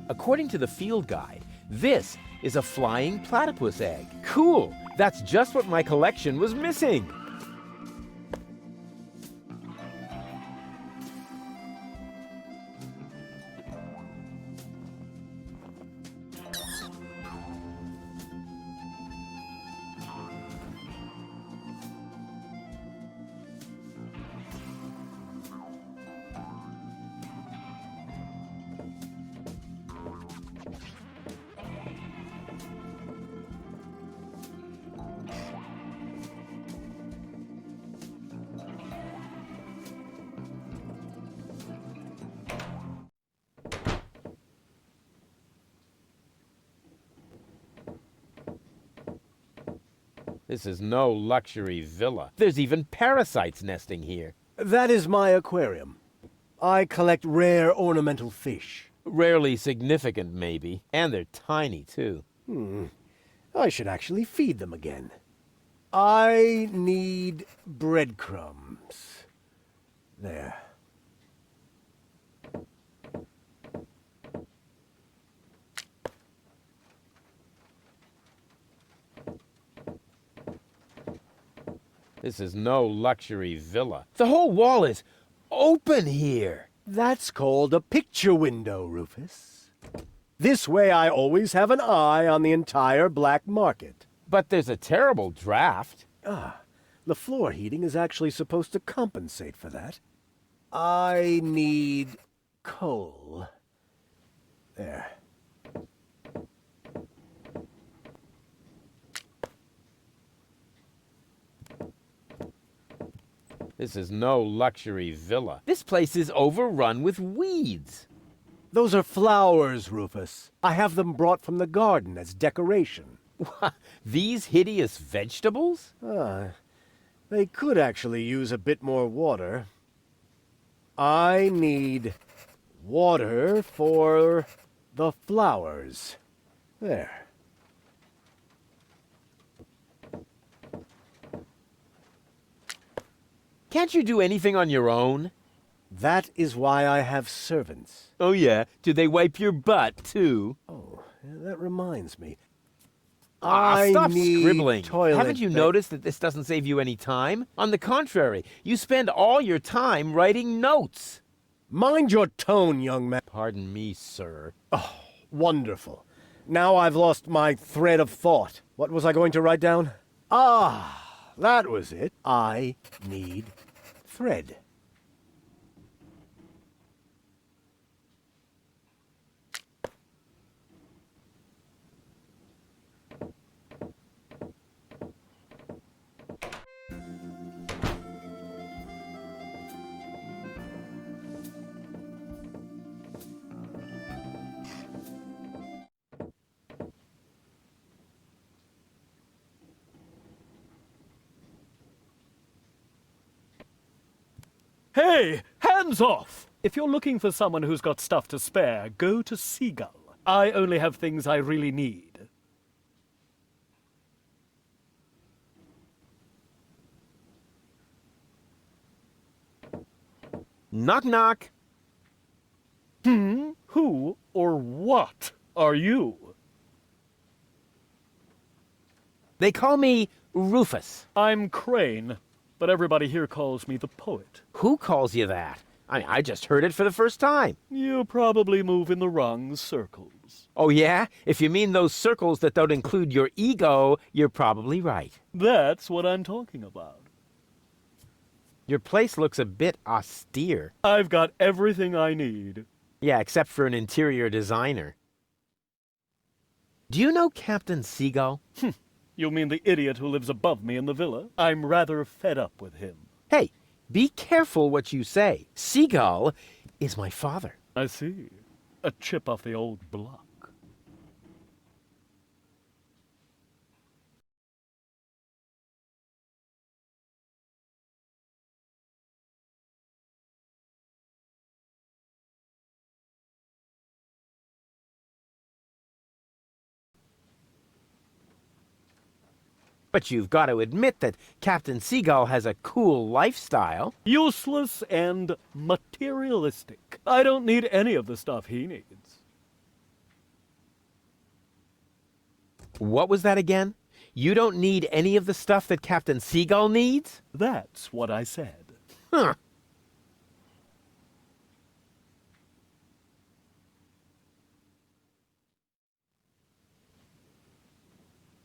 According to the field guide, this is a flying platypus egg. Cool! That's just what my collection was missing! This is no luxury villa. There's even parasites nesting here. That is my aquarium. I collect rare ornamental fish. Rarely significant, maybe. And they're tiny, too. I should actually feed them again. I need breadcrumbs. There. This is no luxury villa. The whole wall is open here. That's called a picture window, Rufus. This way I always have an eye on the entire black market. But there's a terrible draft. The floor heating is actually supposed to compensate for that. I need coal. There. This is no luxury villa. This place is overrun with weeds. Those are flowers, Rufus. I have them brought from the garden as decoration. These hideous vegetables? They could actually use a bit more water. I need water for the flowers. There. Can't you do anything on your own? That is why I have servants. Oh yeah? Do they wipe your butt, too? Oh, that reminds me. Stop need scribbling. toilet Haven't you noticed that this doesn't save you any time? On the contrary, you spend all your time writing notes. Mind your tone, young man. Pardon me, sir. Oh, wonderful. Now I've lost my thread of thought. What was I going to write down? That was it. I need thread. Hey, hands off! If you're looking for someone who's got stuff to spare, go to Seagull. I only have things I really need. Knock knock. Who or what are you? They call me Rufus. I'm Crane, but everybody here calls me the poet. Who calls you that? I just heard it for the first time. You probably move in the wrong circles. Oh yeah? If you mean those circles that don't include your ego, you're probably right. That's what I'm talking about. Your place looks a bit austere. I've got everything I need. Yeah, except for an interior designer. Do you know Captain Seagull? You mean the idiot who lives above me in the villa? I'm rather fed up with him. Hey, be careful what you say. Seagull is my father. I see. A chip off the old block. But you've got to admit that Captain Seagull has a cool lifestyle. Useless and materialistic. I don't need any of the stuff he needs. What was that again? You don't need any of the stuff that Captain Seagull needs? That's what I said. Huh.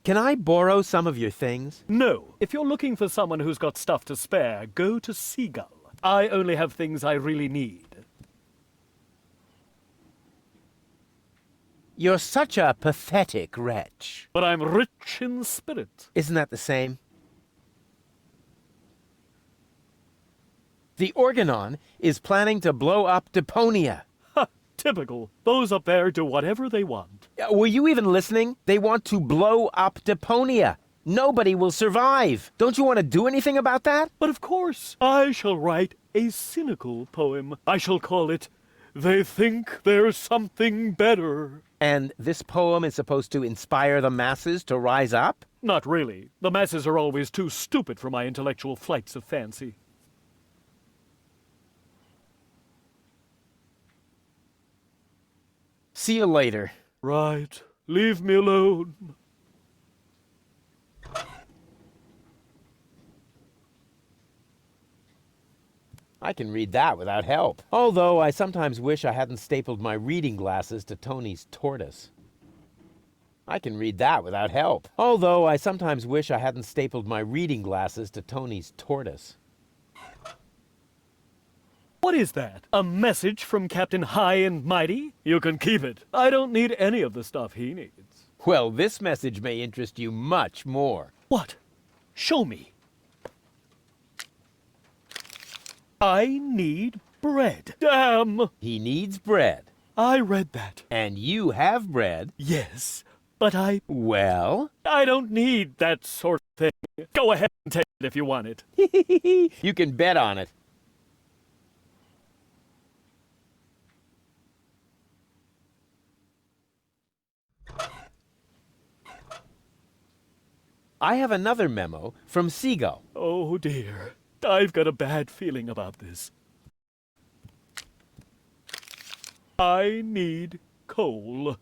Can I borrow some of your things? No. If you're looking for someone who's got stuff to spare, go to Seagull. I only have things I really need. You're such a pathetic wretch. But I'm rich in spirit. Isn't that the same? The Organon is planning to blow up Deponia. Typical. Those up there do whatever they want. Were you even listening? They want to blow up Deponia. Nobody will survive. Don't you want to do anything about that? But of course, I shall write a cynical poem. I shall call it, They Think There's Something Better. And this poem is supposed to inspire the masses to rise up? Not really. The masses are always too stupid for my intellectual flights of fancy. See you later. Right. Leave me alone. I can read that without help. Although I sometimes wish I hadn't stapled my reading glasses to Tony's tortoise. I can read that without help. Although I sometimes wish I hadn't stapled my reading glasses to Tony's tortoise. What is that? A message from Captain High and Mighty? You can keep it. I don't need any of the stuff he needs. Well, this message may interest you much more. What? Show me. I need bread. Damn! He needs bread. I read that. And you have bread. Yes, but Well? I don't need that sort of thing. Go ahead and take it if you want it. You can bet on it. I have another memo from Seagull. Oh dear. I've got a bad feeling about this. I need coal.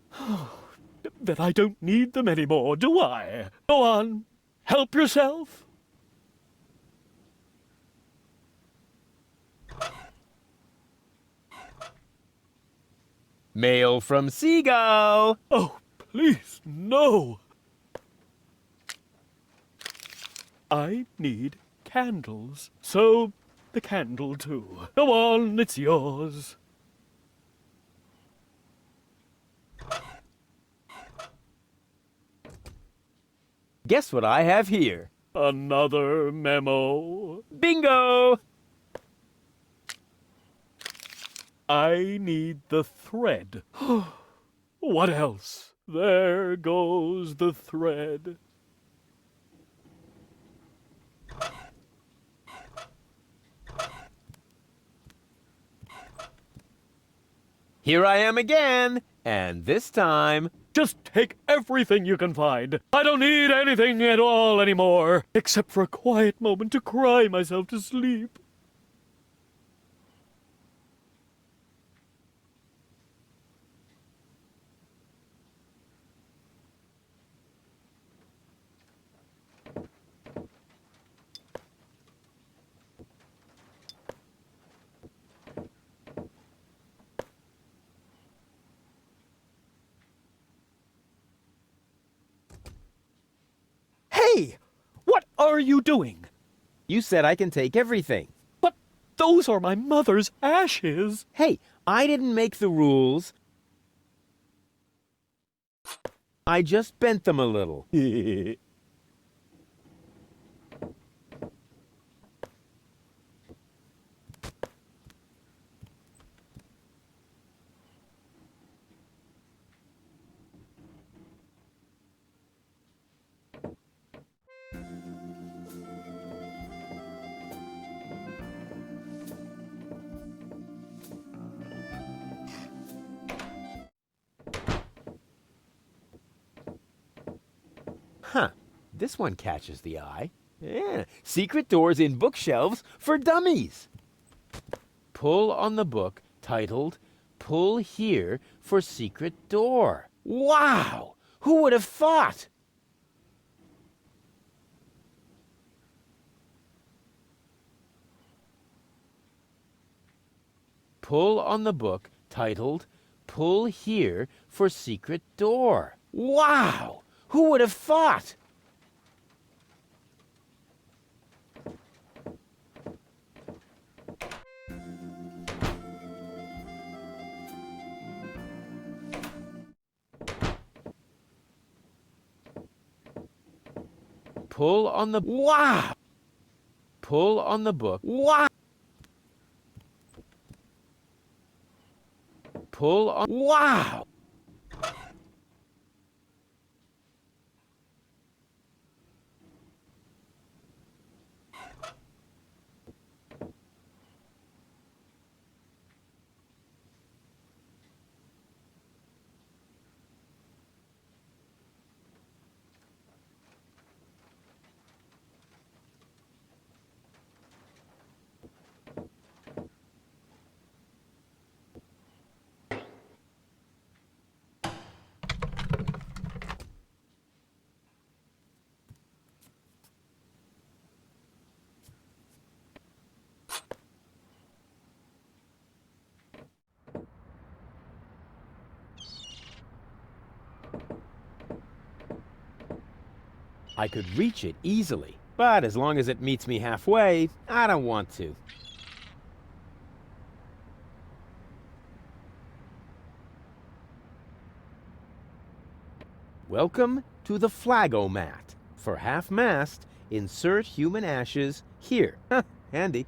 Then I don't need them anymore, do I? Go on. Help yourself. Mail from Seagull. Oh, please, no. I need candles. So, the candle too. Go on, it's yours. Guess what I have here? Another memo. Bingo! I need the thread. What else? There goes the thread. Here I am again, and this time... Just take everything you can find. I don't need anything at all anymore, except for a quiet moment to cry myself to sleep. Hey! What are you doing? You said I can take everything. But those are my mother's ashes. Hey, I didn't make the rules. I just bent them a little. Huh, this one catches the eye. Yeah, secret doors in bookshelves for dummies. Pull on the book titled, Pull Here for Secret Door. Wow! Who would have thought? Pull on the book titled, Pull Here for Secret Door. Wow! Who would have thought? Pull on the... Wow! Pull on the book. Wow! Pull on... Wow! I could reach it easily, but as long as it meets me halfway, I don't want to. Welcome to the Flagomat. For half-mast, insert human ashes here. Handy.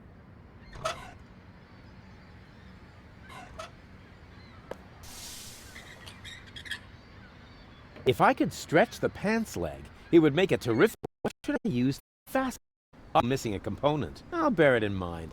If I could stretch the pants leg, it would make a terrific... What should I use fast? I'm missing a component. I'll bear it in mind.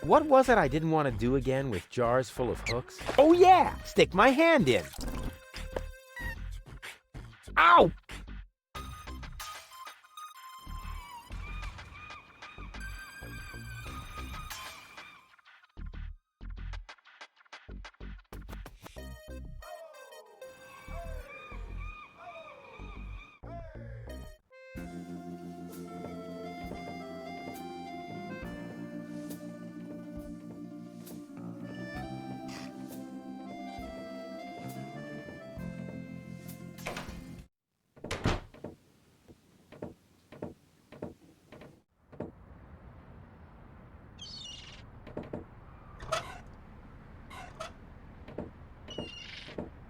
What was it I didn't want to do again with jars full of hooks? Oh yeah! Stick my hand in! Ow!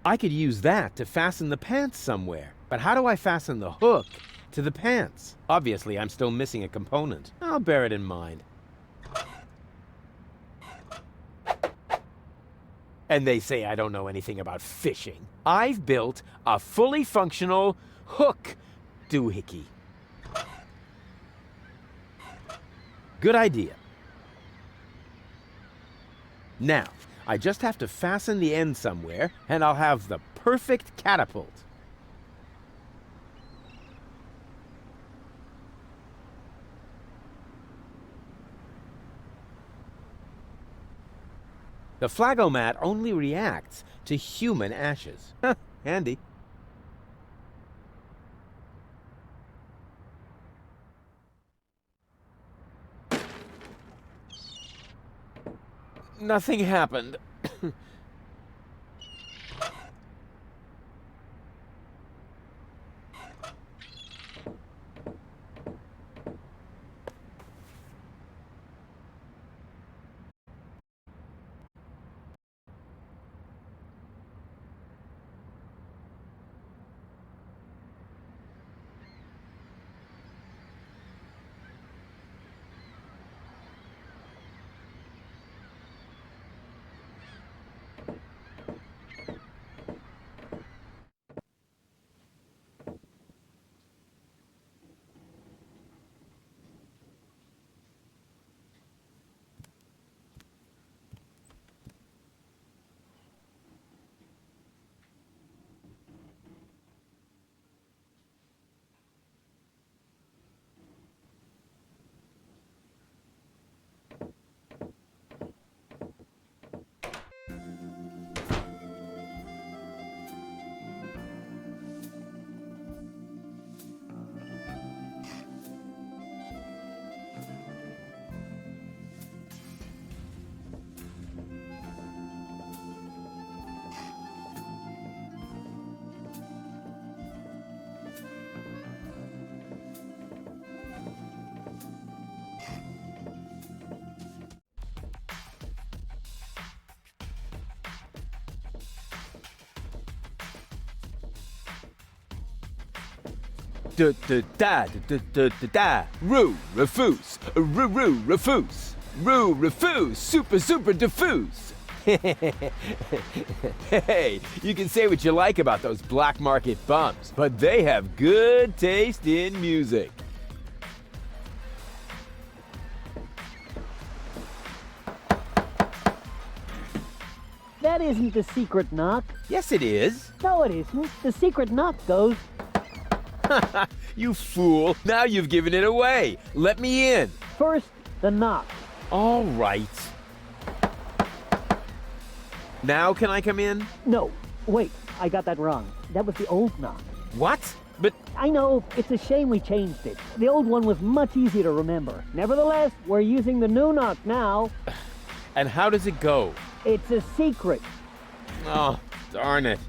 I could use that to fasten the pants somewhere. But how do I fasten the hook to the pants? Obviously, I'm still missing a component. I'll bear it in mind. And they say I don't know anything about fishing. I've built a fully functional hook doohickey. Good idea. Now, I just have to fasten the end somewhere, and I'll have the perfect catapult. The Flagomat only reacts to human ashes. Handy. Nothing happened. Roo, refuse. Roo, refuse. Roo, refuse. Super, super diffuse. Hey, you can say what you like about those black market bums, but they have good taste in music. That isn't the secret knock. Yes, it is. No, it isn't. The secret knock goes... You fool. Now you've given it away. Let me in. First, the knock. All right. Now can I come in? No, wait, I got that wrong. That was the old knock. What? But... I know, it's a shame we changed it. The old one was much easier to remember. Nevertheless, we're using the new knock now. And how does it go? It's a secret. Oh, darn it.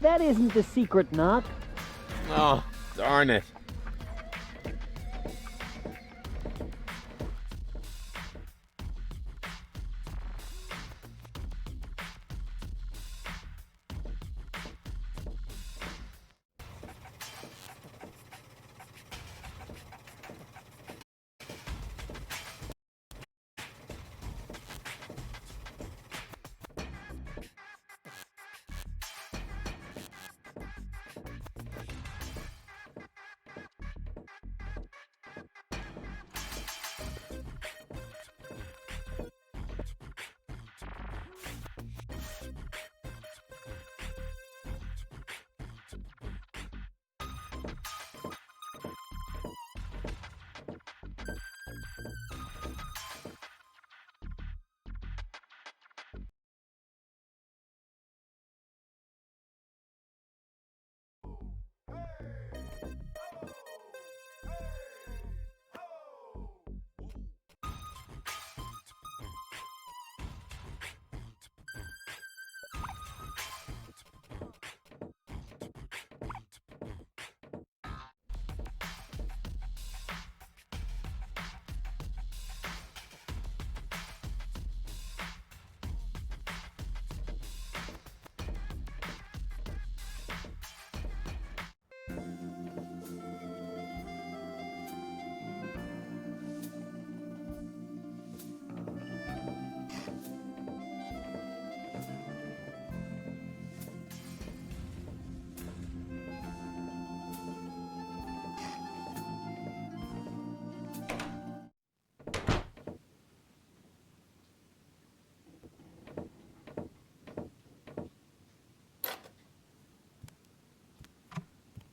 That isn't the secret knock. Oh, darn it.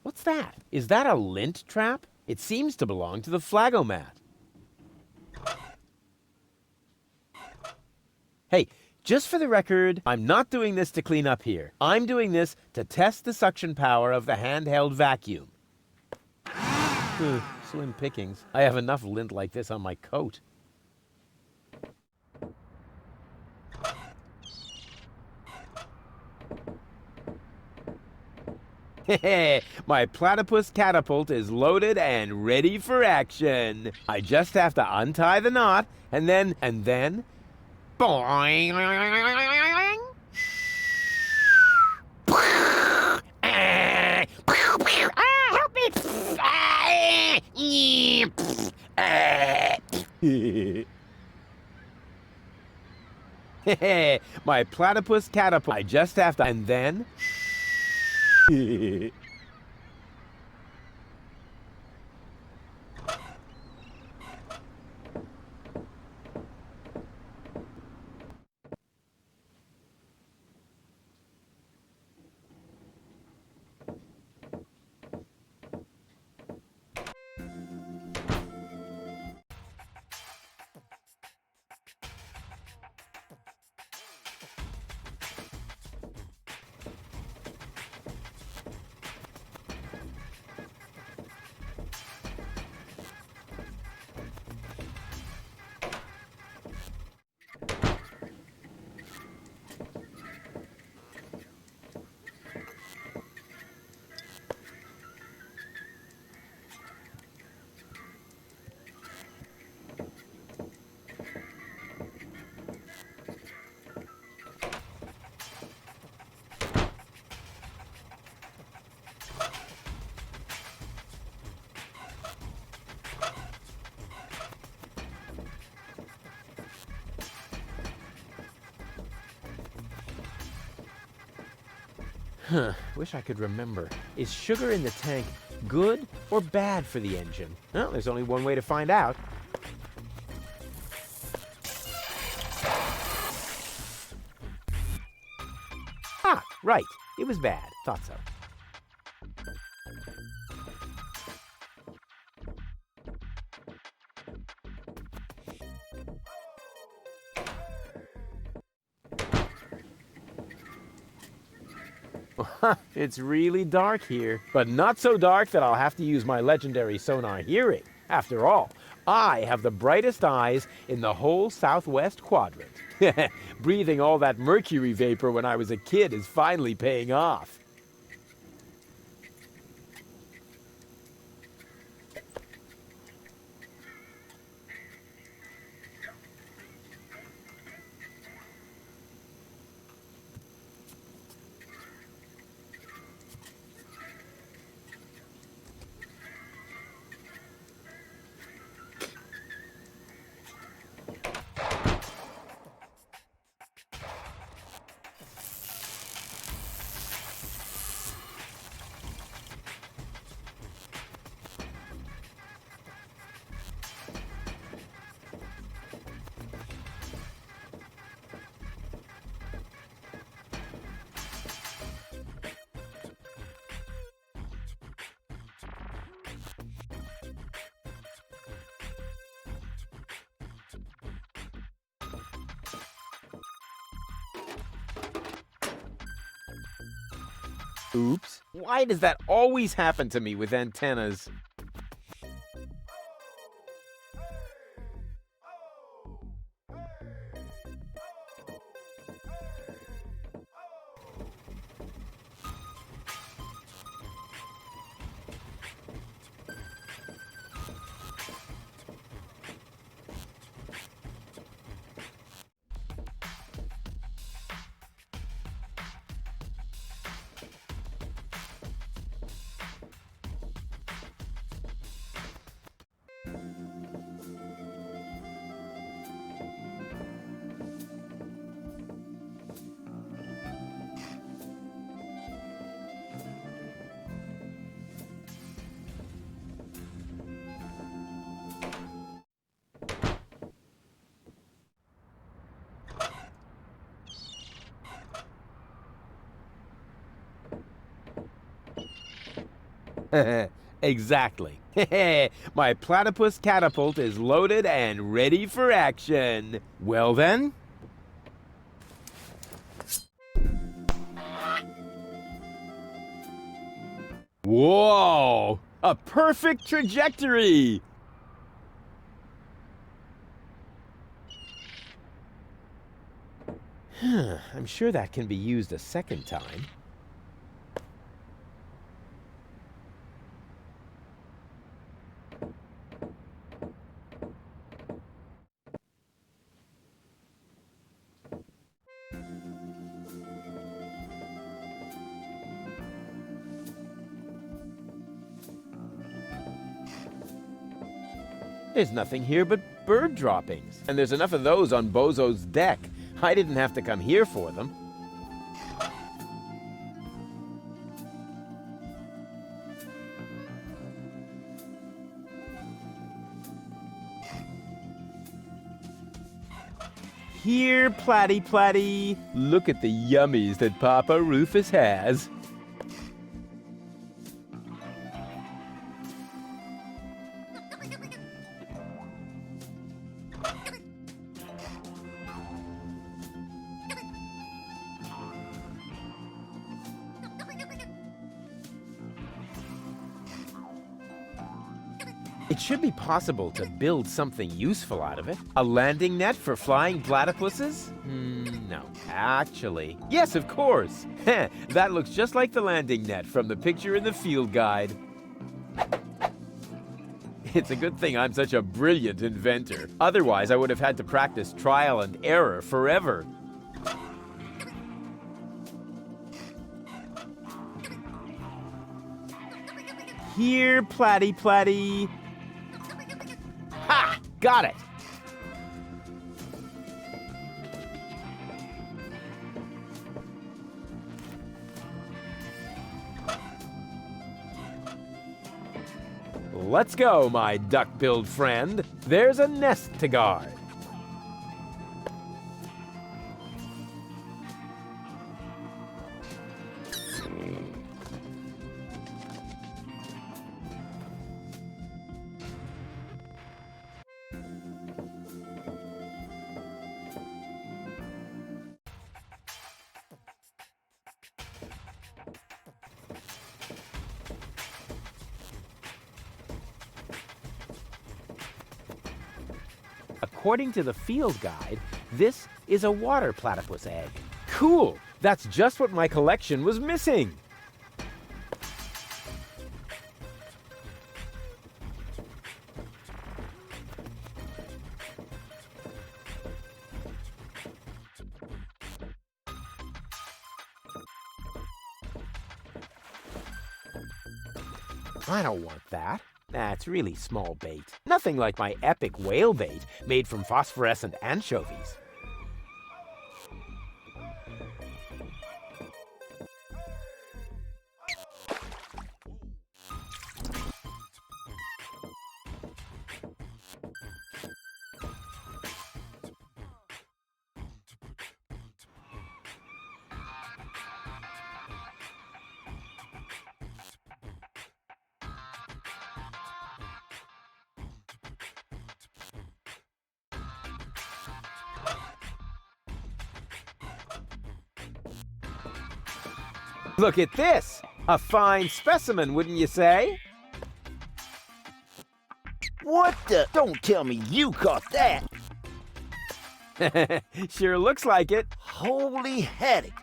What's that? Is that a lint trap? It seems to belong to the flagomat. Hey, just for the record, I'm not doing this to clean up here. I'm doing this to test the suction power of the handheld vacuum. Slim pickings. I have enough lint like this on my coat. My platypus catapult is loaded and ready for action. I just have to untie the knot, and then, boing! Help me! My platypus catapult. I just have to, and then... Wish I could remember. Is sugar in the tank good or bad for the engine? Well, there's only one way to find out. Ah, right. It was bad. Thought so. It's really dark here, but not so dark that I'll have to use my legendary sonar hearing. After all, I have the brightest eyes in the whole southwest quadrant. Breathing all that mercury vapor when I was a kid is finally paying off. Oops. Why does that always happen to me with antennas? Exactly. My platypus catapult is loaded and ready for action. Well then. Whoa! A perfect trajectory! I'm sure that can be used a second time. There's nothing here but bird droppings, and there's enough of those on Bozo's deck. I didn't have to come here for them. Here, Platty Platty. Look at the yummies that Papa Rufus has. It should be possible to build something useful out of it. A landing net for flying platypuses? No. Actually, yes, of course. That looks just like the landing net from the picture in the field guide. It's a good thing I'm such a brilliant inventor. Otherwise, I would have had to practice trial and error forever. Here, Platty Platty. Ha! Got it! Let's go, my duck-billed friend. There's a nest to guard. According to the field guide, this is a water platypus egg. Cool! That's just what my collection was missing! I don't want that. That's really small bait. Nothing like my epic whale bait made from phosphorescent anchovies. Look at this! A fine specimen, wouldn't you say? What the? Don't tell me you caught that! Sure looks like it. Holy haddock!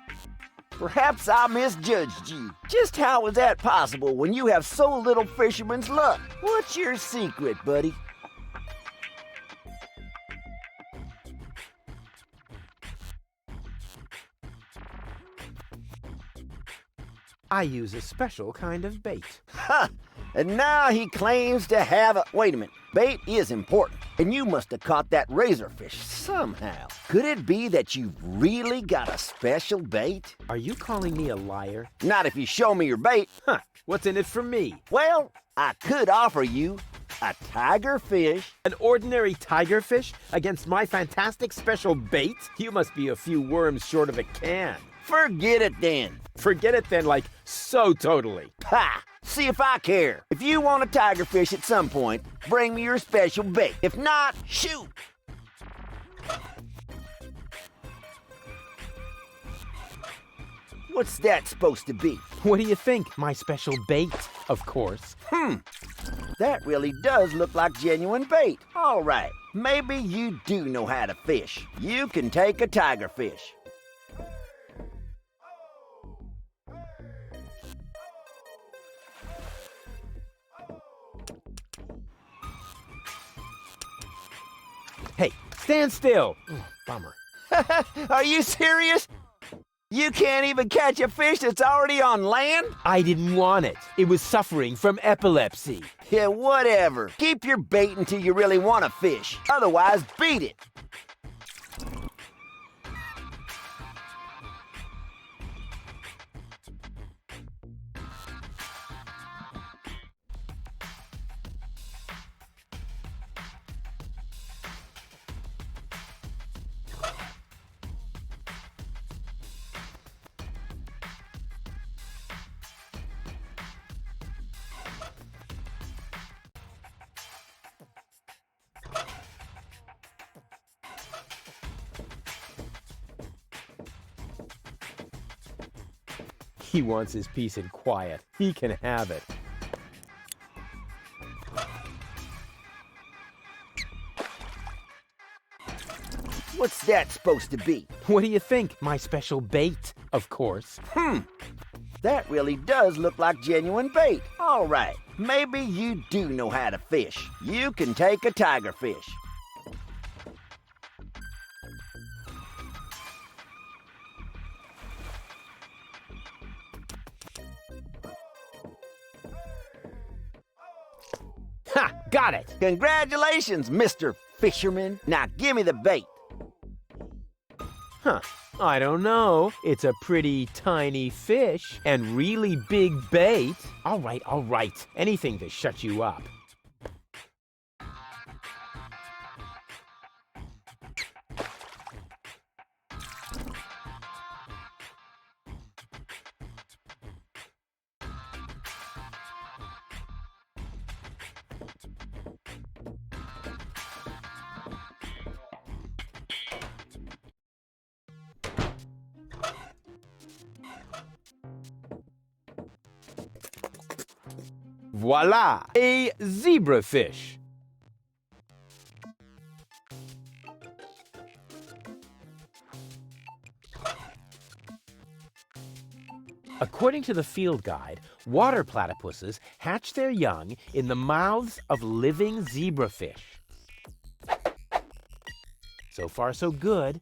Perhaps I misjudged you. Just how is that possible when you have so little fisherman's luck? What's your secret, buddy? I use a special kind of bait. Ha! And now he claims to have a... Wait a minute. Bait is important, and you must have caught that razorfish somehow. Could it be that you've really got a special bait? Are you calling me a liar? Not if you show me your bait. Huh. What's in it for me? Well, I could offer you a tigerfish. An ordinary tigerfish against my fantastic special bait? You must be a few worms short of a can. Forget it then. Forget it then, like, so totally. Ha! See if I care. If you want a tigerfish at some point, bring me your special bait. If not, shoot! What's that supposed to be? What do you think? My special bait, of course. That really does look like genuine bait. All right, maybe you do know how to fish. You can take a tigerfish. Hey, stand still. Bummer. Are you serious? You can't even catch a fish that's already on land? I didn't want it. It was suffering from epilepsy. Yeah, whatever. Keep your bait until you really want to fish. Otherwise, beat it. He wants his peace and quiet. He can have it. What's that supposed to be? What do you think? My special bait, of course. That really does look like genuine bait. All right, maybe you do know how to fish. You can take a tigerfish. Ha! Got it! Congratulations, Mr. Fisherman. Now give me the bait. Huh. I don't know. It's a pretty tiny fish and really big bait. All right. Anything to shut you up. Voila! A zebrafish. According to the field guide, water platypuses hatch their young in the mouths of living zebrafish. So far, so good.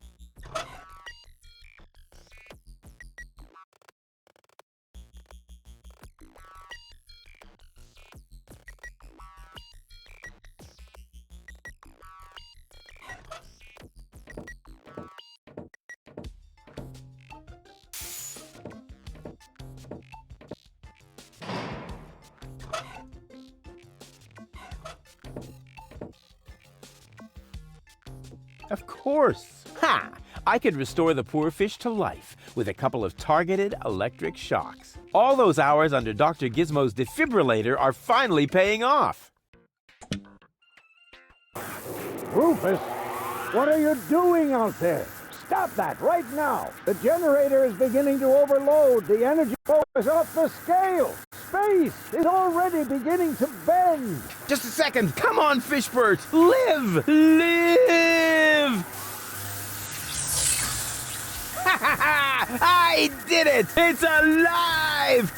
Of course! Ha! I could restore the poor fish to life with a couple of targeted electric shocks. All those hours under Dr. Gizmo's defibrillator are finally paying off. Rufus, what are you doing out there? Stop that right now! The generator is beginning to overload. The energy flow is off the scale. Space is already beginning to bend. Just a second. Come on, Fishbird. Live! Live! Ha ha ha! I did it! It's alive!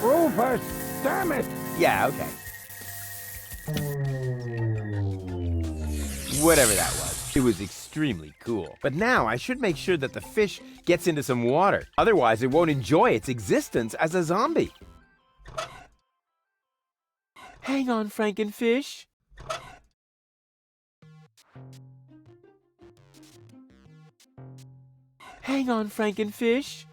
Rufus, damn it! Yeah, okay. Whatever that was. It was extremely cool. But now I should make sure that the fish gets into some water. Otherwise, it won't enjoy its existence as a zombie. Hang on, Frankenfish. Hang on, Frankenfish.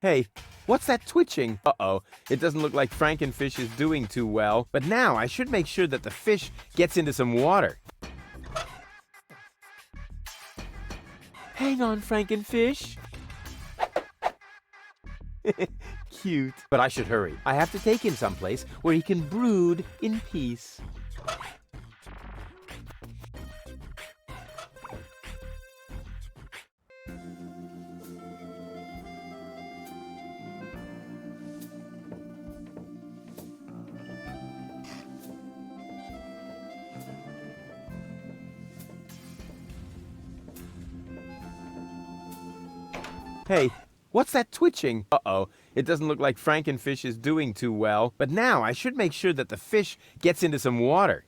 Hey, what's that twitching? Uh-oh, it doesn't look like Frankenfish is doing too well. But now I should make sure that the fish gets into some water. Hang on, Frankenfish. Cute. But I should hurry. I have to take him someplace where he can brood in peace. Hey, what's that twitching? Uh-oh, it doesn't look like Frankenfish is doing too well. But now I should make sure that the fish gets into some water.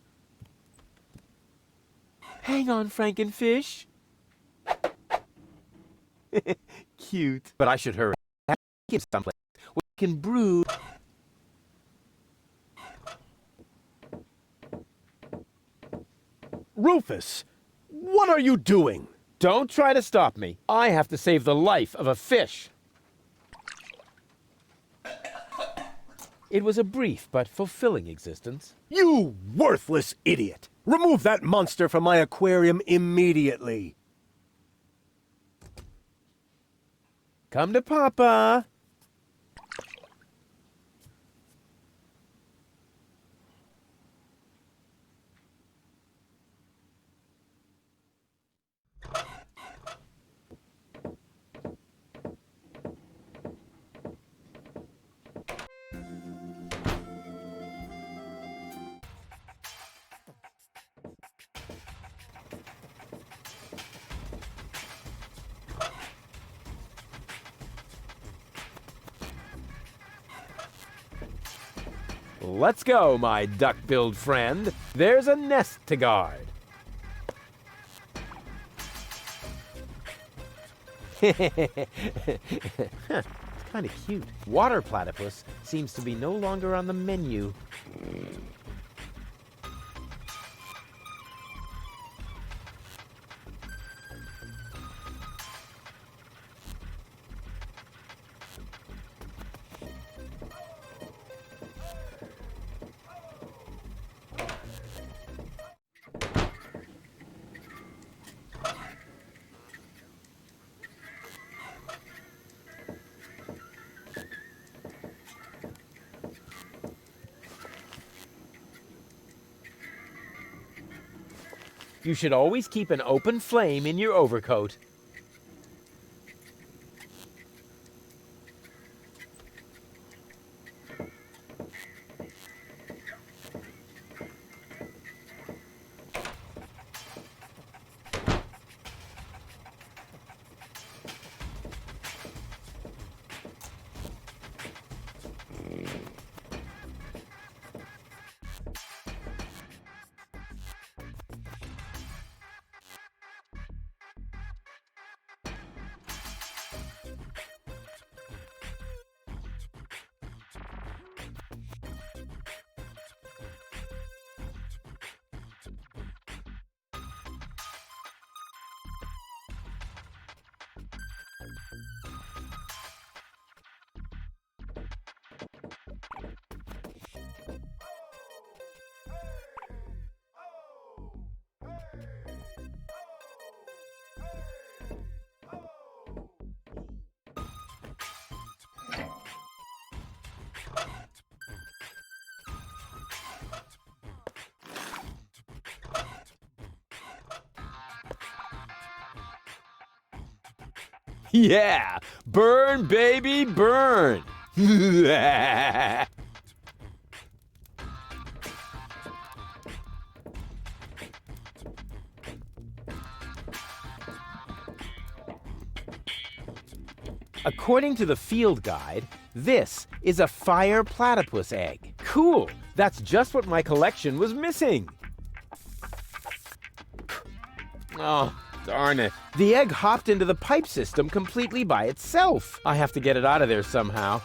Hang on, Frankenfish. Cute. But I should hurry. I have to take him someplace where he can brood. Rufus, what are you doing? Don't try to stop me. I have to save the life of a fish. It was a brief but fulfilling existence. You worthless idiot! Remove that monster from my aquarium immediately! Come to Papa! Let's go, my duck-billed friend. There's a nest to guard. It's kind of cute. Water platypus seems to be no longer on the menu. You should always keep an open flame in your overcoat. Yeah! Burn, baby, burn! According to the field guide, this is a fire platypus egg. Cool! That's just what my collection was missing! Oh, darn it. The egg hopped into the pipe system completely by itself. I have to get it out of there somehow.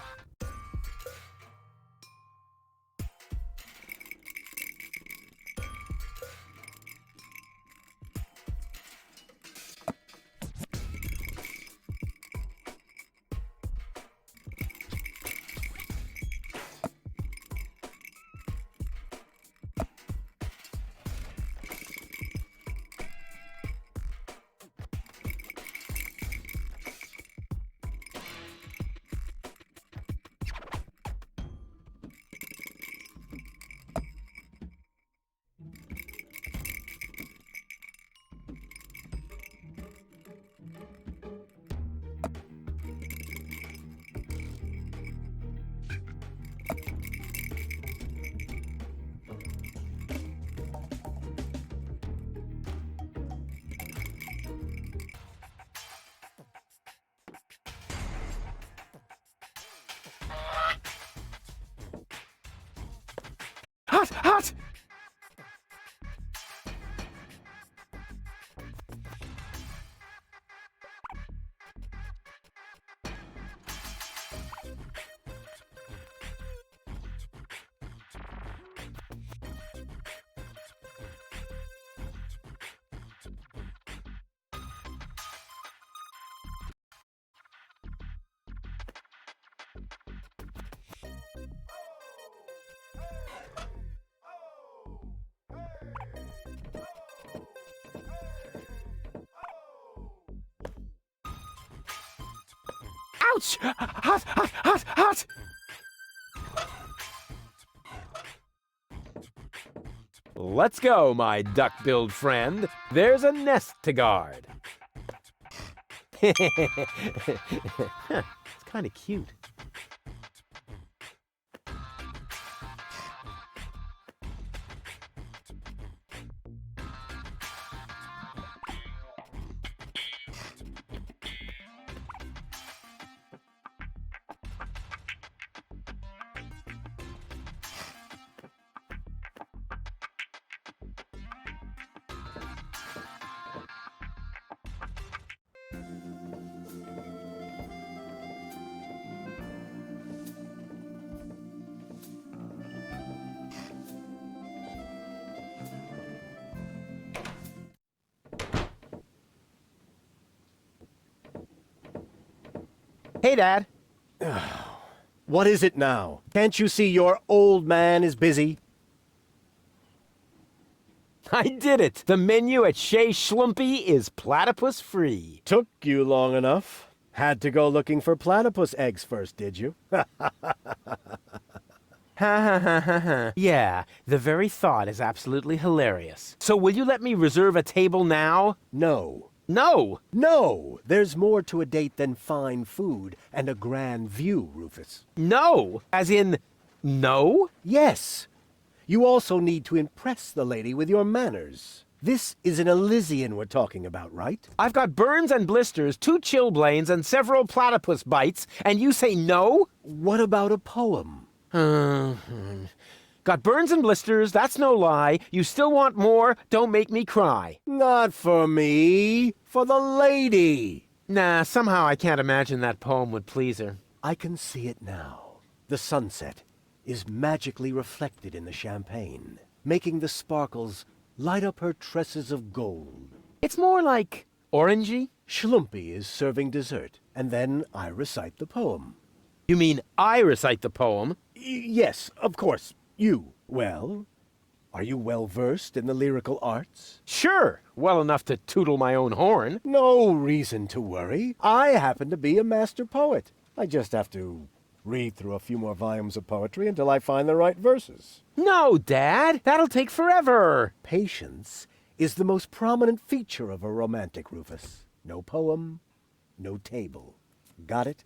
Hot! Hot! Ouch! Hot, hot, hot, hot! Let's go, my duck-billed friend. There's a nest to guard. It's kind of cute. Hey, Dad. What is it now? Can't you see your old man is busy? I did it! The menu at Chez Schlumpy is platypus free. Took you long enough. Had to go looking for platypus eggs first, did you? Ha ha ha ha ha. Yeah, the very thought is absolutely hilarious. So will you let me reserve a table now? No. No! No! There's more to a date than fine food and a grand view, Rufus. No! As in, no? Yes. You also need to impress the lady with your manners. This is an Elysian we're talking about, right? I've got burns and blisters, 2 chilblains, and several platypus bites, and you say no? What about a poem? Got burns and blisters, that's no lie. You still want more? Don't make me cry. Not for me, for the lady. Nah, somehow I can't imagine that poem would please her. I can see it now. The sunset is magically reflected in the champagne, making the sparkles light up her tresses of gold. It's more like orangey. Schlumpy is serving dessert, and then I recite the poem. You mean I recite the poem? Yes, of course. You. Well, are you well versed in the lyrical arts? Sure, well enough to tootle my own horn. No reason to worry. I happen to be a master poet. I just have to read through a few more volumes of poetry until I find the right verses. No, Dad, that'll take forever. Patience is the most prominent feature of a romantic, Rufus. No poem, no table. Got it?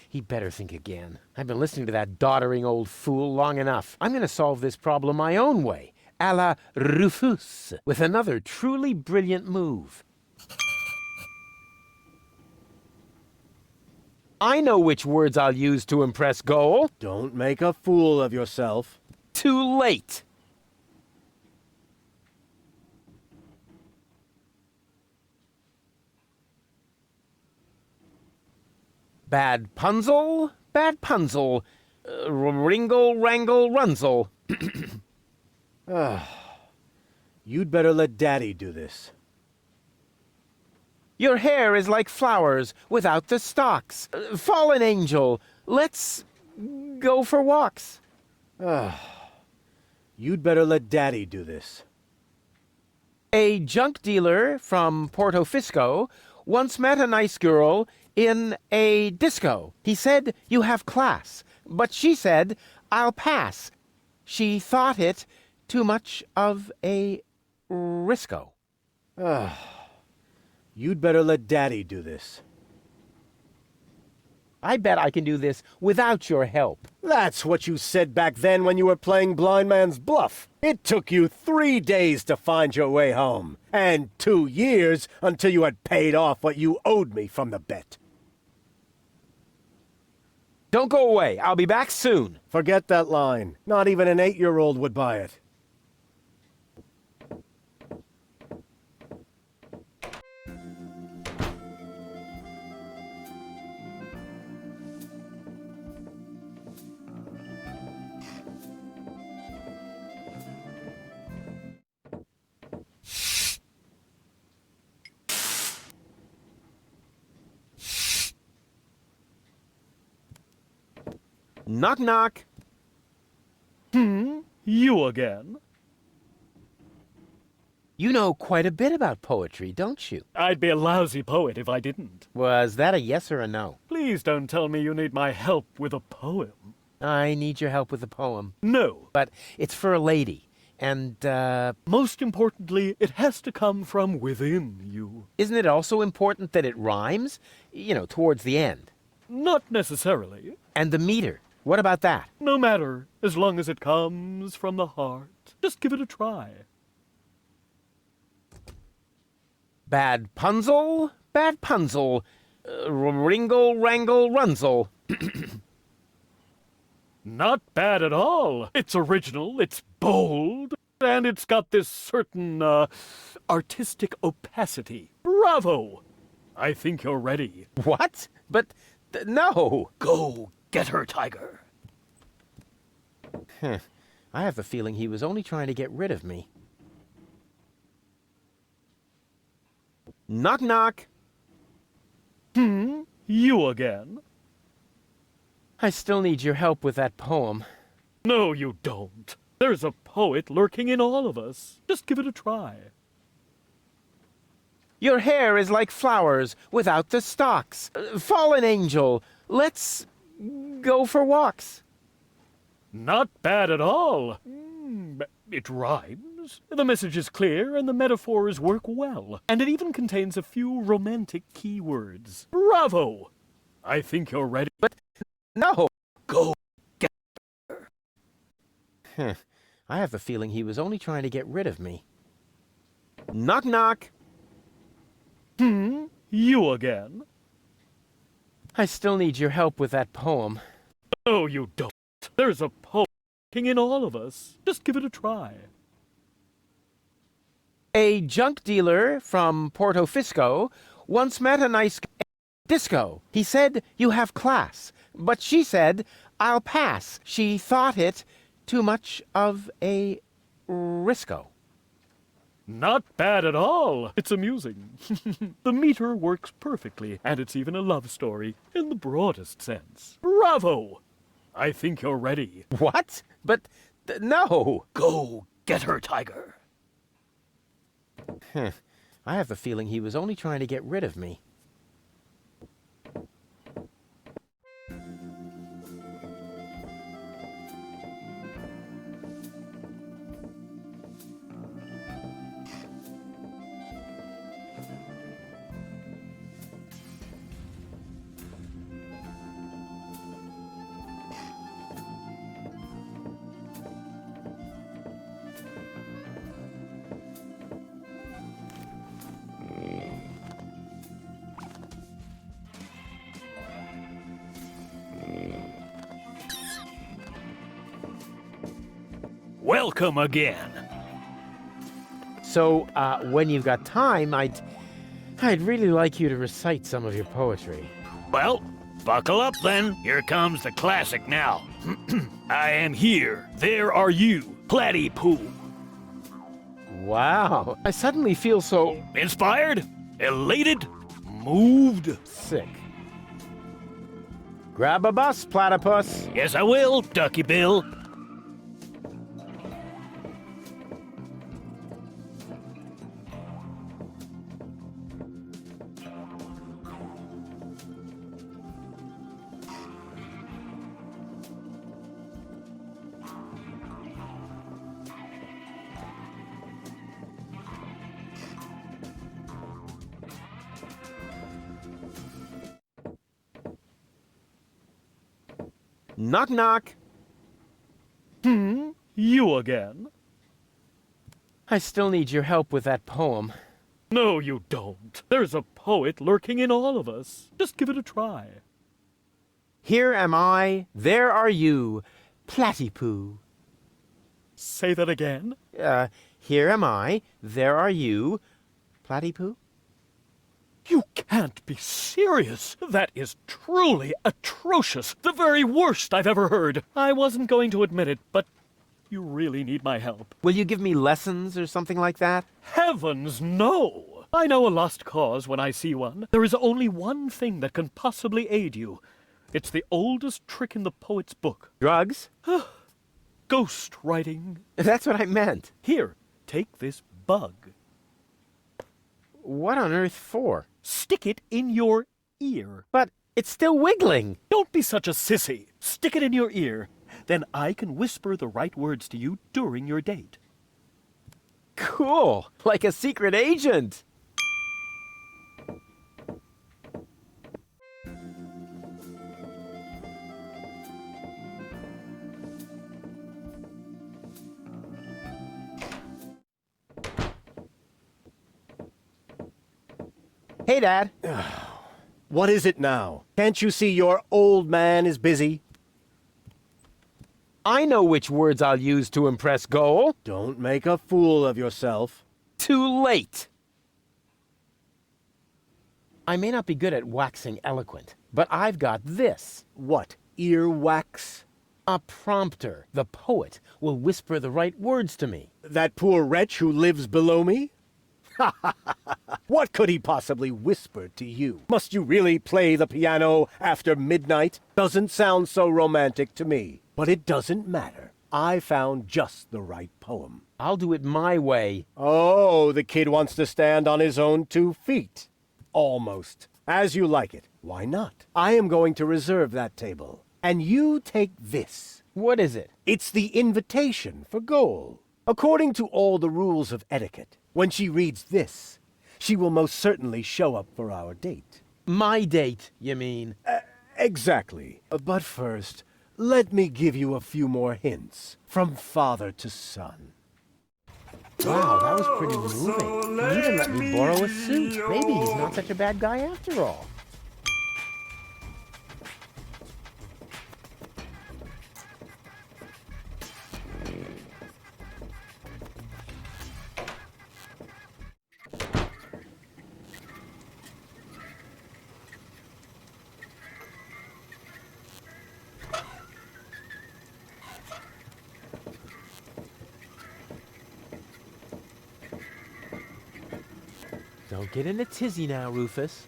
He better think again. I've been listening to that doddering old fool long enough. I'm going to solve this problem my own way, a la Rufus, with another truly brilliant move. I know which words I'll use to impress Goal. Don't make a fool of yourself. Too late. Bad Punzel, bad Punzel, Ringle, Wrangle, Runzel. You'd better let Daddy do this. Your hair is like flowers without the stalks. Fallen angel, let's go for walks. You'd better let Daddy do this. A junk dealer from Porto Fisco once met a nice girl in a disco. He said, "You have class." But she said, "I'll pass." She thought it too much of a risco. You'd better let Daddy do this. I bet I can do this without your help. That's what you said back then when you were playing blind man's bluff. It took you 3 days to find your way home, and 2 years until you had paid off what you owed me from the bet. Don't go away. I'll be back soon. Forget that line. Not even an 8-year-old would buy it. Knock, knock. You again? You know quite a bit about poetry, don't you? I'd be a lousy poet if I didn't. Was that a yes or a no? Please don't tell me you need my help with a poem. I need your help with a poem. No. But it's for a lady. And, most importantly, it has to come from within you. Isn't it also important that it rhymes? You know, towards the end. Not necessarily. And the meter. What about that? No matter, as long as it comes from the heart. Just give it a try. Bad Punzel, bad Punzel, Ringle, Wrangle, Runzel. Not bad at all. It's original, it's bold, and it's got this certain, artistic opacity. Bravo! I think you're ready. What? But, no! Go get her, Tiger. I have the feeling he was only trying to get rid of me. Knock, knock. You again? I still need your help with that poem. No, you don't. There's a poet lurking in all of us. Just give it a try. Your hair is like flowers without the stalks. Fallen angel, let's go for walks. Not bad at all. It rhymes. The message is clear and the metaphors work well. And it even contains a few romantic keywords. Bravo! I think you're ready. But no! Go get her. I have a feeling he was only trying to get rid of me. Knock knock! You again? I still need your help with that poem. Oh, you don't. There's a poem in all of us. Just give it a try. A junk dealer from Porto Fisco once met a nice disco. He said, "You have class." But she said, "I'll pass." She thought it too much of a risco. Not bad at all. It's amusing. The meter works perfectly, and it's even a love story in the broadest sense. Bravo! I think you're ready. What? But no! Go get her, Tiger. I have a feeling he was only trying to get rid of me. Welcome again. So, when you've got time, I'd really like you to recite some of your poetry. Well, buckle up then. Here comes the classic now. I am here. There are you. Platypoo. Wow. I suddenly feel so... Inspired? Elated? Moved? Sick. Grab a bus, platypus. Yes, I will, Ducky Bill. Knock knock. You again? I still need your help with that poem. No, you don't. There's a poet lurking in all of us. Just give it a try. Here am I, there are you, Platypoo. Say that again? Here am I, there are you, Platypoo. You can't be serious. That is truly atrocious. The very worst I've ever heard. I wasn't going to admit it, but you really need my help. Will you give me lessons or something like that? Heavens, no! I know a lost cause when I see one. There is only one thing that can possibly aid you. It's the oldest trick in the poet's book. Drugs? Ghost writing. That's what I meant. Here, take this bug. What on earth for? Stick it in your ear. But it's still wiggling. Don't be such a sissy. Stick it in your ear. Then I can whisper the right words to you during your date. Cool. Like a secret agent. Hey, Dad. What is it now? Can't you see your old man is busy? I know which words I'll use to impress Goal. Don't make a fool of yourself. Too late. I may not be good at waxing eloquent, but I've got this. What, earwax? A prompter. The poet will whisper the right words to me. That poor wretch who lives below me? What could he possibly whisper to you? Must you really play the piano after midnight? Doesn't sound so romantic to me. But it doesn't matter. I found just the right poem. I'll do it my way. Oh, the kid wants to stand on his own 2 feet. Almost. As you like it. Why not? I am going to reserve that table. And you take this. What is it? It's the invitation for Goal. According to all the rules of etiquette, when she reads this, she will most certainly show up for our date. My date, you mean? Exactly. But first, let me give you a few more hints from father to son. Wow, that was pretty moving. He even let me borrow a suit. Maybe he's not such a bad guy after all. Don't get in a tizzy now, Rufus.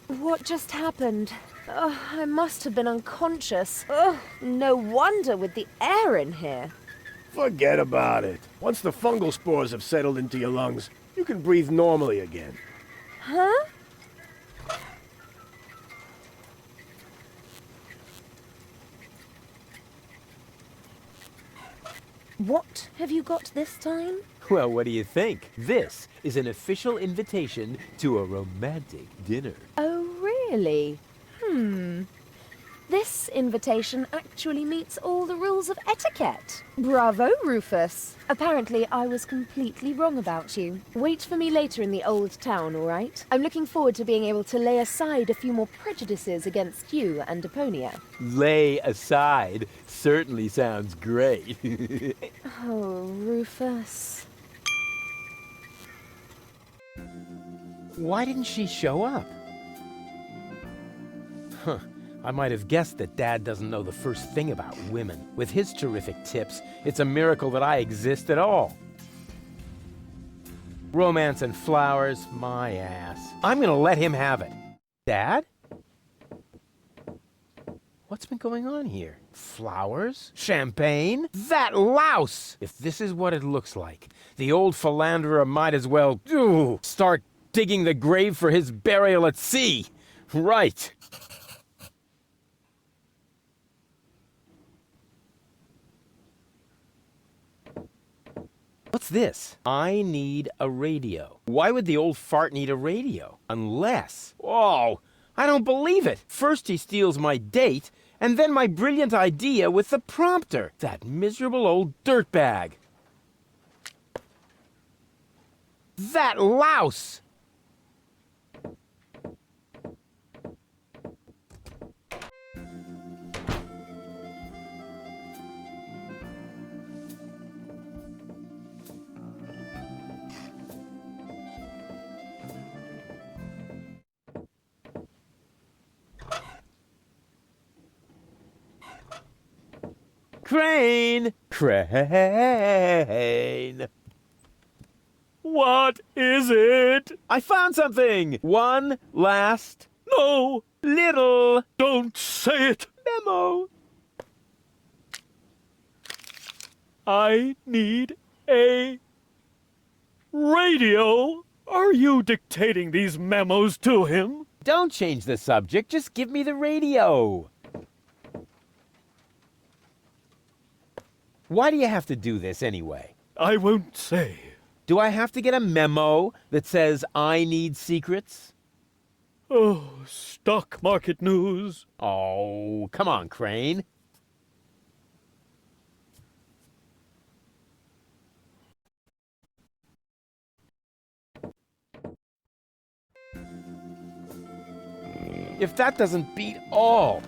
What just happened? I must have been unconscious. No wonder with the air in here. Forget about it. Once the fungal spores have settled into your lungs, you can breathe normally again. Huh? What have you got this time? Well, what do you think? This is an official invitation to a romantic dinner. Oh, really? This invitation actually meets all the rules of etiquette. Bravo, Rufus. Apparently, I was completely wrong about you. Wait for me later in the old town, all right? I'm looking forward to being able to lay aside a few more prejudices against you and Deponia. Lay aside certainly sounds great. Oh, Rufus. Why didn't she show up? Huh. I might have guessed that Dad doesn't know the first thing about women. With his terrific tips, it's a miracle that I exist at all. Romance and flowers, my ass. I'm gonna let him have it. Dad? What's been going on here? Flowers? Champagne? That louse! If this is what it looks like, the old philanderer might as well start digging the grave for his burial at sea. Right. What's this? I need a radio. Why would the old fart need a radio? Unless... Whoa! I don't believe it! First he steals my date, and then my brilliant idea with the prompter. That miserable old dirtbag. That louse! Crane! Crane! What is it? I found something! One last... No! Little... Don't say it! Memo! I need a... radio? Are you dictating these memos to him? Don't change the subject, just give me the radio. Why do you have to do this anyway? I won't say. Do I have to get a memo that says I need secrets? Oh, stock market news. Oh, come on, Crane. If that doesn't beat all...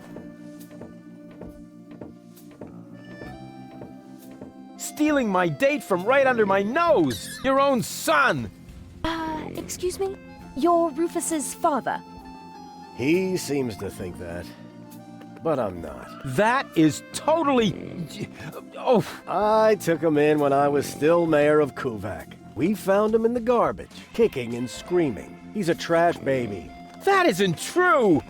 Stealing my date from right under my nose! Your own son! Excuse me? You're Rufus's father? He seems to think that, but I'm not. That is totally... Oh! I took him in when I was still mayor of Kuvak. We found him in the garbage, kicking and screaming. He's a trash baby. That isn't true!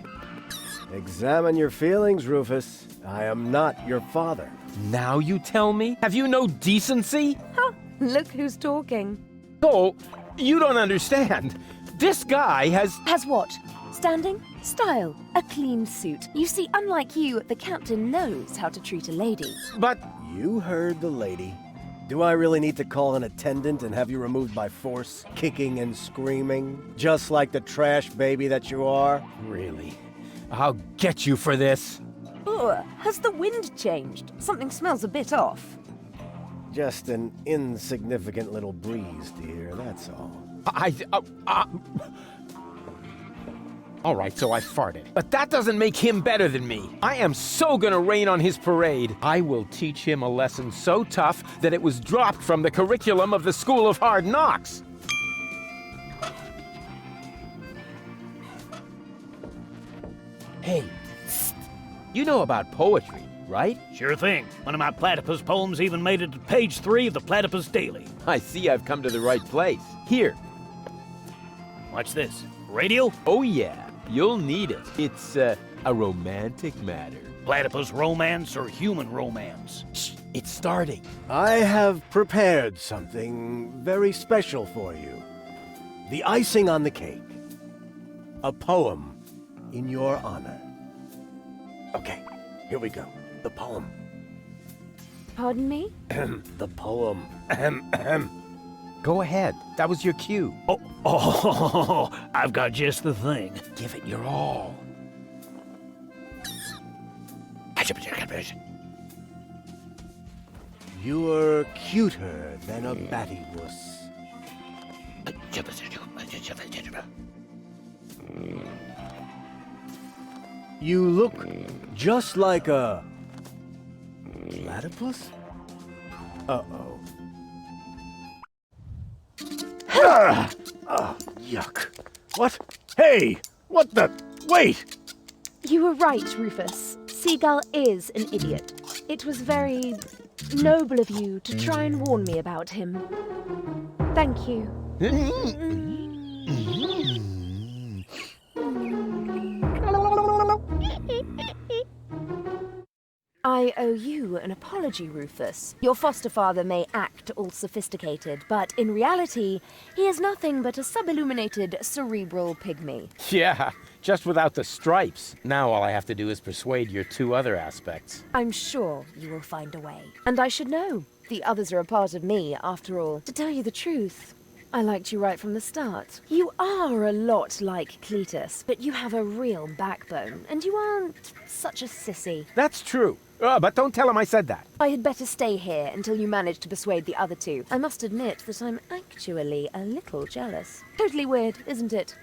Examine your feelings, Rufus. I am not your father. Now you tell me? Have you no decency? Huh, look who's talking. Oh, you don't understand. This guy has... Has what? Standing? Style. A clean suit. You see, unlike you, the captain knows how to treat a lady. But... You heard the lady. Do I really need to call an attendant and have you removed by force, kicking and screaming? Just like the trash baby that you are? Really? I'll get you for this. Ugh, has the wind changed? Something smells a bit off. Just an insignificant little breeze, dear, that's all. All right, so I farted. But that doesn't make him better than me. I am so gonna rain on his parade. I will teach him a lesson so tough that it was dropped from the curriculum of the School of Hard Knocks. Hey, you know about poetry, right? Sure thing. One of my platypus poems even made it to page 3 of the Platypus Daily. I see I've come to the right place. Here. Watch this. Radio? Oh yeah, you'll need it. It's a romantic matter. Platypus romance or human romance? Shh, it's starting. I have prepared something very special for you. The icing on the cake. A poem in your honor. Okay, here we go. The poem. Pardon me? The poem. Go ahead. That was your cue. Oh, I've got just the thing. Give it your all. You're cuter than a battywuss. You look just like a... platypus? Uh-oh. Oh, yuck. What? Hey! What the... Wait! You were right, Rufus. Seagull is an idiot. It was very noble of you to try and warn me about him. Thank you. I owe you an apology, Rufus. Your foster father may act all sophisticated, but in reality, he is nothing but a sub-illuminated cerebral pygmy. Yeah, just without the stripes. Now all I have to do is persuade your 2 other aspects. I'm sure you will find a way. And I should know. The others are a part of me, after all. To tell you the truth, I liked you right from the start. You are a lot like Cletus, but you have a real backbone, and you aren't such a sissy. That's true. But don't tell him I said that. I had better stay here until you manage to persuade the other 2. I must admit that I'm actually a little jealous. Totally weird, isn't it?